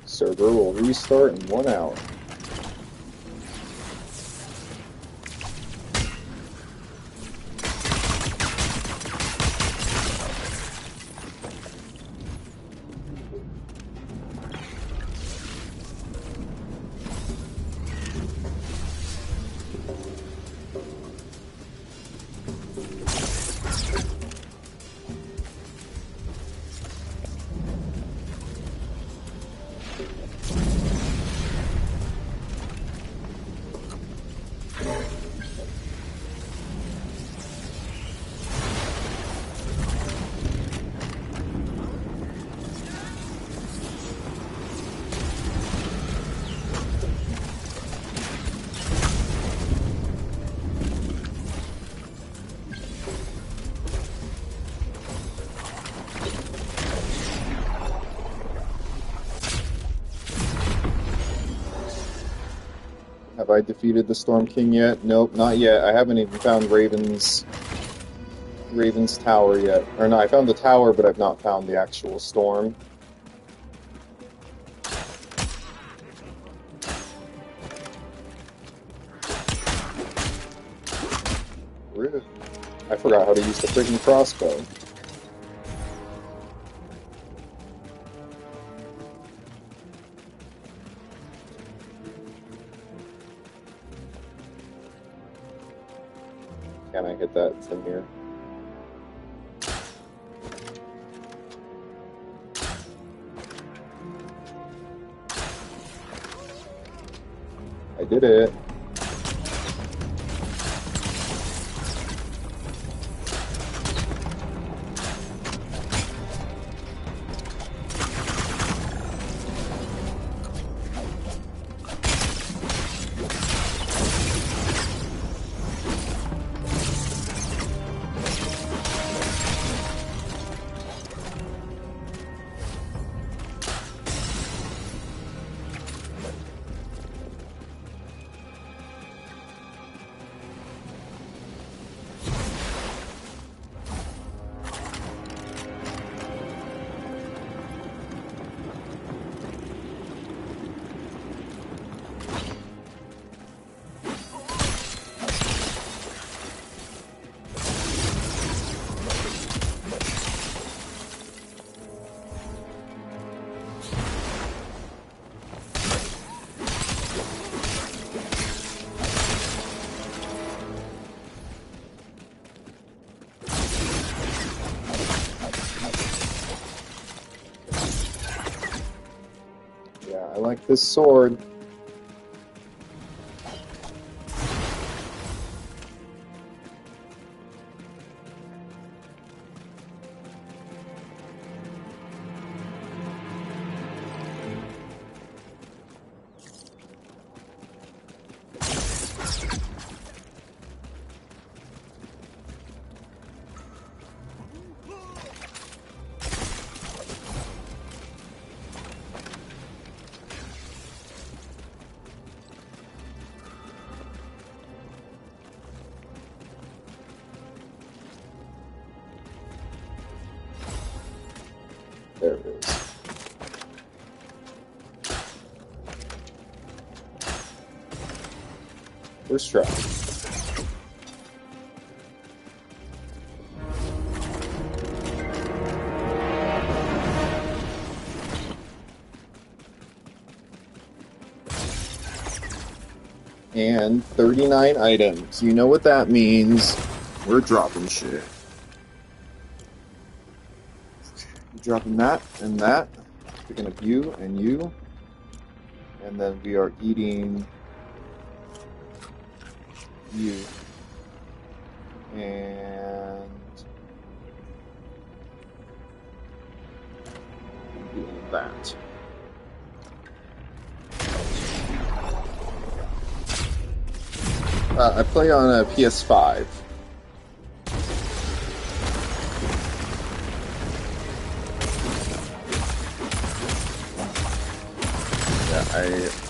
S1: Server will restart in 1 hour. Have I defeated the Storm King yet? Nope, not yet. I haven't even found Raven's tower yet. Or no, I found the tower, but I've not found the actual storm. Rude. I forgot how to use the freaking crossbow. Can I hit that from here? I did it. Yeah, I like this sword. There it is. First try. And 39 items. You know what that means. We're dropping shit. Dropping that and that. Picking up you and you. And then we are eating you. And doing that. I play on a PS5. Yeah, I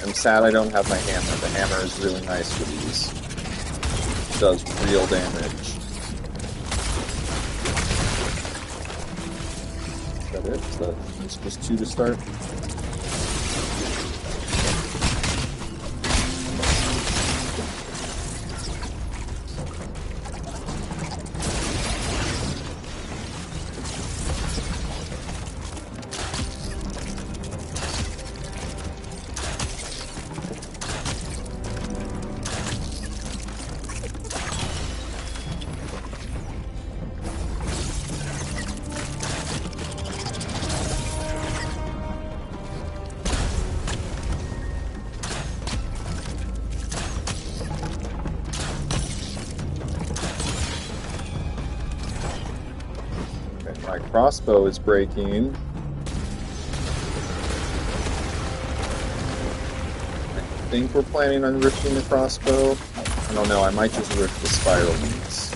S1: am sad I don't have my hammer. The hammer is really nice for these. It does real damage. Is that it? Is that just two to start? My crossbow is breaking. I think we're planning on rifting the crossbow. I don't know, I might just rift the spiral beams.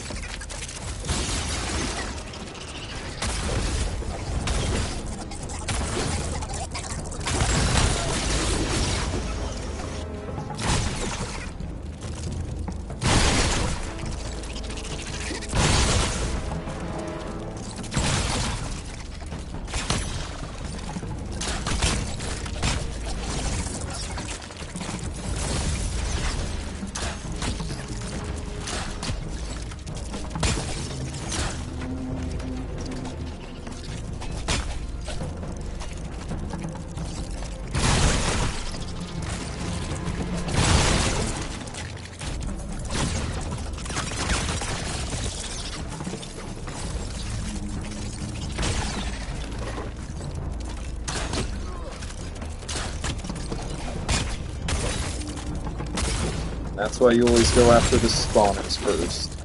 S1: That's why you always go after the spawners first.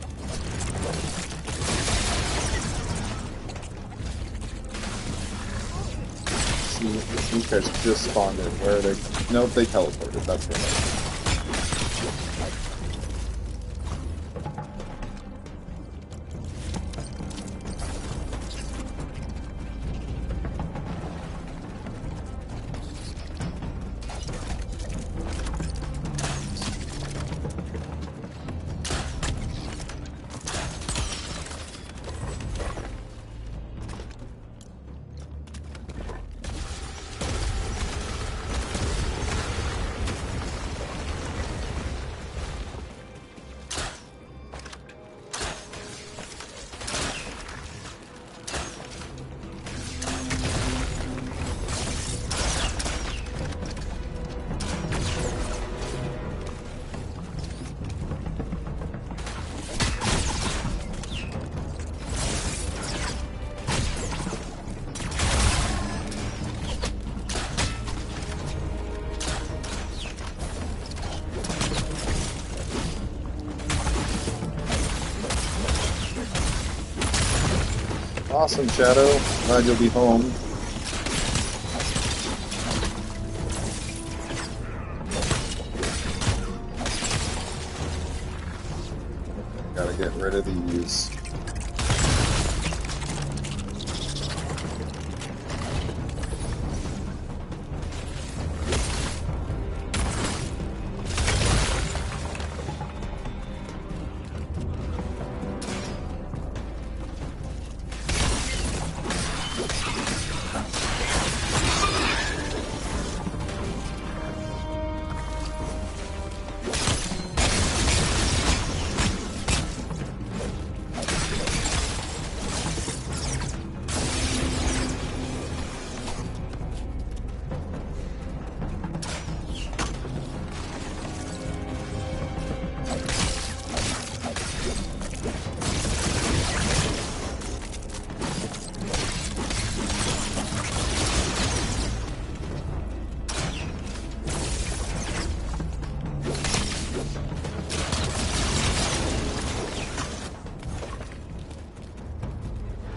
S1: See, these guys just spawned in. Where are they? Nope, they teleported. That's right. Awesome, Shadow. Glad you'll be home. Gotta get rid of these.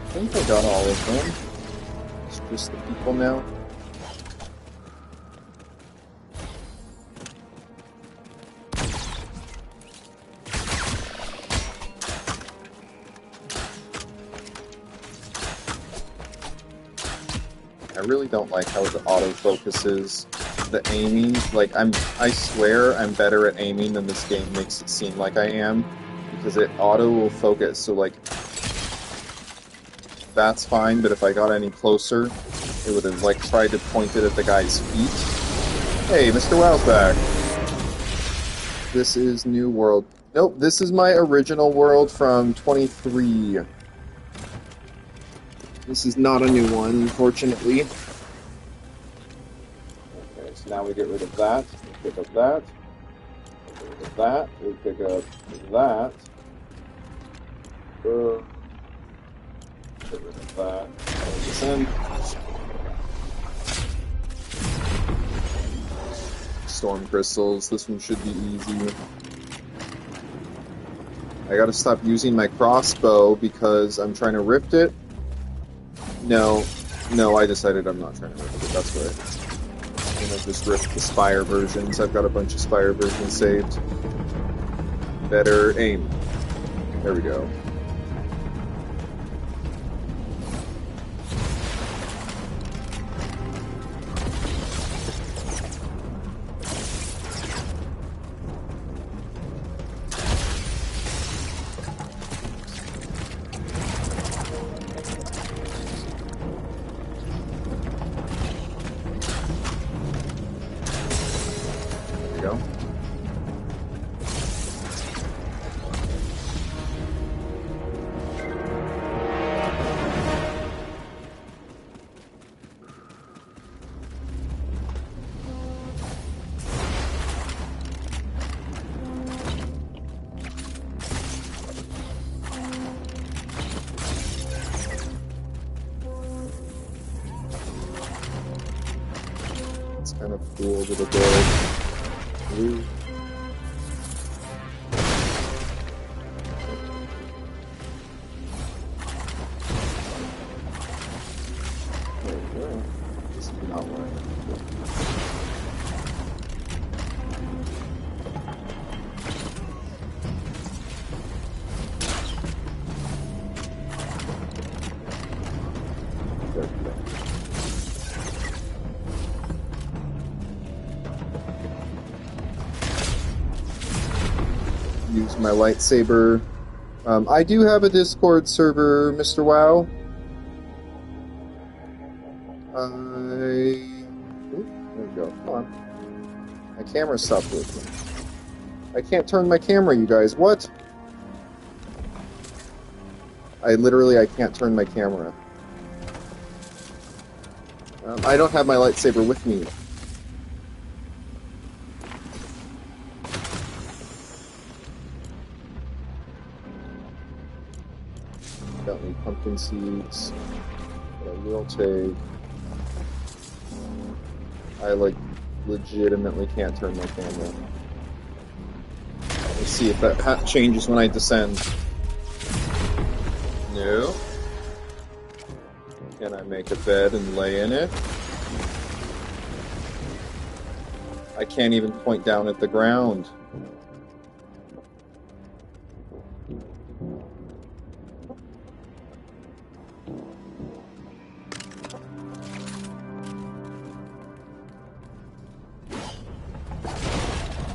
S1: I think I got all of them. It's just the people now. I really don't like how the auto focuses the aiming. Like I swear I'm better at aiming than this game makes it seem like I am, because it auto will focus. So like that's fine, but if I got any closer, it would have like tried to point it at the guy's feet. Hey, Mr. Wow's back. This is New World. Nope, this is my original world from 23. This is not a new one, unfortunately. Okay, so now we get rid of that. We pick up that. We pick up that. We pick up that. Get rid of that. Put this in. Storm crystals. This one should be easy. I gotta stop using my crossbow because I'm trying to rift it. No, I decided I'm not trying to rift it. That's right. I'm gonna just rift the Spire versions. I've got a bunch of Spire versions saved. Better aim. There we go. Kind of cool little build. Ooh. use my lightsaber. I do have a Discord server, Mr. WoW. Oop, there we go. Come on. My camera stopped working. I can't turn my camera, you guys. What? I can't turn my camera. I don't have my lightsaber with me. Don't need pumpkin seeds. But I will take... I, legitimately can't turn my camera. Let's see if that changes when I descend. No. Can I make a bed and lay in it? I can't even point down at the ground.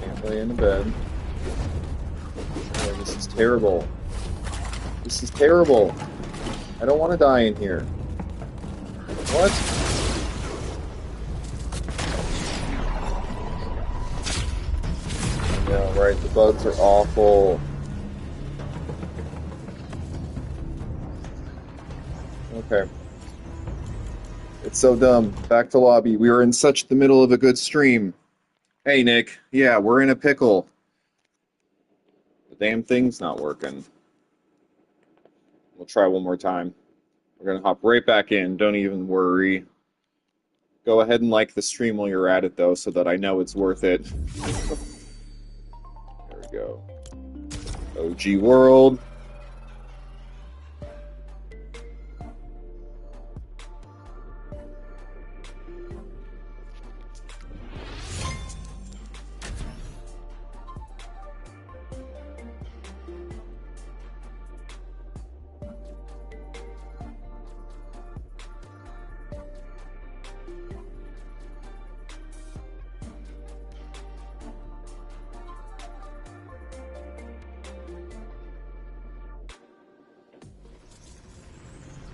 S1: Can't lay in a bed. Oh, this is terrible. This is terrible. I don't want to die in here. What? Yeah, right, the bugs are awful. Okay. It's so dumb. Back to lobby. We were in such the middle of a good stream. Hey, Nick. Yeah, we're in a pickle. The damn thing's not working. We'll try one more time. We're going to hop right back in. Don't even worry. Go ahead and like the stream while you're at it, though, so that I know it's worth it. There we go. OG World.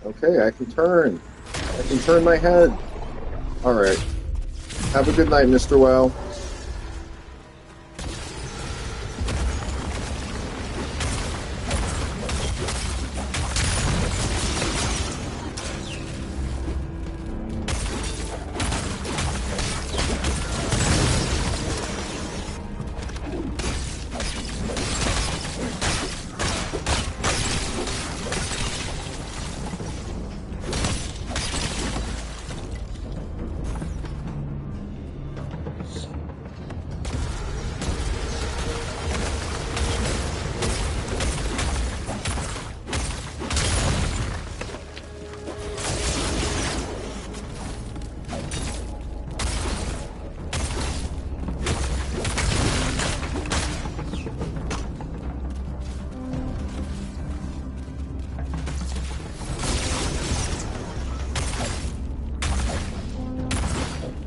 S1: Okay, I can turn. I can turn my head. Alright. Have a good night, Mr. WoW.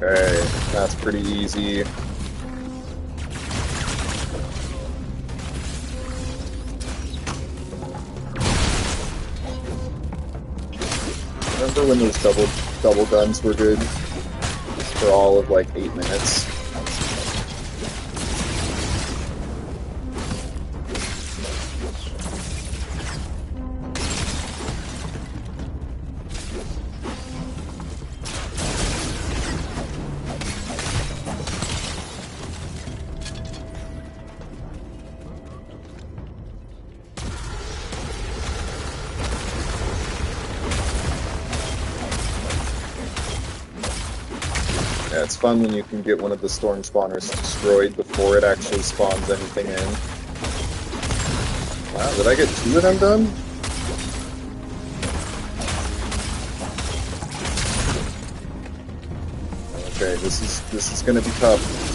S1: Okay, that's pretty easy. Remember when those double guns were good for all of like 8 minutes? Yeah, it's fun when you can get one of the storm spawners destroyed before it actually spawns anything in. Wow, did I get 2 of them done? Okay, this is gonna be tough.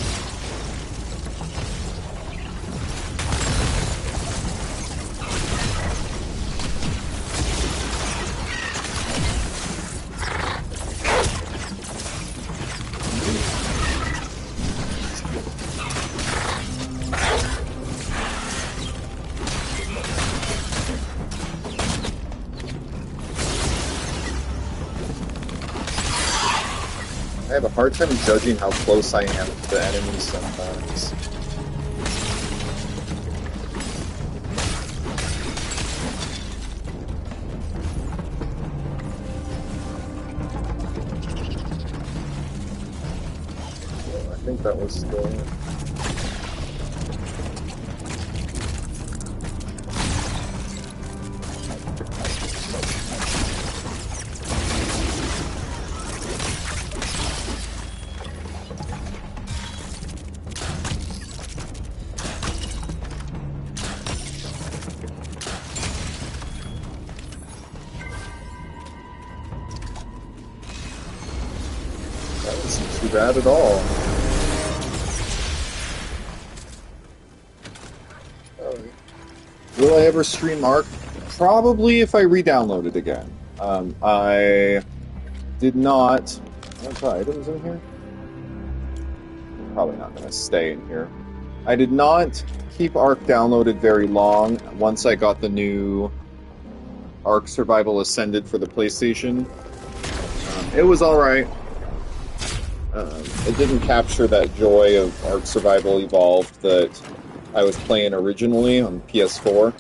S1: have a hard time judging how close I am to the enemies sometimes. I think that was the... That wasn't too bad at all. Will I ever stream Ark? Probably if I re-download it again. I did not... What's the items in here? Probably not going to stay in here. I did not keep Ark downloaded very long once I got the new Ark Survival Ascended for the PlayStation. It was alright. It didn't capture that joy of Ark Survival Evolved that I was playing originally on PS4.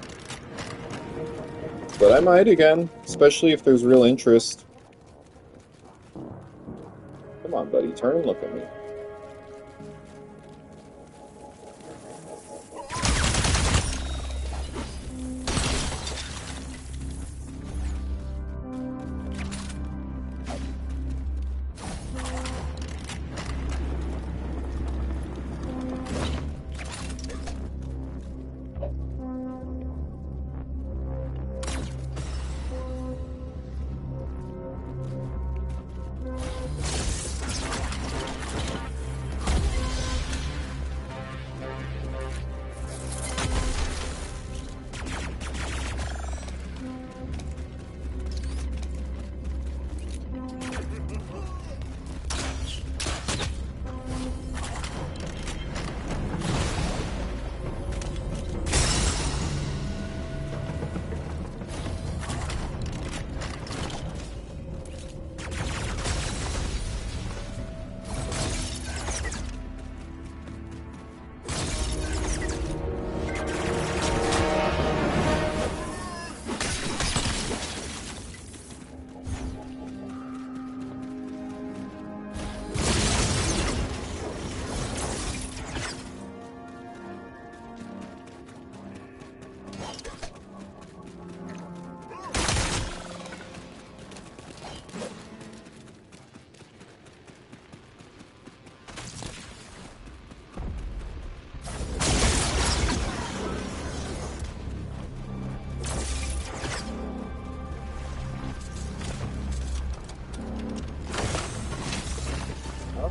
S1: But I might again, especially if there's real interest. Come on, buddy, turn and look at me.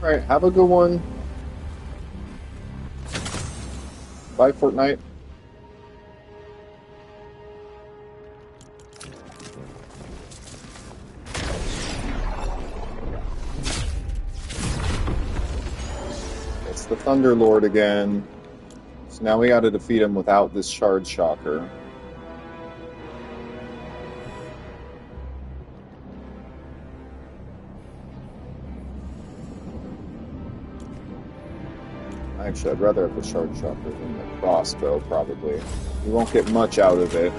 S1: Alright, have a good one. Bye, Fortnite. It's the Thunder Lord again. So now we gotta defeat him without this Shard Shocker. Actually, I'd rather have the Shard Shocker than the crossbow, probably. You won't get much out of it.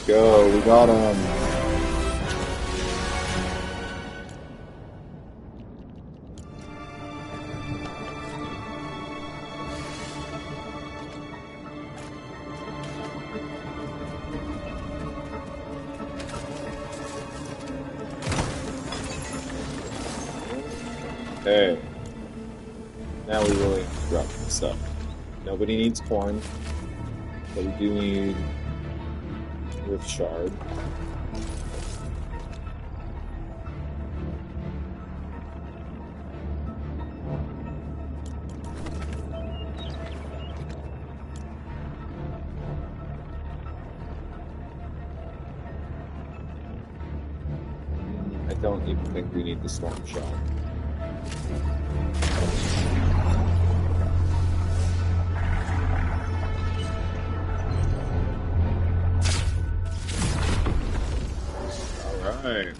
S1: go. We got him. Okay. Now we really have to drop some stuff. Nobody needs corn, but we do need Rift Shard. I don't even think we need the Storm Shot. Alright.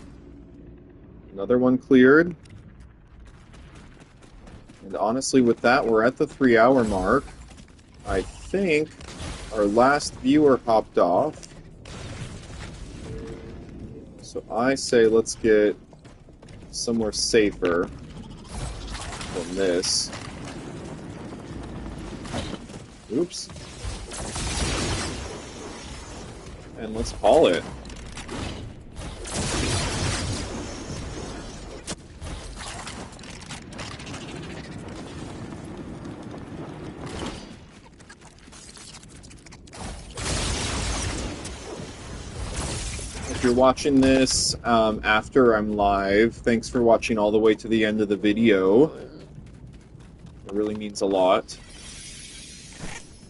S1: Another one cleared. And honestly, with that, we're at the 3-hour mark. I think our last viewer hopped off. So I say let's get somewhere safer than this. Oops. And let's call it. If you're watching this after I'm live, thanks for watching all the way to the end of the video. It really means a lot.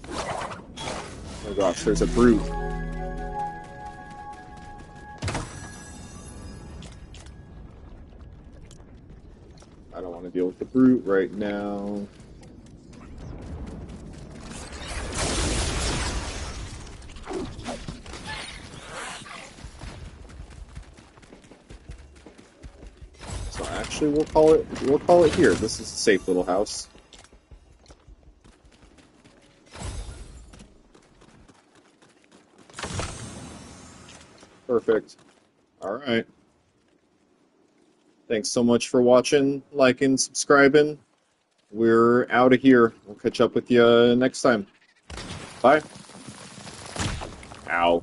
S1: Oh gosh, there's a brute. I don't want to deal with the brute right now. So actually, we'll call it here. This is a safe little house. Perfect. All right. Thanks so much for watching, liking, subscribing. We're out of here. We'll catch up with you next time. Bye. Ow.